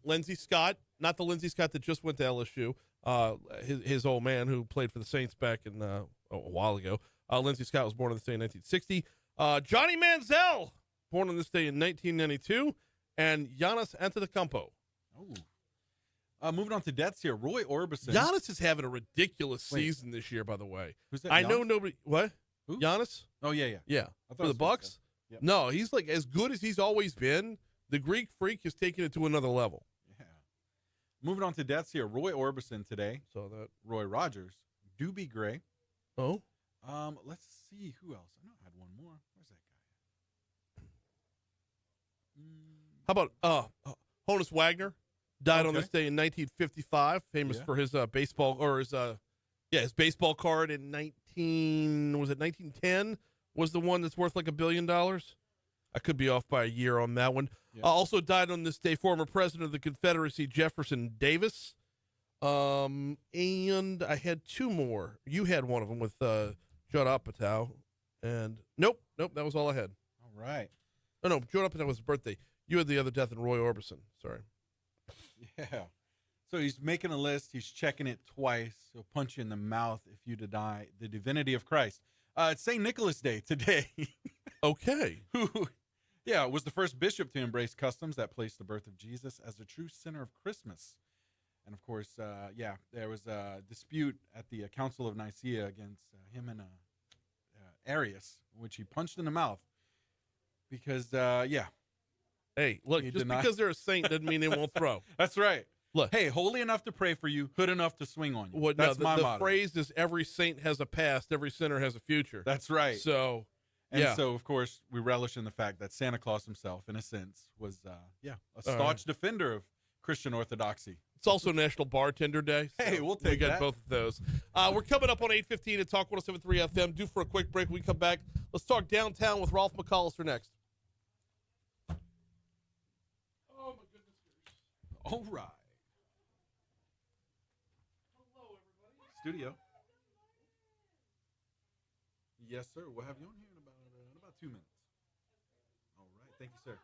Lindsey Scott, not the Lindsey Scott that just went to LSU, his old man who played for the Saints back in a while ago. Lindsey Scott was born on this day in 1960. Johnny Manziel born on this day in 1992, and Giannis Antetokounmpo. Oh. Moving on to deaths here. Roy Orbison. Giannis is having a ridiculous season this year, by the way. Who's that? I Giannis? know nobody. What? Who? Giannis? Oh, yeah. Yeah. I thought For it the was Bucks? Yep. No, he's like as good as he's always been. The Greek Freak has taken it to another level. Yeah. Moving on to deaths here. Roy Orbison today. Saw that. Roy Rogers. Doobie Gray. Oh? Let's see who else. I know I had one more. Where's that guy? How about Honus Wagner? Died on Okay. this day in 1955. Famous Yeah. for his baseball or his baseball card in 1910 was the one that's worth like $1 billion. I could be off by a year on that one. Yeah. Also died on this day former president of the Confederacy Jefferson Davis. And I had two more. You had one of them with Judd Apatow. And nope, that was all I had. All right. Oh no, Judd Apatow was his birthday. You had the other death in Roy Orbison. Sorry. Yeah. So he's making a list. He's checking it twice. He'll punch you in the mouth if you deny the divinity of Christ. It's St. Nicholas Day today. Okay. Who, was the first bishop to embrace customs that placed the birth of Jesus as the true center of Christmas. And of course, there was a dispute at the Council of Nicaea against him and Arius, which he punched in the mouth. Because, Hey, look, He just denied- because they're a saint doesn't mean they won't throw. That's right. Look. Hey, holy enough to pray for you, hood enough to swing on you. That's my the motto. phrase is every saint has a past, every sinner has a future. That's right. So, So, of course, we relish in the fact that Santa Claus himself, in a sense, was, a staunch right. defender of Christian orthodoxy. It's also National Bartender Day. So Hey, we'll we take got that. both of those. We're coming up on 8:15 at Talk 107.3 FM. Due for a quick break. We come back. Let's talk downtown with Rolfe McCallister next. Oh, my goodness. All right. Hello, everybody. Studio. Yes, sir. We'll have you on here in about 2 minutes. All right. Thank you, sir.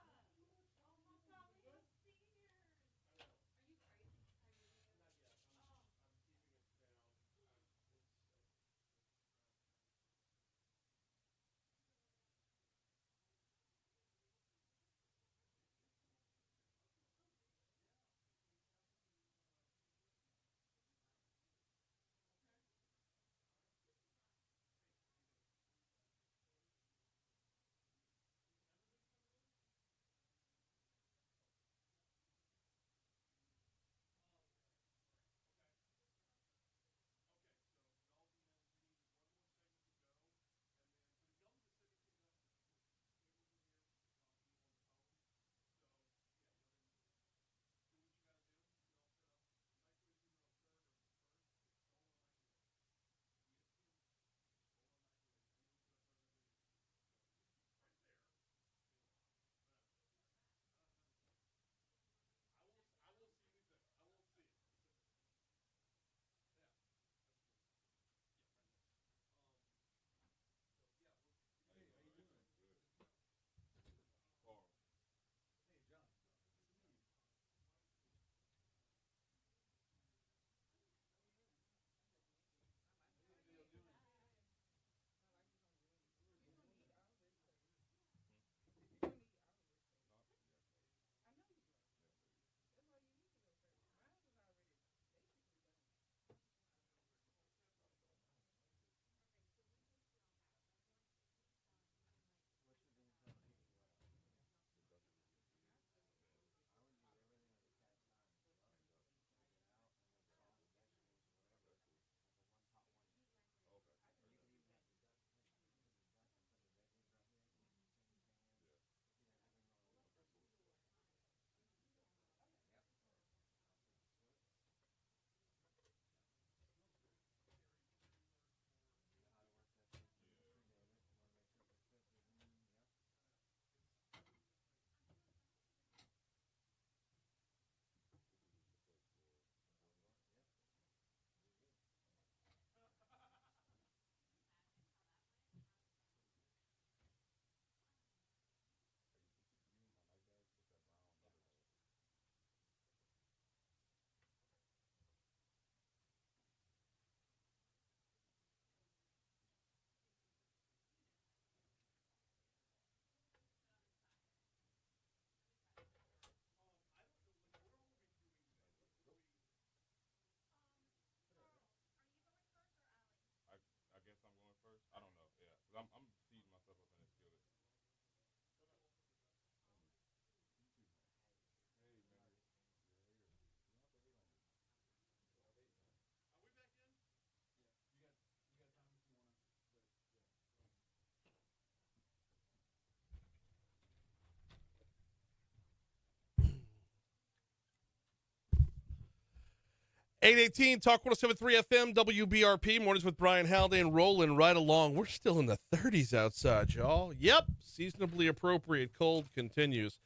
818 Talk 107.3 FM WBRP. Mornings with Brian Haldane rolling right along. We're still in the 30s outside, y'all. Yep, seasonably appropriate cold continues.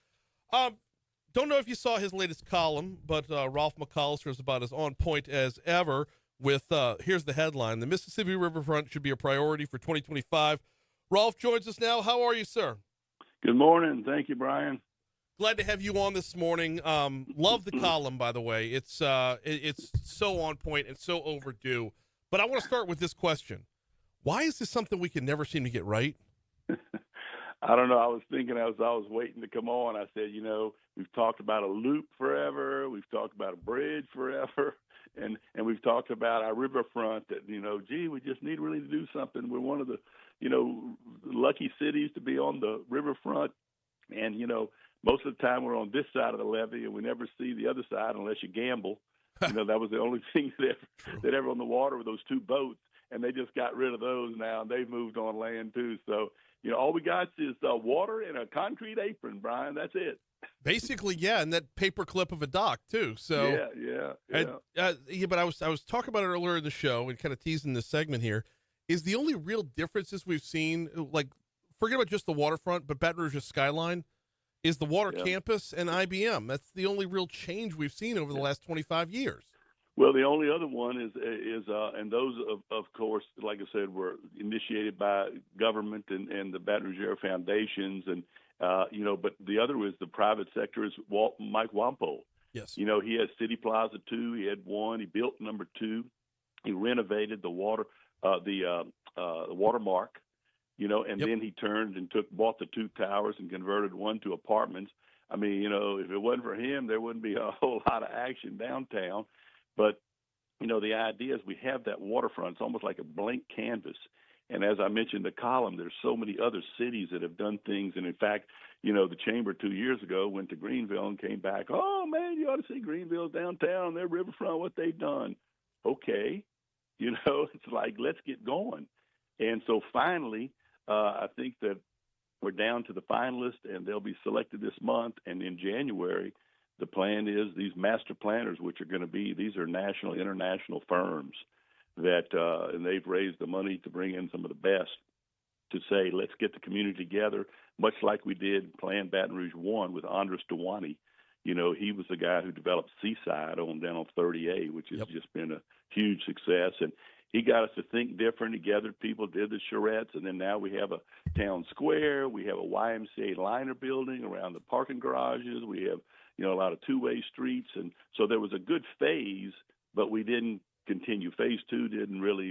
Don't know if you saw his latest column, but Rolfe McCallister is about as on point as ever with, here's the headline: the Mississippi Riverfront should be a priority for 2025. Rolfe joins us now. How are you, sir? Good morning. Thank you, Brian. Glad to have you on this morning. Love the column, by the way. It's so on point and so overdue. But I want to start with this question: why is this something we can never seem to get right? I don't know. I was thinking as I was waiting to come on, I said, we've talked about a loop forever. We've talked about a bridge forever. And we've talked about our riverfront that, we just need really to do something. We're one of the, lucky cities to be on the riverfront. And, most of the time we're on this side of the levee and we never see the other side unless you gamble. That was the only thing that ever on the water were those two boats. And they just got rid of those now, and they've moved on land too. So, all we got is water and a concrete apron, Brian. That's it. Basically, yeah, and that paper clip of a dock too. So yeah. But I was talking about it earlier in the show and kind of teasing this segment here. Is the only real differences we've seen, like, forget about just the waterfront, but Baton Rouge's skyline, is the water campus and IBM. That's the only real change we've seen over the last 25 years. Well, the only other one is and those, of course, like I said, were initiated by government and the Baton Rouge Area Foundations, and but the other is the private sector is Mike Wampo. Yes. He has City Plaza 2. He had 1. He built number 2. He renovated the watermark. And then he turned and bought the 2 towers and converted 1 to apartments. I mean, if it wasn't for him, there wouldn't be a whole lot of action downtown. But, the idea is we have that waterfront. It's almost like a blank canvas. And as I mentioned in the column, there's so many other cities that have done things. And, in fact, the Chamber 2 years ago went to Greenville and came back, oh, man, you ought to see Greenville downtown, their riverfront, what they've done. Okay. It's like, let's get going. And so finally, I think that we're down to the finalists, and they'll be selected this month. And in January, the plan is these master planners, which are going to be, these are national, international firms that, and they've raised the money to bring in some of the best to say, let's get the community together, much like we did Plan Baton Rouge 1 with Andres Dewani. He was the guy who developed Seaside down on 30A, which has just been a huge success. And he got us to think different. He gathered people, did the charrettes, and then now we have a town square. We have a YMCA liner building around the parking garages. We have, a lot of two-way streets. And so there was a good phase, but we didn't continue. Phase 2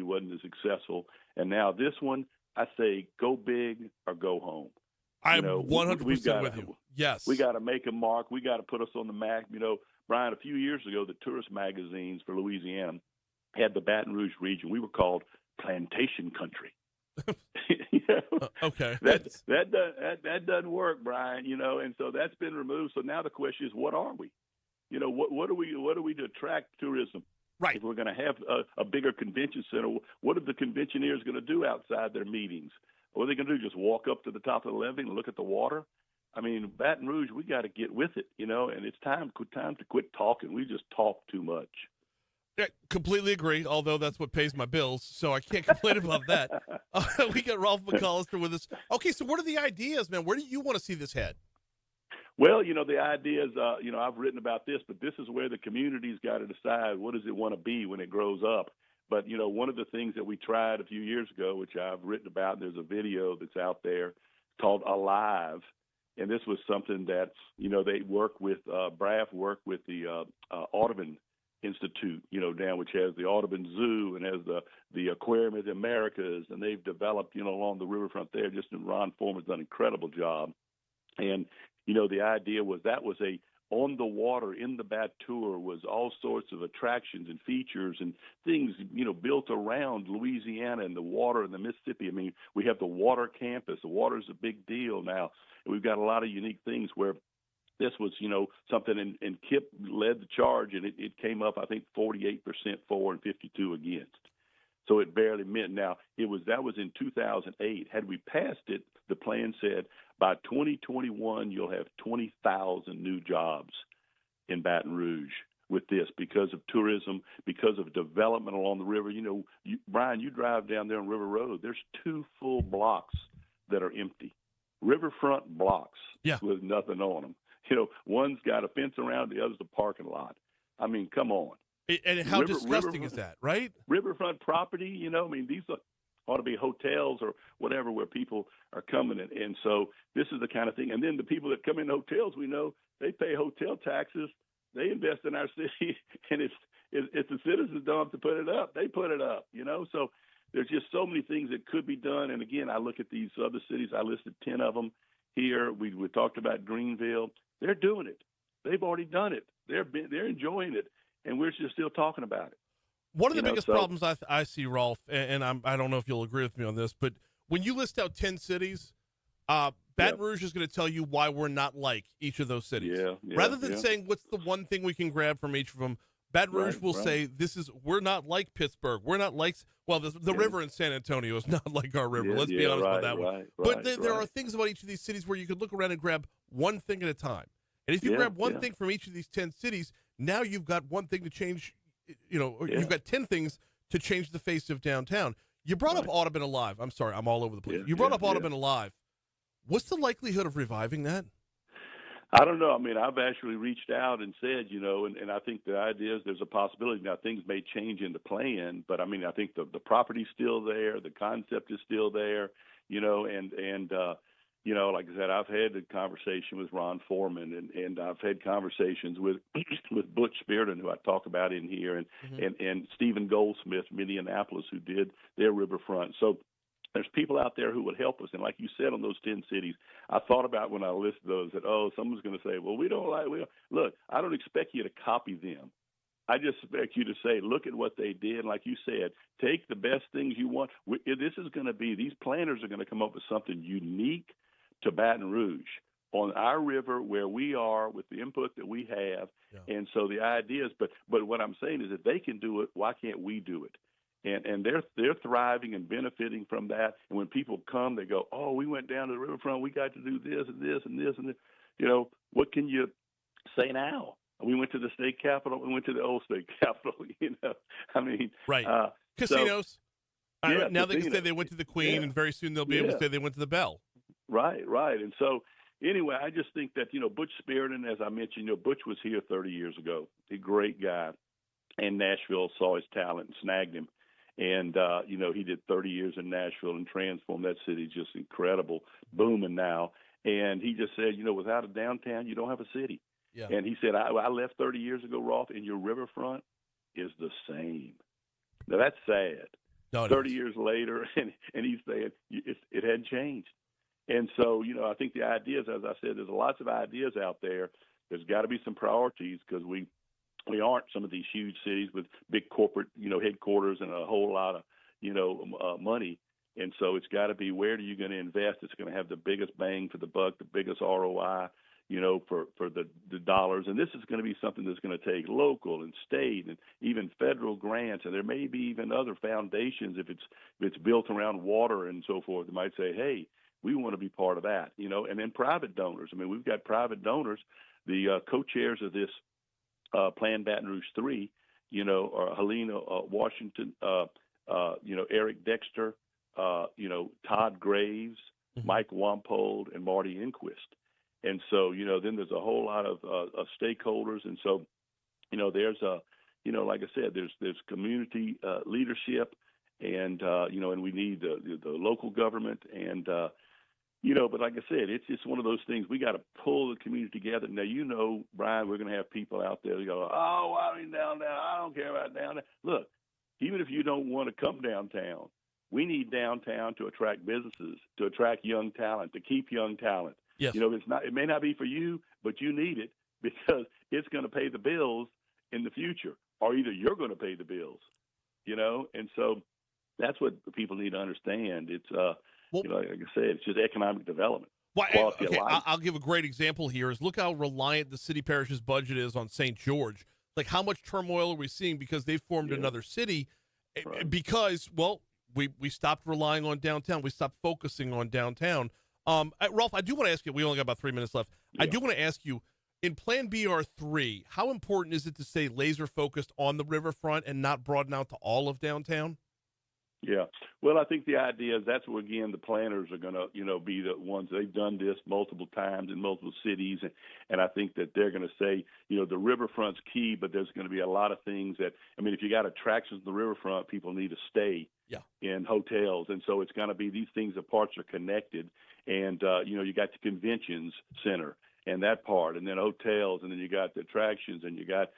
wasn't as successful. And now this one, I say go big or go home. I'm 100% with you. Yes. We got to make a mark. We got to put us on the map. Brian, a few years ago, the tourist magazines for Louisiana had the Baton Rouge region. We were called Plantation Country. Okay. That doesn't work, Brian, and so that's been removed. So now the question is, what are we? What are we to attract tourism? Right. If we're going to have a bigger convention center, what are the conventioneers going to do outside their meetings? What are they going to do? Just walk up to the top of the levee and look at the water? I mean, Baton Rouge, we got to get with it, and it's time to quit talking. We just talk too much. Yeah, completely agree, although that's what pays my bills, so I can't complain about that. We got Rolfe McCallister with us. Okay, so what are the ideas, man? Where do you want to see this head? Well, the idea is, I've written about this, but this is where the community's got to decide what does it want to be when it grows up. But, one of the things that we tried a few years ago, which I've written about, and there's a video that's out there called Alive. And this was something that, they work with, BRAF worked with the Audubon Institute, down which has the Audubon Zoo and has the Aquarium of the Americas, and they've developed, along the riverfront there. Just Ron Foreman's done an incredible job. And, the idea was that was on the water in the Batur was all sorts of attractions and features and things, built around Louisiana and the water and the Mississippi. I mean, we have the water campus. The water is a big deal now. And we've got a lot of unique things where this was, something, and Kip led the charge, and it came up, I think, 48% for and 52 against. So it barely meant. Now, that was in 2008. Had we passed it, the plan said by 2021 you'll have 20,000 new jobs in Baton Rouge. with this because of tourism, because of development along the river. Brian, you drive down there on River Road, there's 2 full blocks that are empty. Riverfront blocks with nothing on them. One's got a fence around, the other's a parking lot. I mean, come on. And how disgusting is that, right? Riverfront property, these ought to be hotels or whatever where people are coming. And so this is the kind of thing. And then the people that come in hotels, we know they pay hotel taxes. They invest in our city, and it's the citizens don't have to put it up. They put it up, So there's just so many things that could be done. And again, I look at these other cities. I listed 10 of them here. We talked about Greenville. They're doing it. They've already done it. They're enjoying it, and we're just still talking about it. One of the biggest problems I see, Rolfe, and I don't know if you'll agree with me on this, but when you list out 10 cities, Baton Rouge is going to tell you why we're not like each of those cities. Rather than saying what's the one thing we can grab from each of them, Baton Rouge will say we're not like Pittsburgh. We're not like the river in San Antonio is not like our river. Let's be honest about that one. But there are things about each of these cities where you could look around and grab one thing at a time. And if you grab one thing from each of these 10 cities, now you've got one thing to change. You've got 10 things to change the face of downtown. You brought up Audubon Alive. I'm sorry, I'm all over the place. You brought up Audubon Alive. What's the likelihood of reviving that? I don't know. I mean, I've actually reached out and said, and I think the idea is there's a possibility. Now, things may change in the plan, but I mean, I think the property's still there. The concept is still there, like I said, I've had a conversation with Ron Foreman, and I've had conversations with Butch Spearden, who I talk about in here, and Stephen Goldsmith from Indianapolis, who did their riverfront. So there's people out there who would help us. And like you said, on those 10 cities, I thought about when I listed those that, someone's going to say, well, look, I don't expect you to copy them. I just expect you to say, look at what they did. Like you said, take the best things you want. This is going to be, these planners are going to come up with something unique to Baton Rouge on our river where we are with the input that we have. Yeah. And so the idea is, but what I'm saying is if they can do it, why can't we do it? And they're thriving and benefiting from that. And when people come, they go, we went down to the riverfront. We got to do this and this and this and this. What can you say now? We went to the state capitol. We went to the old state capitol. I mean, right. Casinos. So, now they can say they went to the Queen, and very soon they'll be able to say they went to the Bell. Right. And so anyway, I just think that, Butch Spearden, as I mentioned, Butch was here 30 years ago. A great guy. And Nashville saw his talent and snagged him. And, he did 30 years in Nashville and transformed that city, just incredible, booming now. And he just said, without a downtown, you don't have a city. Yeah. And he said, I left 30 years ago, Rolfe, and your riverfront is the same. Now, that's sad. No, 30 years later, and he's saying it hadn't changed. And so, I think the ideas, as I said, there's lots of ideas out there. There's got to be some priorities because we aren't some of these huge cities with big corporate, headquarters and a whole lot of, money. And so it's got to be, where are you going to invest? It's going to have the biggest bang for the buck, the biggest ROI, for the dollars. And this is going to be something that's going to take local and state and even federal grants. And there may be even other foundations if it's built around water and so forth. They might say, hey, we want to be part of that, and then private donors. I mean, we've got private donors. The co-chairs of this Plan Baton Rouge 3, are Helena Washington, Eric Dexter, Todd Graves, Mike Wampold, and Marty Inquist. And so, then there's a whole lot of stakeholders. And so, there's like I said, there's community leadership, and and we need the local government, and but like I said, it's just one of those things. We got to pull the community together. Now, Brian, we're going to have people out there that go, I mean, downtown, I don't care about downtown. Look, even if you don't want to come downtown, we need downtown to attract businesses, to attract young talent, to keep young talent. Yes. It may not be for you, but you need it because it's going to pay the bills in the future, or either you're going to pay the bills, and so that's what people need to understand. It's, like I said, it's just economic development. Well, okay, I'll give a great example here. Is look how reliant the city parish's budget is on St. George. Like, how much turmoil are we seeing because they formed another city? Right. Because, we stopped relying on downtown. We stopped focusing on downtown. Rolfe, I do want to ask you, we only got about 3 minutes left. Yeah. I do want to ask you, In Plan BR3, how important is it to stay laser focused on the riverfront and not broaden out to all of downtown? Yeah. Well, I think the idea is that's where, again, the planners are going to, be the ones. They've done this multiple times in multiple cities. And I think that they're going to say, the riverfront's key, but there's going to be a lot of things that, if you got attractions on the riverfront, people need to stay in hotels. And so it's going to be these things, the parts are connected. And, you got the conventions center and that part, and then hotels, and then you got the attractions, and you got,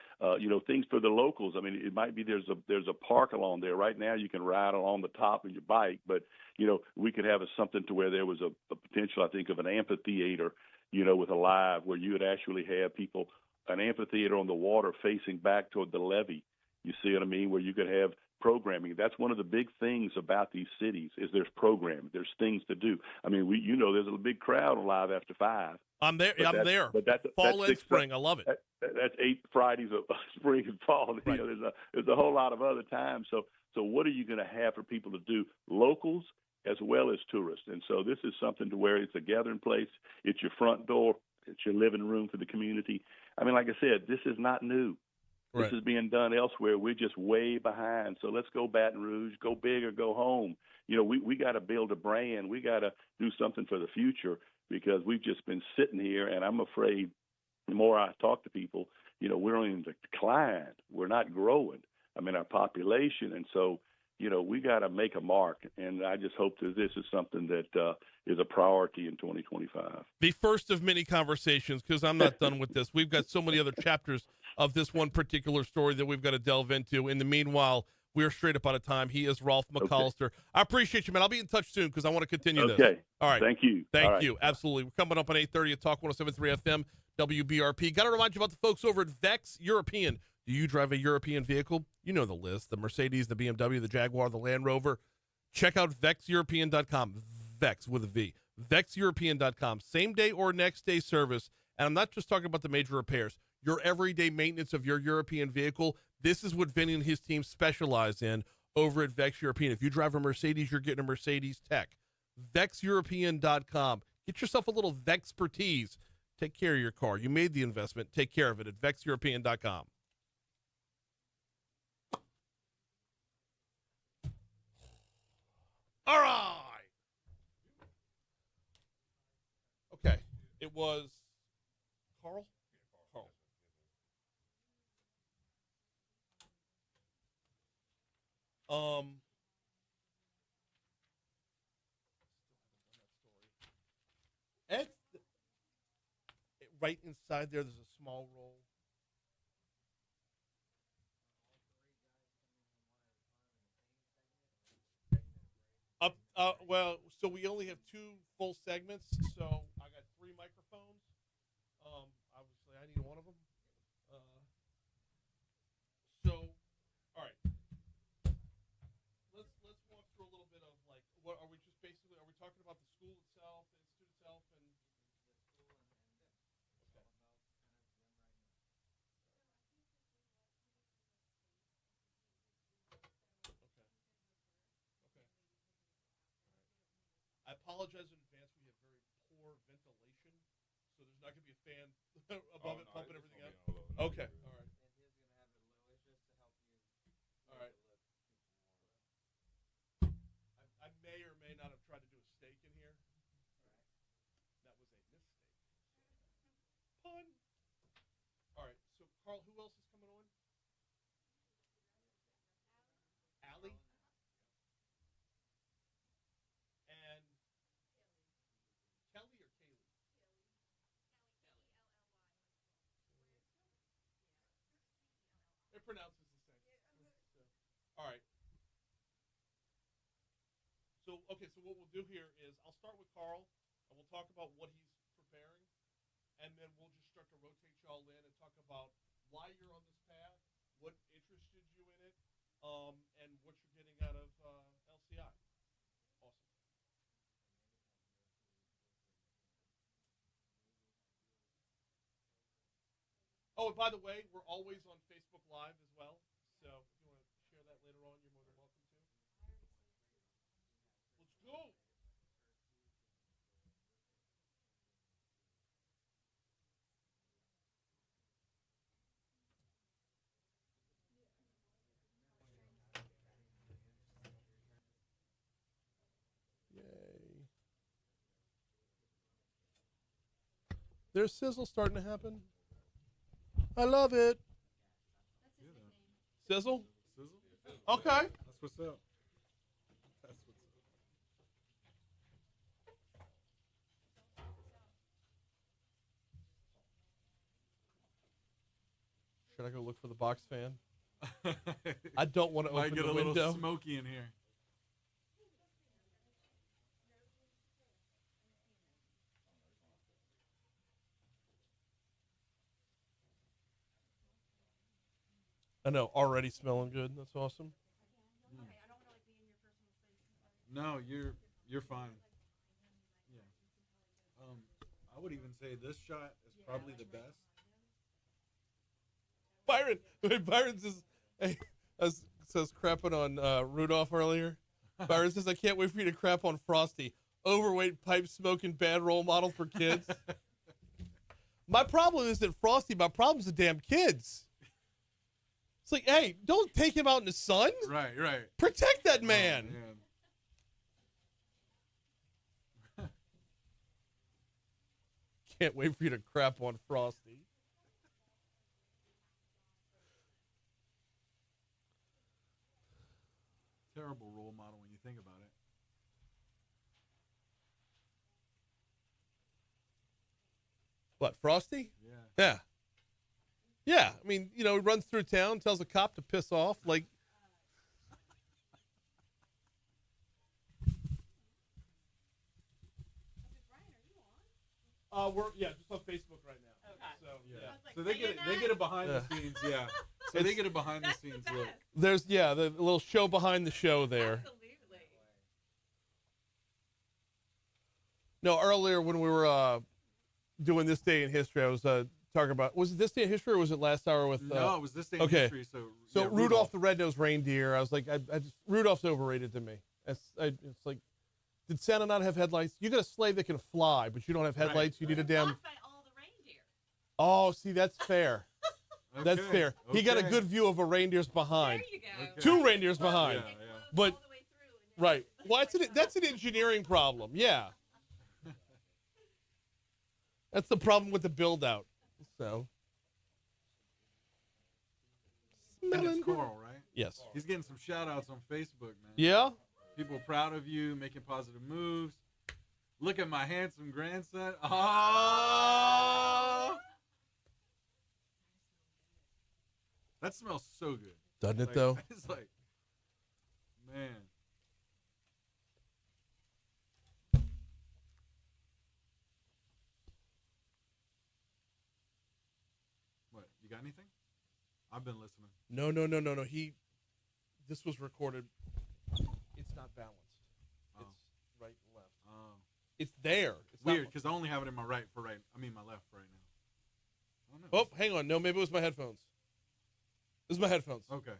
things for the locals. It might be there's a park along there. Right now you can ride along the top of your bike, but, we could have something to where there was a potential, I think, of an amphitheater, with a live where you would actually have people, an amphitheater on the water facing back toward the levee. You see what I mean? Where you could have programming. That's one of the big things about these cities is there's programming. There's things to do. There's a big crowd on Live After 5. I'm there. I'm there. But that's fall and spring. I love it. That's 8 Fridays of spring and fall. Right. There's a whole lot of other times. So what are you going to have for people to do? Locals as well as tourists. And so this is something to where it's a gathering place. It's your front door. It's your living room for the community. Like I said, this is not new. This is being done elsewhere. We're just way behind. So let's go Baton Rouge, go big or go home. We got to build a brand. We got to do something for the future because we've just been sitting here, and I'm afraid the more I talk to people, we're on the decline. We're not growing. Our population. And so, we got to make a mark. And I just hope that this is something that is a priority in 2025. The first of many conversations, because I'm not done with this. We've got so many other chapters of this one particular story that we've got to delve into. In the meanwhile, we're straight up out of time. He is Rolfe McCallister. Okay. I appreciate you, man. I'll be in touch soon because I want to continue this. Okay. All right. Thank you. Thank you. Absolutely. We're coming up on 8:30 at Talk 107.3 FM, WBRP. Got to remind you about the folks over at Vex European. Do you drive a European vehicle? You know the list. The Mercedes, the BMW, the Jaguar, the Land Rover. Check out VexEuropean.com. Vex with a V. VexEuropean.com. Same day or next day service. And I'm not just talking about the major repairs. Your everyday maintenance of your European vehicle. This is what Vinny and his team specialize in over at Vex European. If you drive a Mercedes, you're getting a Mercedes Tech. VexEuropean.com. Get yourself a little Vexpertise. Take care of your car. You made the investment. Take care of it at VexEuropean.com. All right. Okay. It was Carl? Carl. Right inside there, there's a small roll. Well, so we only have 2 full segments, so I got 3 microphones. Obviously, I need one of them. All right. Let's walk through a little bit of what are we just basically? Are we talking about the school itself, the institute itself, and? I apologize in advance. We have very poor ventilation, so there's not going to be a fan above it pumping everything out. Okay. All right. All right. I may or may not have tried to do a steak in here. That was a mistake. Pun. All right. So, Carl, who else is coming on? Allie? And Kelly or Kaylee? It pronounces the same. All right. So, okay, so what we'll do here is I'll start with Carl, and we'll talk about what he's preparing, and then we'll just start to rotate y'all in and talk about why you're on this path, what interested you in it, and what you're getting out of LCI. Awesome. Oh, and by the way, we're always on Facebook Live as well. So if you want to share that later on, you're more than welcome to. Let's go. There's sizzle starting to happen. I love it. Sizzle? Okay. That's what's up. Should I go look for the box fan? I don't want to Might open get the a window. little smoky in here. I know, already smelling good. That's awesome. No, you're fine. Yeah. I would even say this shot is probably the best. Byron says, hey, says crapping on Rudolph earlier. Byron says, I can't wait for you to crap on Frosty. Overweight, pipe smoking, bad role model for kids. My problem isn't Frosty. My problem's the damn kids. It's like, hey, don't take him out in the sun. Right. Protect that man. Oh, Can't wait for you to crap on Frosty. Terrible role model when you think about it. What, Frosty? Yeah. Yeah. I mean, he runs through town, tells a cop to piss off. Like, we're just on Facebook right now. Okay. So So they get a behind the scenes, yeah. So they get a behind the scenes look. There's the little show behind the show there. Absolutely. No, earlier when we were doing this day in history, I was talking about, was it this day in history or was it last hour with? No, it was this day in okay. history. So yeah, Rudolph the Red-Nosed Reindeer. I was like, Rudolph's overrated to me. It's like, did Santa not have headlights? You got a sleigh that can fly, but you don't have headlights. Right. You need a damn. By all the reindeer. Oh, see, that's fair. That's fair. He got a good view of a reindeer's behind. There you go. Okay. Two reindeers behind. Yeah. But right. Well, that's an engineering problem. Yeah. That's the problem with the build out. So. And it's Coral, right? Yes. He's getting some shout outs on Facebook, man. Yeah. People proud of you, making positive moves. Look at my handsome grandson. Oh! That smells so good. Doesn't it, though? It's like, man. What? You got anything? I've been listening. No. This was recorded. It's not balanced. Oh. It's right and left. Oh. It's there. It's weird, because I only have it in my left right now. I don't know. Oh, hang on. No, maybe it was my headphones. This is my headphones. Okay.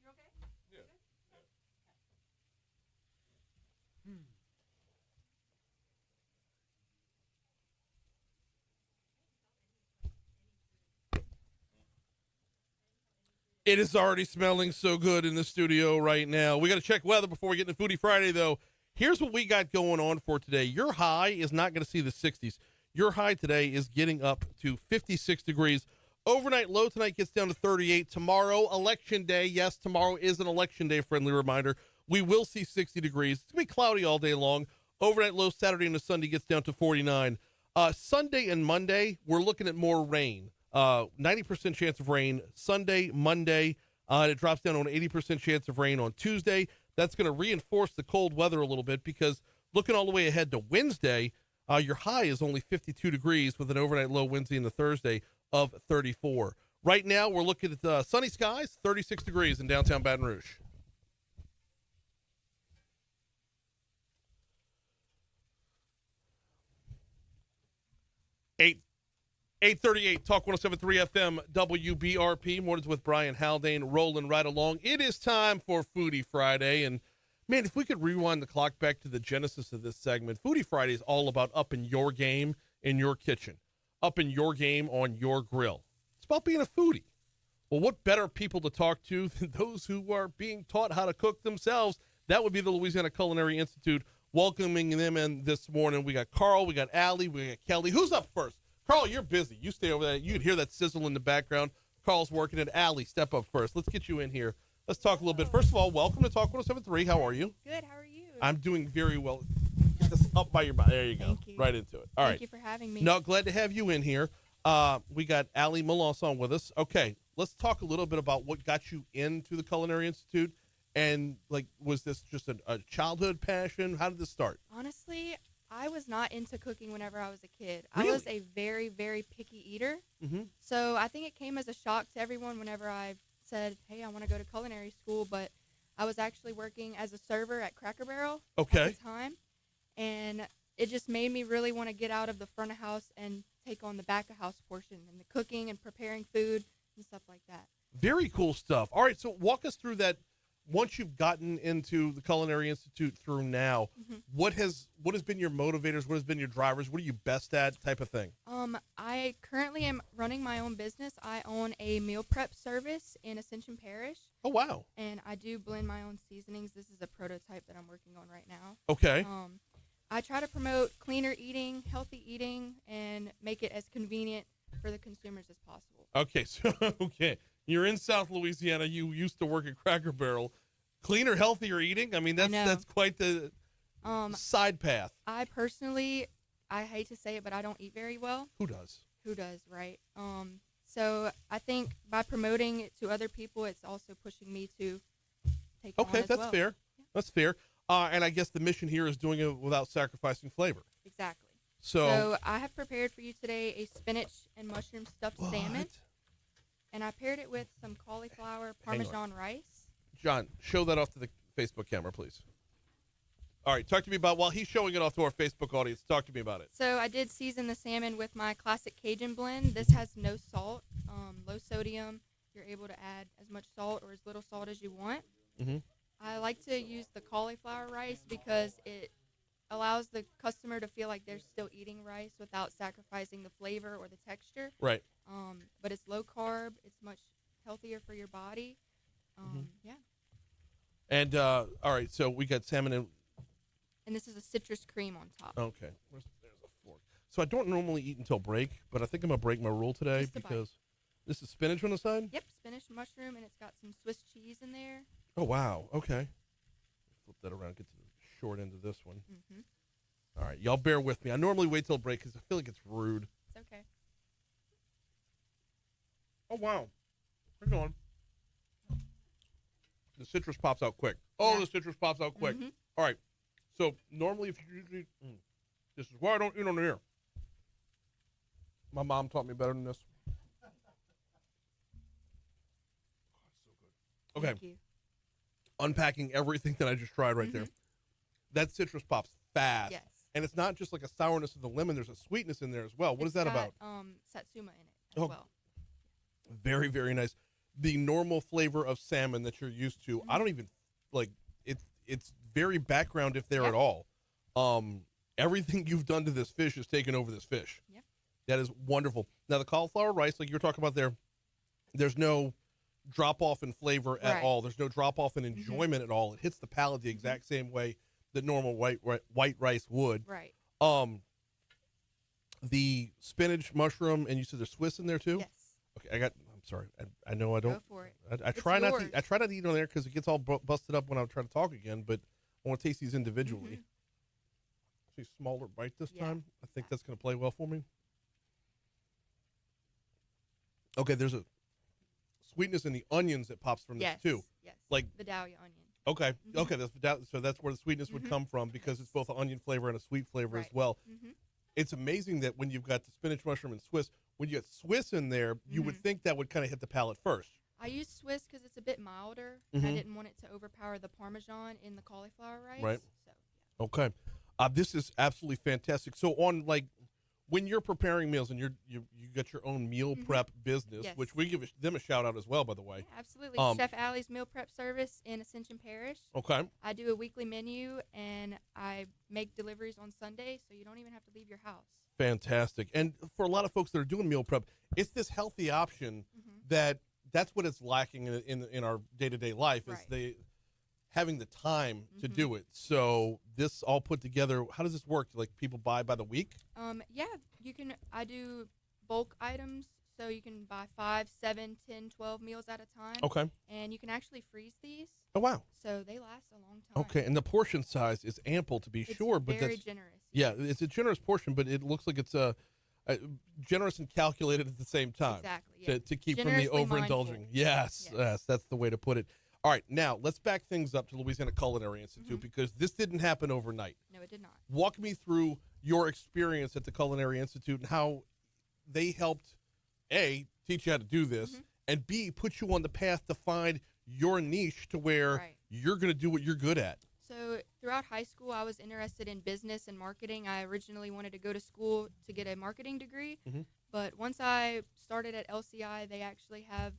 You okay? Yeah. It is already smelling so good in the studio right now. We got to check weather before we get into Foodie Friday, though. Here's what we got going on for today. Your high is not going to see the 60s. Your high today is getting up to 56 degrees. Overnight low tonight gets down to 38. Tomorrow, election day. Yes, tomorrow is an election day, friendly reminder. We will see 60 degrees. It's going to be cloudy all day long. Overnight low Saturday and Sunday gets down to 49. Sunday and Monday, we're looking at more rain. 90% chance of rain Sunday, Monday. It drops down to an 80% chance of rain on Tuesday. That's going to reinforce the cold weather a little bit because looking all the way ahead to Wednesday, your high is only 52 degrees with an overnight low Wednesday and the Thursday of 34. Right now, we're looking at sunny skies, 36 degrees in downtown Baton Rouge. 838 Talk 107.3 FM WBRP. Mornings with Brian Haldane rolling right along. It is time for Foodie Friday. And, man, if we could rewind the clock back to the genesis of this segment, Foodie Friday is all about upping your game in your kitchen, upping your game on your grill. It's about being a foodie. Well, what better people to talk to than those who are being taught how to cook themselves? That would be the Louisiana Culinary Institute welcoming them in this morning. We got Carl, we got Allie, we got Kelly. Who's up first? Carl, you're busy. You stay over there. You can hear that sizzle in the background. Carl's working at Allie. Step up first. Let's get you in here. Let's talk a little bit. First of all, welcome to Talk 107.3. How are you? Good. How are you? I'm doing very well. Get this up by your body. There you go. Thank you. Right into it. All right. Thank you for having me. No, glad to have you in here. We got Allie Melanson with us. Okay, let's talk a little bit about what got you into the Culinary Institute. And, like, was this just a childhood passion? How did this start? Honestly, I was not into cooking whenever I was a kid. Really? I was a very, very picky eater. Mm-hmm. So I think it came as a shock to everyone whenever I said, hey, I want to go to culinary school. But I was actually working as a server at Cracker Barrel at the time. And it just made me really want to get out of the front of house and take on the back of house portion and the cooking and preparing food and stuff like that. Very cool stuff. All right, so walk us through that. Once you've gotten into the Culinary Institute through now, what has been your motivators? What has been your drivers? What are you best at, type of thing? I currently am running my own business. I own a meal prep service in Ascension Parish. Oh, wow. And I do blend my own seasonings. This is a prototype that I'm working on right now. Okay. I try to promote cleaner eating, healthy eating, and make it as convenient for the consumers as possible. Okay, so you're in South Louisiana. You used to work at Cracker Barrel. Cleaner, healthier eating? I mean, that's quite the side path. I personally, I hate to say it, but I don't eat very well. Who does? Who does, right? So I think by promoting it to other people, it's also pushing me to take on as that's well. fair. Yeah. That's fair. And I guess the mission here is doing it without sacrificing flavor. Exactly. So I have prepared for you today a spinach and mushroom stuffed salmon. And I paired it with some cauliflower Parmesan rice. John, show that off to the Facebook camera, please. All right, talk to me about, while he's showing it off to our Facebook audience, talk to me about it. So I did season the salmon with my classic Cajun blend. This has no salt, low sodium. You're able to add as much salt or as little salt as you want. Mm-hmm. I like to use the cauliflower rice because it allows the customer to feel like they're still eating rice without sacrificing the flavor or the texture. Right. But it's low carb. It's much healthier for your body. Yeah. And, all right, so we got salmon and this is a citrus cream on top. Okay. There's a fork. So I don't normally eat until break, but I think I'm going to break my rule today because this is spinach on the side? Yep, spinach, mushroom, and it's got some Swiss cheese in there. Oh, wow. Okay. Flip that around, get to the short end of this one. Mm-hmm. All right, y'all bear with me. I normally wait till break because I feel like it's rude. It's okay. Oh, wow. Hang on. The citrus pops out quick. Oh, yeah. The citrus pops out quick. Mm-hmm. All right. So normally, if you usually, this is why I don't eat on here. My mom taught me better than this. Oh, so good. Okay. Thank you. Unpacking everything that I just tried right there. That citrus pops fast. Yes. And it's not just like a sourness of the lemon. There's a sweetness in there as well. What is that about? Satsuma in it as well. Very, very nice. The normal flavor of salmon that you're used to, I don't even like it. It's very background if there at all. Everything you've done to this fish has taken over this fish. Yep. That is wonderful. Now the cauliflower rice, like you were talking about there, there's no drop off in flavor at all. There's no drop off in enjoyment at all. It hits the palate the exact same way that normal white rice would. Right. The spinach, mushroom, and you said there's Swiss in there too? Yes. Okay, I'm sorry. I know I don't. Go for it. I try not to eat on there because it gets all busted up when I'm trying to talk again. But I want to taste these individually. See, smaller bite this time. I think that's going to play well for me. Okay, there's a sweetness in the onions that pops from this too. Yes. Like Vidalia onion. Okay. Okay. So that's where the sweetness would come from because it's both an onion flavor and a sweet flavor as well. It's amazing that when you've got the spinach, mushroom, and Swiss, when you get Swiss in there, you would think that would kind of hit the palate first. I use Swiss because it's a bit milder. I didn't want it to overpower the Parmesan in the cauliflower rice. Right. So, yeah. Okay. This is absolutely fantastic. So on when you're preparing meals and you got your own meal prep business, which we give them a shout out as well, by the way. Yeah, absolutely. Chef Allie's Meal Prep Service in Ascension Parish. Okay. I do a weekly menu and I make deliveries on Sunday, so you don't even have to leave your house. Fantastic. And for a lot of folks that are doing meal prep, it's this healthy option that's what it's lacking in our day-to-day life is having the time to do it. So this all put together, how does this work? Like people buy by the week? Yeah, you can. I do bulk items, so you can buy 5, 7, 10, 12 meals at a time. Okay. And you can actually freeze these. Oh, wow. So they last a long time. Okay, and the portion size is ample to be sure, but very that's generous. Yeah, it's a generous portion, but it looks like it's generous and calculated at the same time. Exactly. Yeah. To keep Generously from the overindulging. mindful. Yes, that's the way to put it. All right, now let's back things up to Louisiana Culinary Institute because this didn't happen overnight. No, it did not. Walk me through your experience at the Culinary Institute and how they helped, A, teach you how to do this, and B, put you on the path to find your niche to where you're going to do what you're good at. So throughout high school, I was interested in business and marketing. I originally wanted to go to school to get a marketing degree, but once I started at LCI, they actually have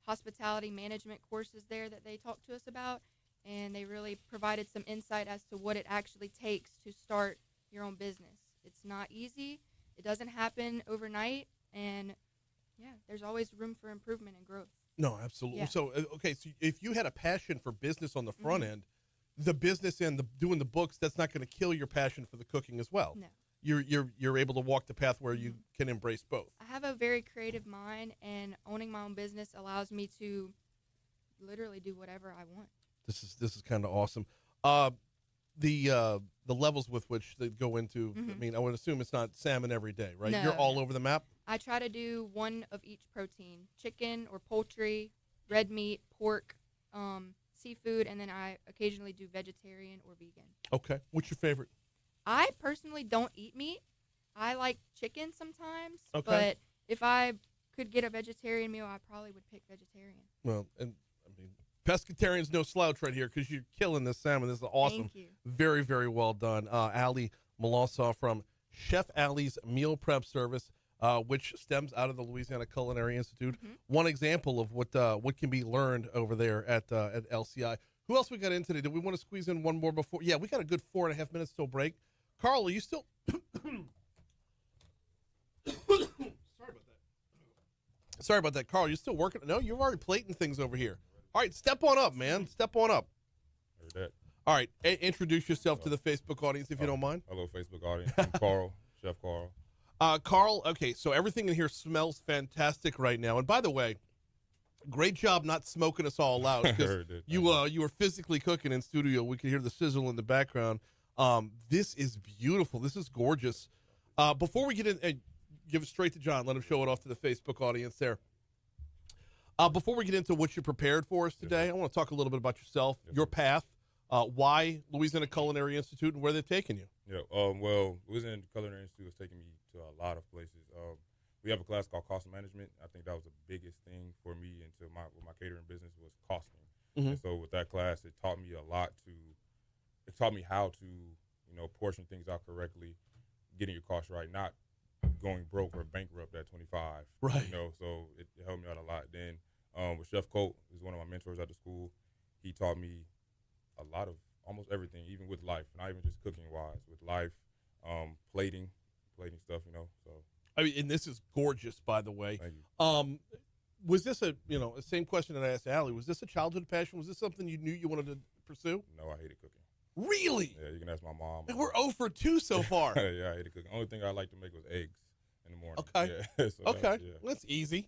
hospitality management courses there that they talk to us about, and they really provided some insight as to what it actually takes to start your own business. It's not easy. It doesn't happen overnight, and there's always room for improvement and growth. No, absolutely. Yeah. So, okay, so if you had a passion for business on the front end, the business and doing the books, that's not going to kill your passion for the cooking as well. No. You're able to walk the path where you can embrace both. I have a very creative mind, and owning my own business allows me to literally do whatever I want. This is kind of awesome. The levels with which they go into, I mean, I would assume it's not salmon every day, right? No, You're all over the map? I try to do one of each protein: chicken or poultry, red meat, pork, seafood, and then I occasionally do vegetarian or vegan. Okay. What's your favorite? I personally don't eat meat. I like chicken sometimes, Okay. but if I could get a vegetarian meal, I probably would pick vegetarian. Well, and I mean, pescatarian's no slouch right here because you're killing this salmon. This is awesome. Thank you. Very, very well done. Allie Melansaw from Chef Allie's Meal Prep Service, which stems out of the Louisiana Culinary Institute. One example of what can be learned over there at LCI. Who else we got in today? Did we want to squeeze in one more before? Yeah, we got a good 4.5 minutes till break. Carl, are you still? Sorry about that, Carl. You still working? No, you're already plating things over here. All right, step on up, man. Step on up. Heard that. All right, introduce yourself to the Facebook audience if you don't mind. Hello, Facebook audience. I'm Carl, Chef Carl. Carl, okay, so everything in here smells fantastic right now. And by the way, great job not smoking us all out because you were physically cooking in studio. We could hear the sizzle in the background. This is beautiful. This is gorgeous. Before we get in, give it straight to John. Let him show it off to the Facebook audience there. Before we get into what you prepared for us today, I want to talk a little bit about yourself, your path, why Louisiana Culinary Institute, and where they're taking you. Yeah, well, Louisiana Culinary Institute has taken me to a lot of places. We have a class called cost management. I think that was the biggest thing for me into my catering business was costing. And so with that class, it taught me a lot. It taught me how to, portion things out correctly, getting your costs right, not going broke or bankrupt at 25. Right. So it helped me out a lot. Then with Chef Colt, who's one of my mentors at the school, he taught me a lot of almost everything, even with life, not even just cooking wise, with life, plating stuff, So I mean, and this is gorgeous, by the way. Thank you. Was this the same question that I asked Allie? Was this a childhood passion? Was this something you knew you wanted to pursue? No, I hated cooking. Really? Yeah, you can ask my mom. And we're 0 for 2 so far. Yeah, I hated cooking. Only thing I liked to make was eggs in the morning. Okay. Yeah, so okay. That's easy.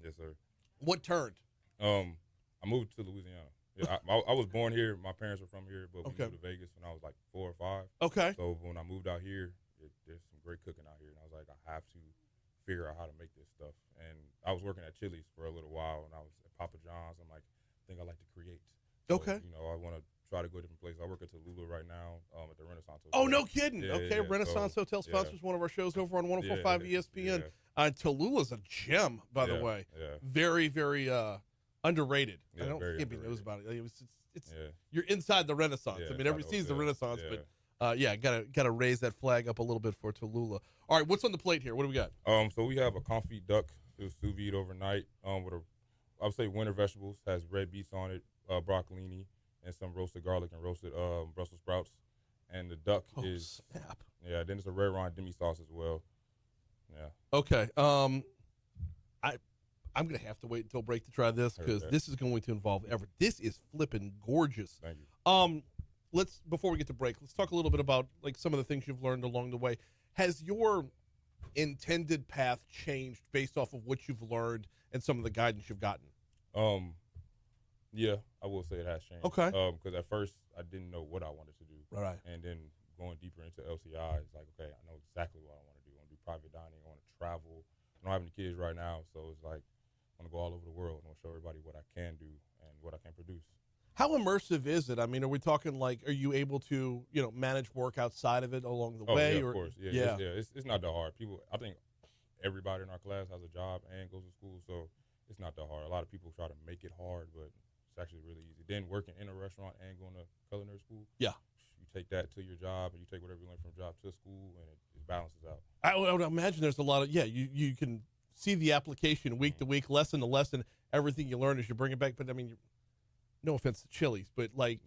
Yes, sir. What turned? I moved to Louisiana. Yeah, I was born here. My parents were from here, but we moved to Vegas when I was like 4 or 5. Okay. So when I moved out here, there's some great cooking out here, and I was like, I have to figure out how to make this stuff. And I was working at Chili's for a little while, and I was at Papa John's. I'm like, I think I like to create. So, okay. I want to try to go different places. I work at Tallulah right now at the Renaissance Hotel. Oh, no kidding. Yeah, okay, yeah, Renaissance Hotel sponsors one of our shows over on 104.5 ESPN. Tallulah's a gem, by the way. Yeah. Very, very underrated. Yeah, I don't think anybody knows about it. It's you're inside the Renaissance. I mean, everybody sees the Renaissance, but gotta raise that flag up a little bit for Tallulah. All right, what's on the plate here? What do we got? So we have a confit duck. It was sous vide overnight. With I would say winter vegetables. Has red beets on it, broccolini, and some roasted garlic and roasted Brussels sprouts. And the duck is snap. Yeah. Then it's a red wine demi sauce as well. Yeah. Okay. I'm going to have to wait until break to try this because this is going to involve Everett. This is flipping gorgeous. Thank you. Before we get to break, let's talk a little bit about like some of the things you've learned along the way. Has your intended path changed based off of what you've learned and some of the guidance you've gotten? Yeah, I will say it has changed. Okay. Because at first I didn't know what I wanted to do. Right. And then going deeper into LCI, it's like, okay, I know exactly what I want to do. I want to do private dining. I want to travel. I don't have any kids right now, so it's like I want to go all over the world. I want to show everybody what I can do and what I can produce. How immersive is it? I mean, are we talking like, are you able to, manage work outside of it along the way? Yeah, of course. It's not that hard. I think everybody in our class has a job and goes to school, so it's not that hard. A lot of people try to make it hard, but it's actually really easy. Then working in a restaurant and going to culinary school, you take that to your job, and you take whatever you learn from job to school, and it balances out. I would imagine there's a lot of, you can see the application week to week, lesson to lesson, everything you learn as you bring it back. But, I mean, no offense to Chili's, but, like,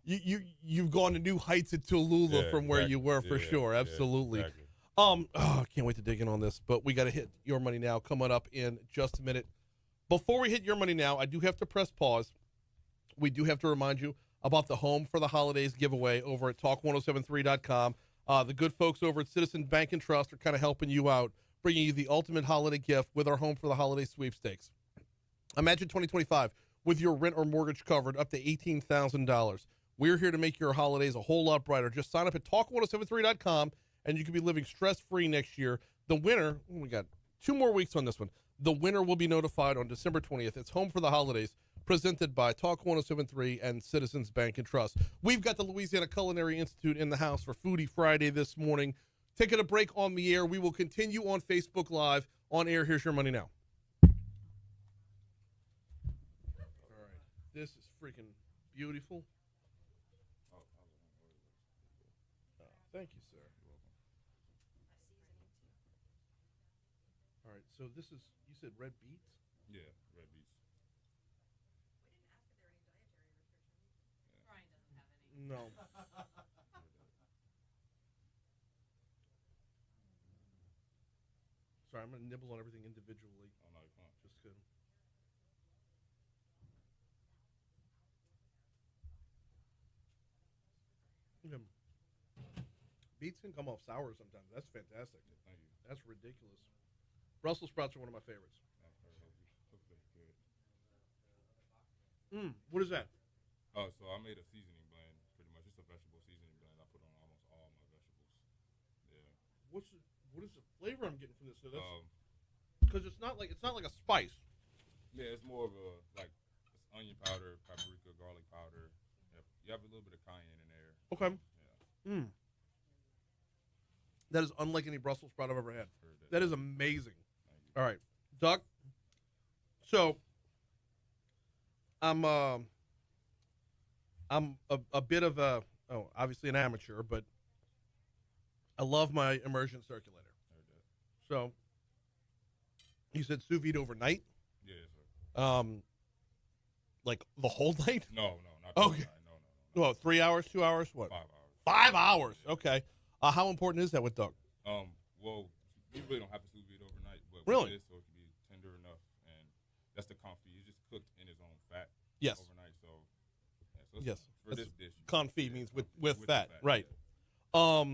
you've gone to new heights at Tallulah from where you were, for sure. Absolutely. Exactly. I can't wait to dig in on this, but we got to hit Your Money Now coming up in just a minute. Before we hit Your Money Now, I do have to press pause. We do have to remind you about the Home for the Holidays giveaway over at talk1073.com. The good folks over at Citizens Bank and Trust are kind of helping you out, bringing you the ultimate holiday gift with our Home for the Holidays sweepstakes. Imagine 2025 with your rent or mortgage covered up to $18,000. We're here to make your holidays a whole lot brighter. Just sign up at talk1073.com, and you can be living stress-free next year. The winner, we got 2 more weeks on this one. The winner will be notified on December 20th. It's Home for the Holidays, presented by Talk 1073 and Citizens Bank and Trust. We've got the Louisiana Culinary Institute in the house for Foodie Friday this morning. Taking a break on the air. We will continue on Facebook Live. On air, here's Your Money Now. All right. This is freaking beautiful. Thank you, sir. All right, so this is, you said red beets? Yeah, red beets. No. Sorry, I'm going to nibble on everything individually. Oh, no, you're fine. Just kidding. Beets can come off sour sometimes. That's fantastic. Yeah, thank you. That's ridiculous. Brussels sprouts are one of my favorites. What is that? Oh, so I made a seasoning blend, pretty much. It's a vegetable seasoning blend. I put on almost all my vegetables. Yeah. What is the flavor I'm getting from this? So that's because it's not like a spice. Yeah, it's more of a like it's onion powder, paprika, garlic powder. You have a little bit of cayenne in there. Okay. Yeah. That is unlike any Brussels sprout I've ever had. That is amazing. All right, Doug. So I'm a bit of obviously an amateur, but I love my immersion circulator. So you said sous vide overnight? Yeah, sir. Like the whole night? No, not the whole night. No. Well, 3 hours, 2 hours, what? 5 hours. 5 hours. Okay. How important is that with Doug? Well, you really don't have to sous vide overnight, but really, with this, so it can be tender enough, and that's the confit. It's just cooked in its own fat. Yes. Overnight, so yes. For this dish, confit means with fat, fat, right? Yeah.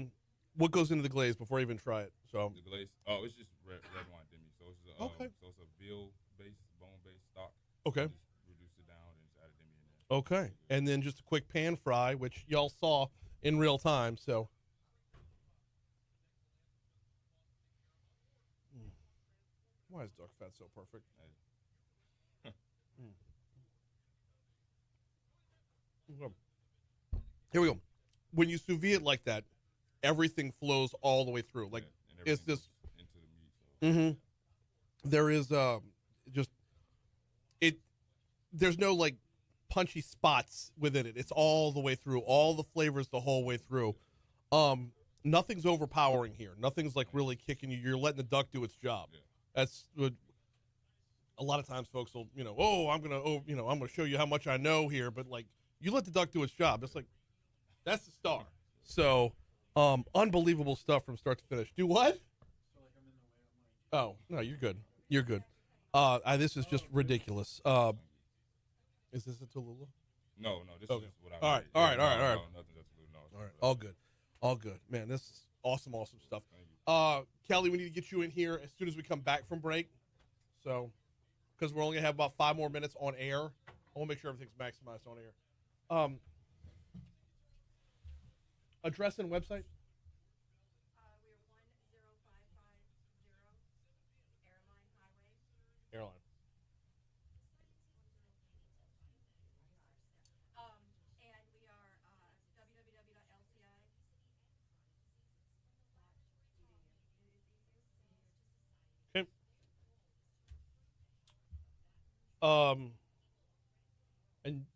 What goes into the glaze before I even try it? So the glaze. Oh, it's just red wine demi. So it's okay. So it's a veal-based, bone-based stock. Okay. Just reduce it down and just add a demi in there. Okay, and then just a quick pan fry, which y'all saw in real time. So. Why is duck fat so perfect? Here we go. When you sous vide it like that, everything flows all the way through. Like it's this into the meat. So. There is just it. There's no like punchy spots within it. It's all the way through. All the flavors the whole way through. Nothing's overpowering here. Nothing's like really kicking you. You're letting the duck do its job. Yeah. That's what a lot of times folks will, I'm gonna show you how much I know here, but like you let the duck do its job. That's the star. So, unbelievable stuff from start to finish. Do what? Oh no, you're good. You're good. This is just ridiculous. Is this a Tallulah? No, this Okay. is what I All right, made. all right, Yeah, all right, no, all right. no, nothing that's blue, no. All right, all good. Man, this is awesome stuff. Kelly, we need to get you in here as soon as we come back from break. So, because we're only gonna have about 5 more minutes on air, I want to make sure everything's maximized on air. Address and website. We're 10550 Airline Highway. Airline. And we are www.lci. Okay. And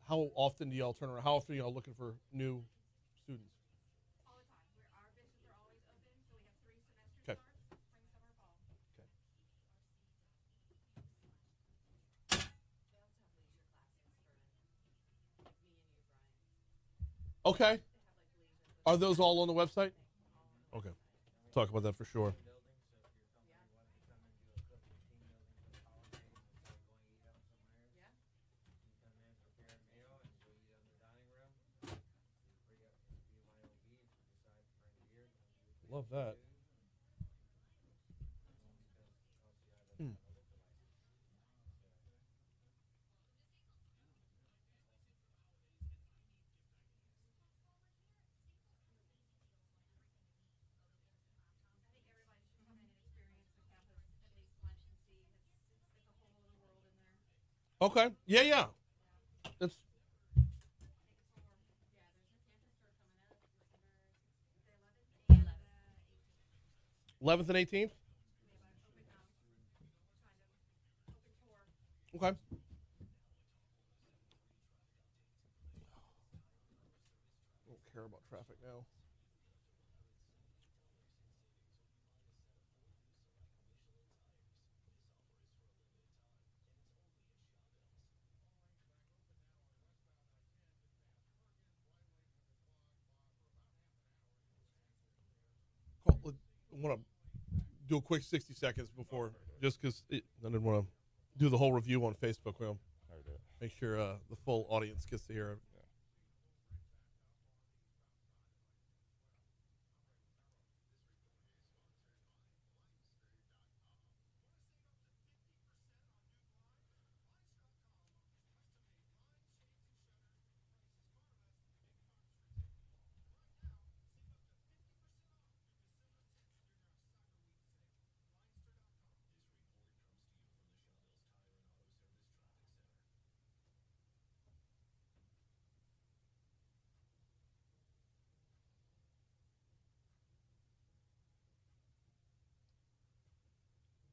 how often do y'all turn around? How often are y'all looking for new students? All the time. Our admissions are always open, so we have 3 semesters. Okay. Spring, summer, fall. Okay. Are those all on the website? Okay. Talk about that for sure. Love that. Okay. Yeah. That's 11th and 18th. Okay. Don't care about traffic now. I want to do a quick 60 seconds before, just because I didn't want to do the whole review on Facebook. We'll make sure the full audience gets to hear it.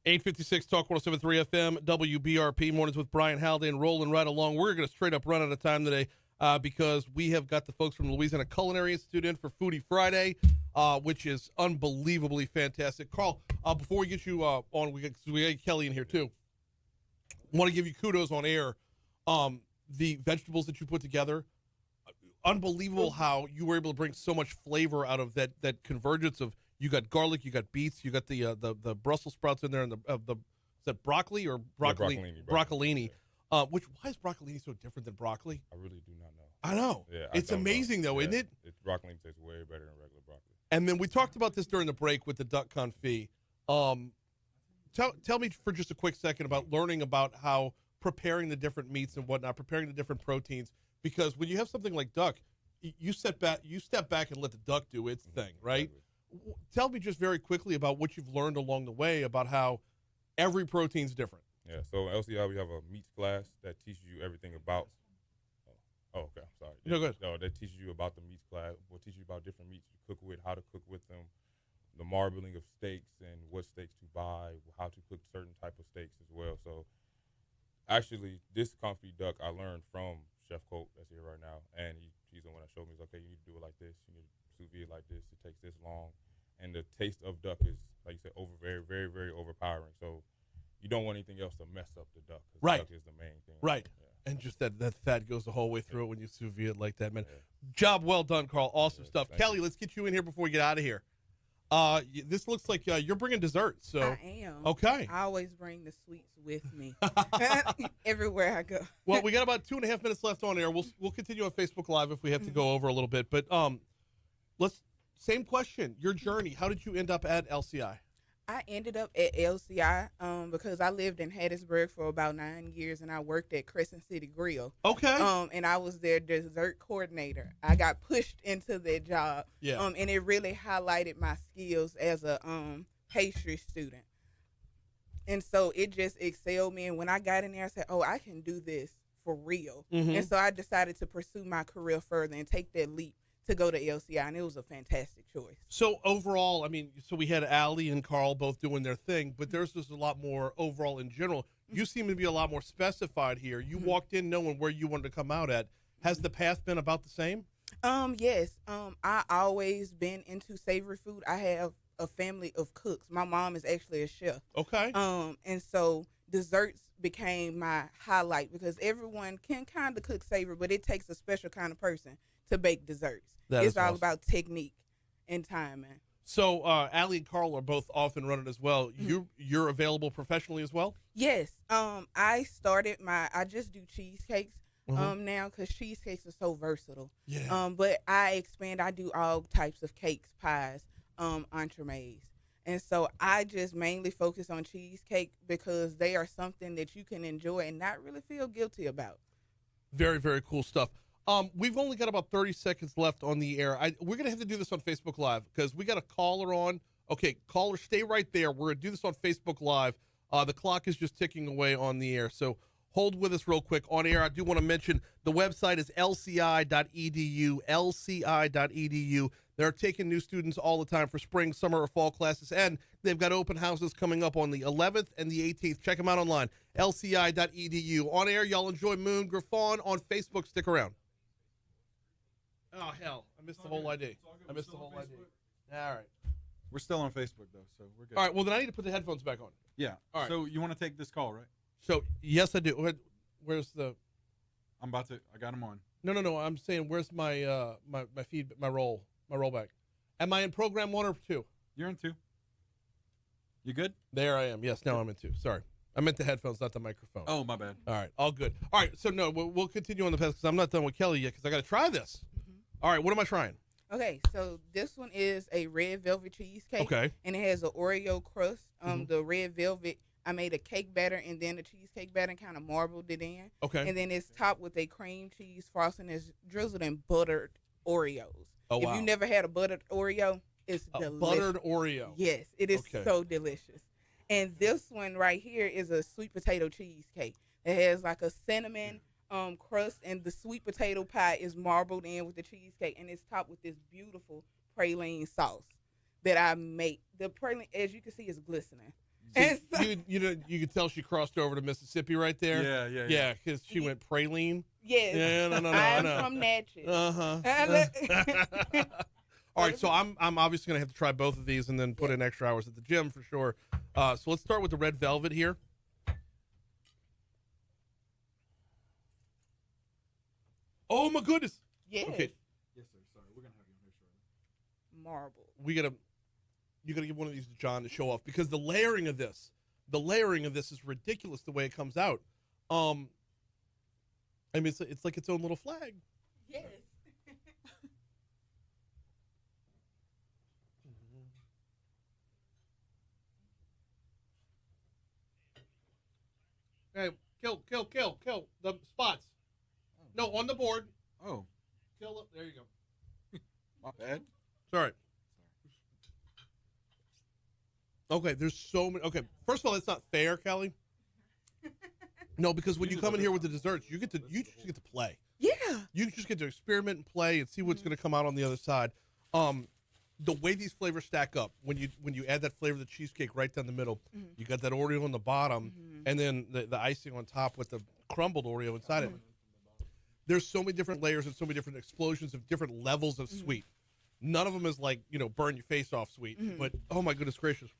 856 Talk 107.3 FM, WBRP, Mornings with Brian Haldane, rolling right along. We're going to straight up run out of time today because we have got the folks from the Louisiana Culinary Institute in for Foodie Friday, which is unbelievably fantastic. Carl, before we get you on, we got Kelly in here too. I want to give you kudos on air. The vegetables that you put together, unbelievable how you were able to bring so much flavor out of that convergence of, you got garlic, you got beets, you got the Brussels sprouts in there, and is that broccoli or broccoli? Yeah, broccolini. Why is broccolini so different than broccoli? I really do not know. I know. Yeah, it's amazing though, isn't it? Broccoli tastes way better than regular broccoli. And then we talked about this during the break with the duck confit. Tell me for just a quick second about learning about how preparing the different meats and whatnot, preparing the different proteins, because when you have something like duck, you step back and let the duck do its thing, right? Exactly. Tell me just very quickly about what you've learned along the way about how every protein's different. Yeah, so at LCI we have a meats class that teaches you everything about. Oh, okay, I'm sorry. No, good. No, that teaches you about the meats class. We'll teach you about different meats you cook with, how to cook with them, the marbling of steaks and what steaks to buy, how to cook certain type of steaks as well. So actually, this confit duck I learned from Chef Colt that's here right now, and he's the one that showed me, okay, you need to do it like this, you need to sous vide like this, it takes this long, and the taste of duck is, like you said, very, very, very overpowering. So you don't want anything else to mess up the duck. Right. The duck is the main thing. Right. Yeah. And just that fat goes the whole way through it when you sous vide it like that, man. Yeah. Job well done, Carl. Awesome stuff. Kelly, let's get you in here before we get out of here. This looks like you're bringing dessert. So I am. Okay. I always bring the sweets with me everywhere I go. Well, we got about 2.5 minutes left on air. We'll continue on Facebook Live if we have to go over a little bit. But same question. Your journey. How did you end up at LCI? I ended up at LCI because I lived in Hattiesburg for about 9 years, and I worked at Crescent City Grill. Okay. And I was their dessert coordinator. I got pushed into that job. Yeah. And it really highlighted my skills as a pastry student. And so it just excelled me. And when I got in there, I said, oh, I can do this for real. Mhm. And so I decided to pursue my career further and take that leap to go to LCI, and it was a fantastic choice. So overall, I mean, so we had Allie and Carl both doing their thing, but there's just a lot more overall in general. You seem to be a lot more specified here. You walked in knowing where you wanted to come out at. Has the path been about the same? Yes. I always been into savory food. I have a family of cooks. My mom is actually a chef. Okay. And so desserts became my highlight because everyone can kind of cook savory, but it takes a special kind of person to bake desserts. It's all about technique and timing. So Allie and Carl are both off and running as well. You're available professionally as well? Yes. I just do cheesecakes now because cheesecakes are so versatile. Yeah. But I expand. I do all types of cakes, pies, entremets. And so I just mainly focus on cheesecake because they are something that you can enjoy and not really feel guilty about. Very, very cool stuff. We've only got about 30 seconds left on the air. We're going to have to do this on Facebook Live because we got a caller on. Okay, caller, stay right there. We're going to do this on Facebook Live. The clock is just ticking away on the air. So hold with us real quick. On air, I do want to mention the website is lci.edu, lci.edu. They're taking new students all the time for spring, summer, or fall classes, and they've got open houses coming up on the 11th and the 18th. Check them out online, lci.edu. On air, y'all enjoy Moon Griffon. On Facebook, stick around. Oh, hell. I missed the whole ID. I missed the whole ID. All right. We're still on Facebook, though, so we're good. All right, well, then I need to put the headphones back on. Yeah. All right. So you want to take this call, right? So, yes, I do. Where's the... I got them on. No. I'm saying, where's my my feed, my rollback? Am I in program 1 or 2? You're in 2. You good? There I am. Yes, now I'm in 2. Sorry. I meant the headphones, not the microphone. Oh, my bad. All right, all good. All right, so no, we'll continue on the path because I'm not done with Kelly yet because I got to try this. All right, what am I trying? Okay, so this one is a red velvet cheesecake. Okay. And it has an Oreo crust. The red velvet, I made a cake batter and then the cheesecake batter and kind of marbled it in. Okay. And then it's topped with a cream cheese frosting that's drizzled in buttered Oreos. Oh, wow. If you never had a buttered Oreo, it's delicious. Buttered Oreo. Yes, it is so delicious. And this one right here is a sweet potato cheesecake. It has like a cinnamon crust, and the sweet potato pie is marbled in with the cheesecake, and it's topped with this beautiful praline sauce that I make. The praline, as you can see, is glistening. So you could tell she crossed over to Mississippi right there. Yeah, because she went praline. Yes. Yeah, no. I'm from Natchez. All right, so I'm obviously gonna have to try both of these and then put in extra hours at the gym for sure. So let's start with the red velvet here. Oh my goodness. Yes. Okay. Yes, sir. Sorry, we're gonna have you on here shortly. Marble. You gotta give one of these to John to show off because the layering of this is ridiculous the way it comes out. I mean, it's like its own little flag. Yes. Hey, kill the spots. No, on the board. Oh. Kill it. There you go. My bad. Sorry. Okay, there's so many. Okay, first of all, that's not fair, Kelly. No, because when you come in here with the desserts, you just get to play. Yeah. You just get to experiment and play and see what's going to come out on the other side. The way these flavors stack up, when you add that flavor of the cheesecake right down the middle, you got that Oreo on the bottom, and then the icing on top with the crumbled Oreo inside it. There's so many different layers and so many different explosions of different levels of sweet. None of them is like, burn your face off sweet, but oh my goodness gracious.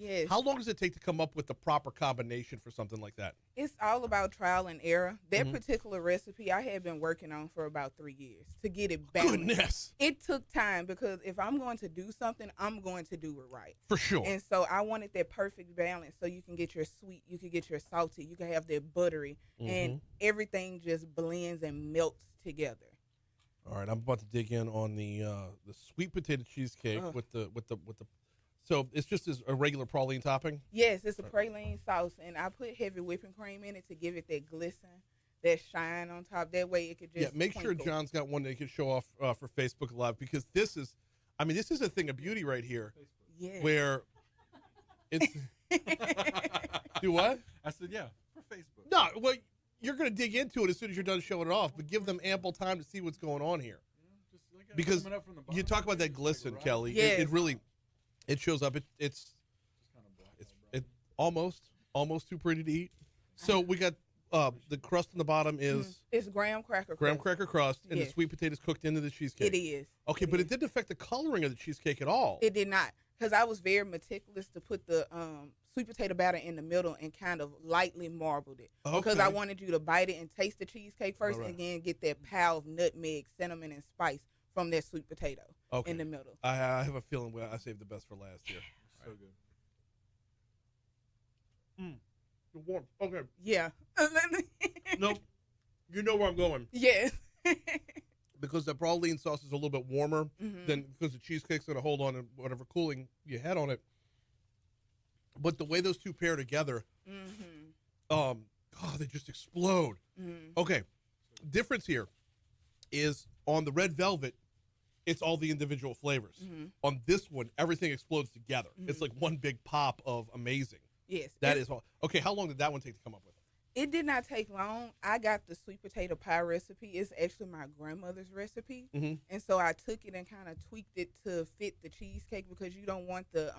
Yes. How long does it take to come up with the proper combination for something like that? It's all about trial and error. That Mhm. particular recipe I had been working on for about 3 years to get it balanced. Goodness. It took time because if I'm going to do something, I'm going to do it right. For sure. And so I wanted that perfect balance so you can get your sweet, you can get your salty, you can have that buttery, and everything just blends and melts together. All right, I'm about to dig in on the sweet potato cheesecake with the. So it's just as a regular praline topping. Yes, it's a praline sauce, and I put heavy whipping cream in it to give it that glisten, that shine on top. That way it could just Make sure twinkle. John's got one that he can show off for Facebook Live, because this is a thing of beauty right here. Yes. Where it's do what? I said, yeah, for Facebook. No, well, you're going to dig into it as soon as you're done showing it off, but give them ample time to see what's going on here. Because you talk about that glisten, Kelly. Yes. It really shows up. It's almost too pretty to eat. So we got the crust on the bottom is it's graham cracker crust, and Yes. the sweet potatoes cooked into the cheesecake. It is. Okay, but it didn't affect the coloring of the cheesecake at all. It did not, because I was very meticulous to put the sweet potato batter in the middle and kind of lightly marbled it. Because I Okay. wanted you to bite it and taste the cheesecake first, All right. and then get that pow of nutmeg, cinnamon, and spice from that sweet potato in the middle. I have a feeling I saved the best for last here. So good. Warm. Okay. Yeah. Nope. You know where I'm going. Yes. Because the praline sauce is a little bit warmer than because the cheesecake's going to hold on to whatever cooling you had on it. But the way those two pair together, they just explode. Okay. Difference here is on the red velvet, it's all the individual flavors. On this one, everything explodes together. It's like one big pop of amazing. Yes. That is all. Okay, how long did that one take to come up with? It did not take long. I got the sweet potato pie recipe. It's actually my grandmother's recipe. And so I took it and kind of tweaked it to fit the cheesecake, because you don't want the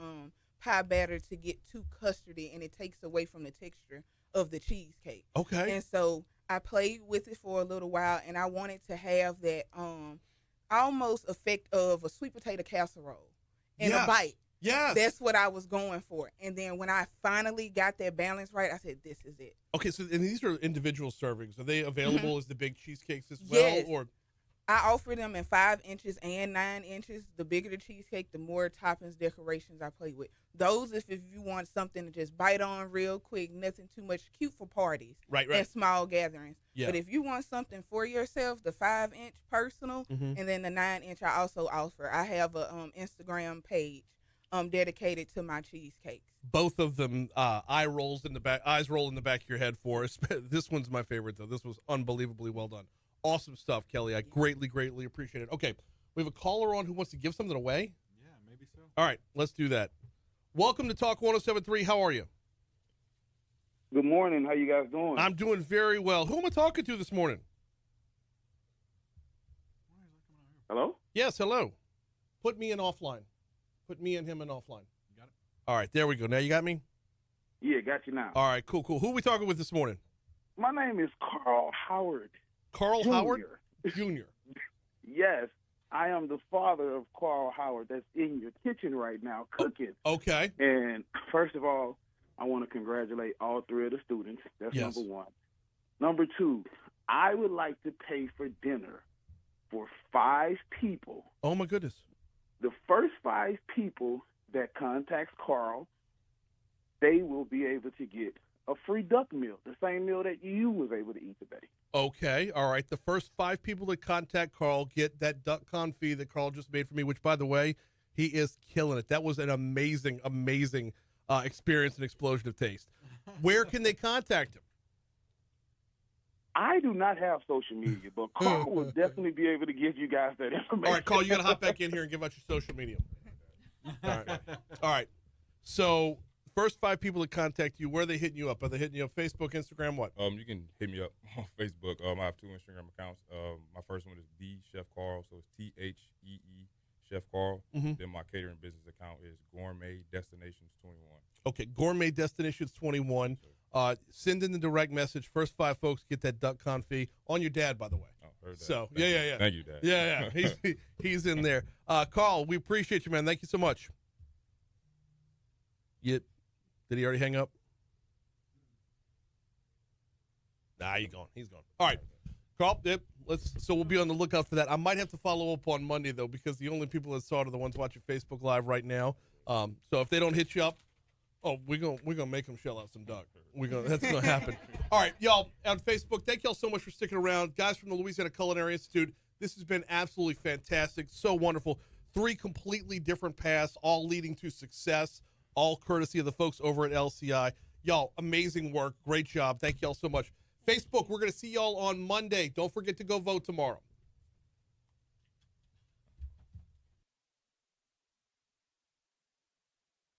pie batter to get too custardy, and it takes away from the texture of the cheesecake. Okay. And so I played with it for a little while, and I wanted to have that almost effect of a sweet potato casserole in a bite. Yes. That's what I was going for. And then when I finally got that balance right, I said, this is it. Okay, so and these are individual servings. Are they available as the big cheesecakes as well? Yes. Or I offer them in 5 inches and 9 inches. The bigger the cheesecake, the more toppings, decorations I play with. Those, if you want something to just bite on real quick, nothing too much, cute for parties and small gatherings. Yeah. But if you want something for yourself, the 5-inch personal, and then the 9-inch I also offer. I have a Instagram page dedicated to my cheesecakes. both of them eyes roll in the back of your head for us. This one's my favorite, though. This was unbelievably well done. Awesome stuff, Kelly. I greatly appreciate it. Okay, we have a caller on who wants to give something away. Yeah, maybe so. All right, let's do that. Welcome to Talk 107.3. How are you? Good morning. How you guys doing? I'm doing very well. Who am I talking to this morning? Hello? Yes, hello. Put me in offline. Put me and him in offline. You got it? All right, there we go. Now you got me? Yeah, got you now. All right, cool. Who are we talking with this morning? My name is Carl Howard. Carl Jr. Howard? Jr. Yes, I am the father of Carl Howard that's in your kitchen right now cooking. Okay. And first of all, I want to congratulate all three of the students. That's Yes. number one. Number two, I would like to pay for dinner for 5 people. Oh, my goodness. The first 5 people that contacts Carl, they will be able to get a free duck meal, the same meal that you was able to eat today. Okay, all right. The first 5 people that contact Carl get that duck confit that Carl just made for me, which, by the way, he is killing it. That was an amazing experience and explosion of taste. Where can they contact him? I do not have social media, but Carl will definitely be able to give you guys that information. All right, Carl, you got to hop back in here and give out your social media. All right. So, first 5 people that contact you, where are they hitting you up? Are they hitting you up Facebook, Instagram, what? You can hit me up on Facebook. I have 2 Instagram accounts. My first one is The Chef Carl, so it's THEE Chef Carl. Mhm. Then my catering business account is Gourmet Destinations 21. Okay, Gourmet Destinations 21. Send in the direct message. First 5 folks get that duck confit on your dad, by the way. Oh, heard that. So, Thank yeah. you. Thank you, Dad. Yeah. He's in there. Carl, we appreciate you, man. Thank you so much. Did he already hang up? Nah, he's gone. He's gone. All right. Carl, yep, so we'll be on the lookout for that. I might have to follow up on Monday, though, because the only people that saw it are the ones watching Facebook Live right now. So if they don't hit you up, we're gonna make them shell out some duck. That's gonna happen. All right, y'all on Facebook. Thank y'all so much for sticking around, guys from the Louisiana Culinary Institute. This has been absolutely fantastic, so wonderful. 3 completely different paths, all leading to success, all courtesy of the folks over at LCI. Y'all, amazing work, great job. Thank y'all so much. Facebook, we're gonna see y'all on Monday. Don't forget to go vote tomorrow.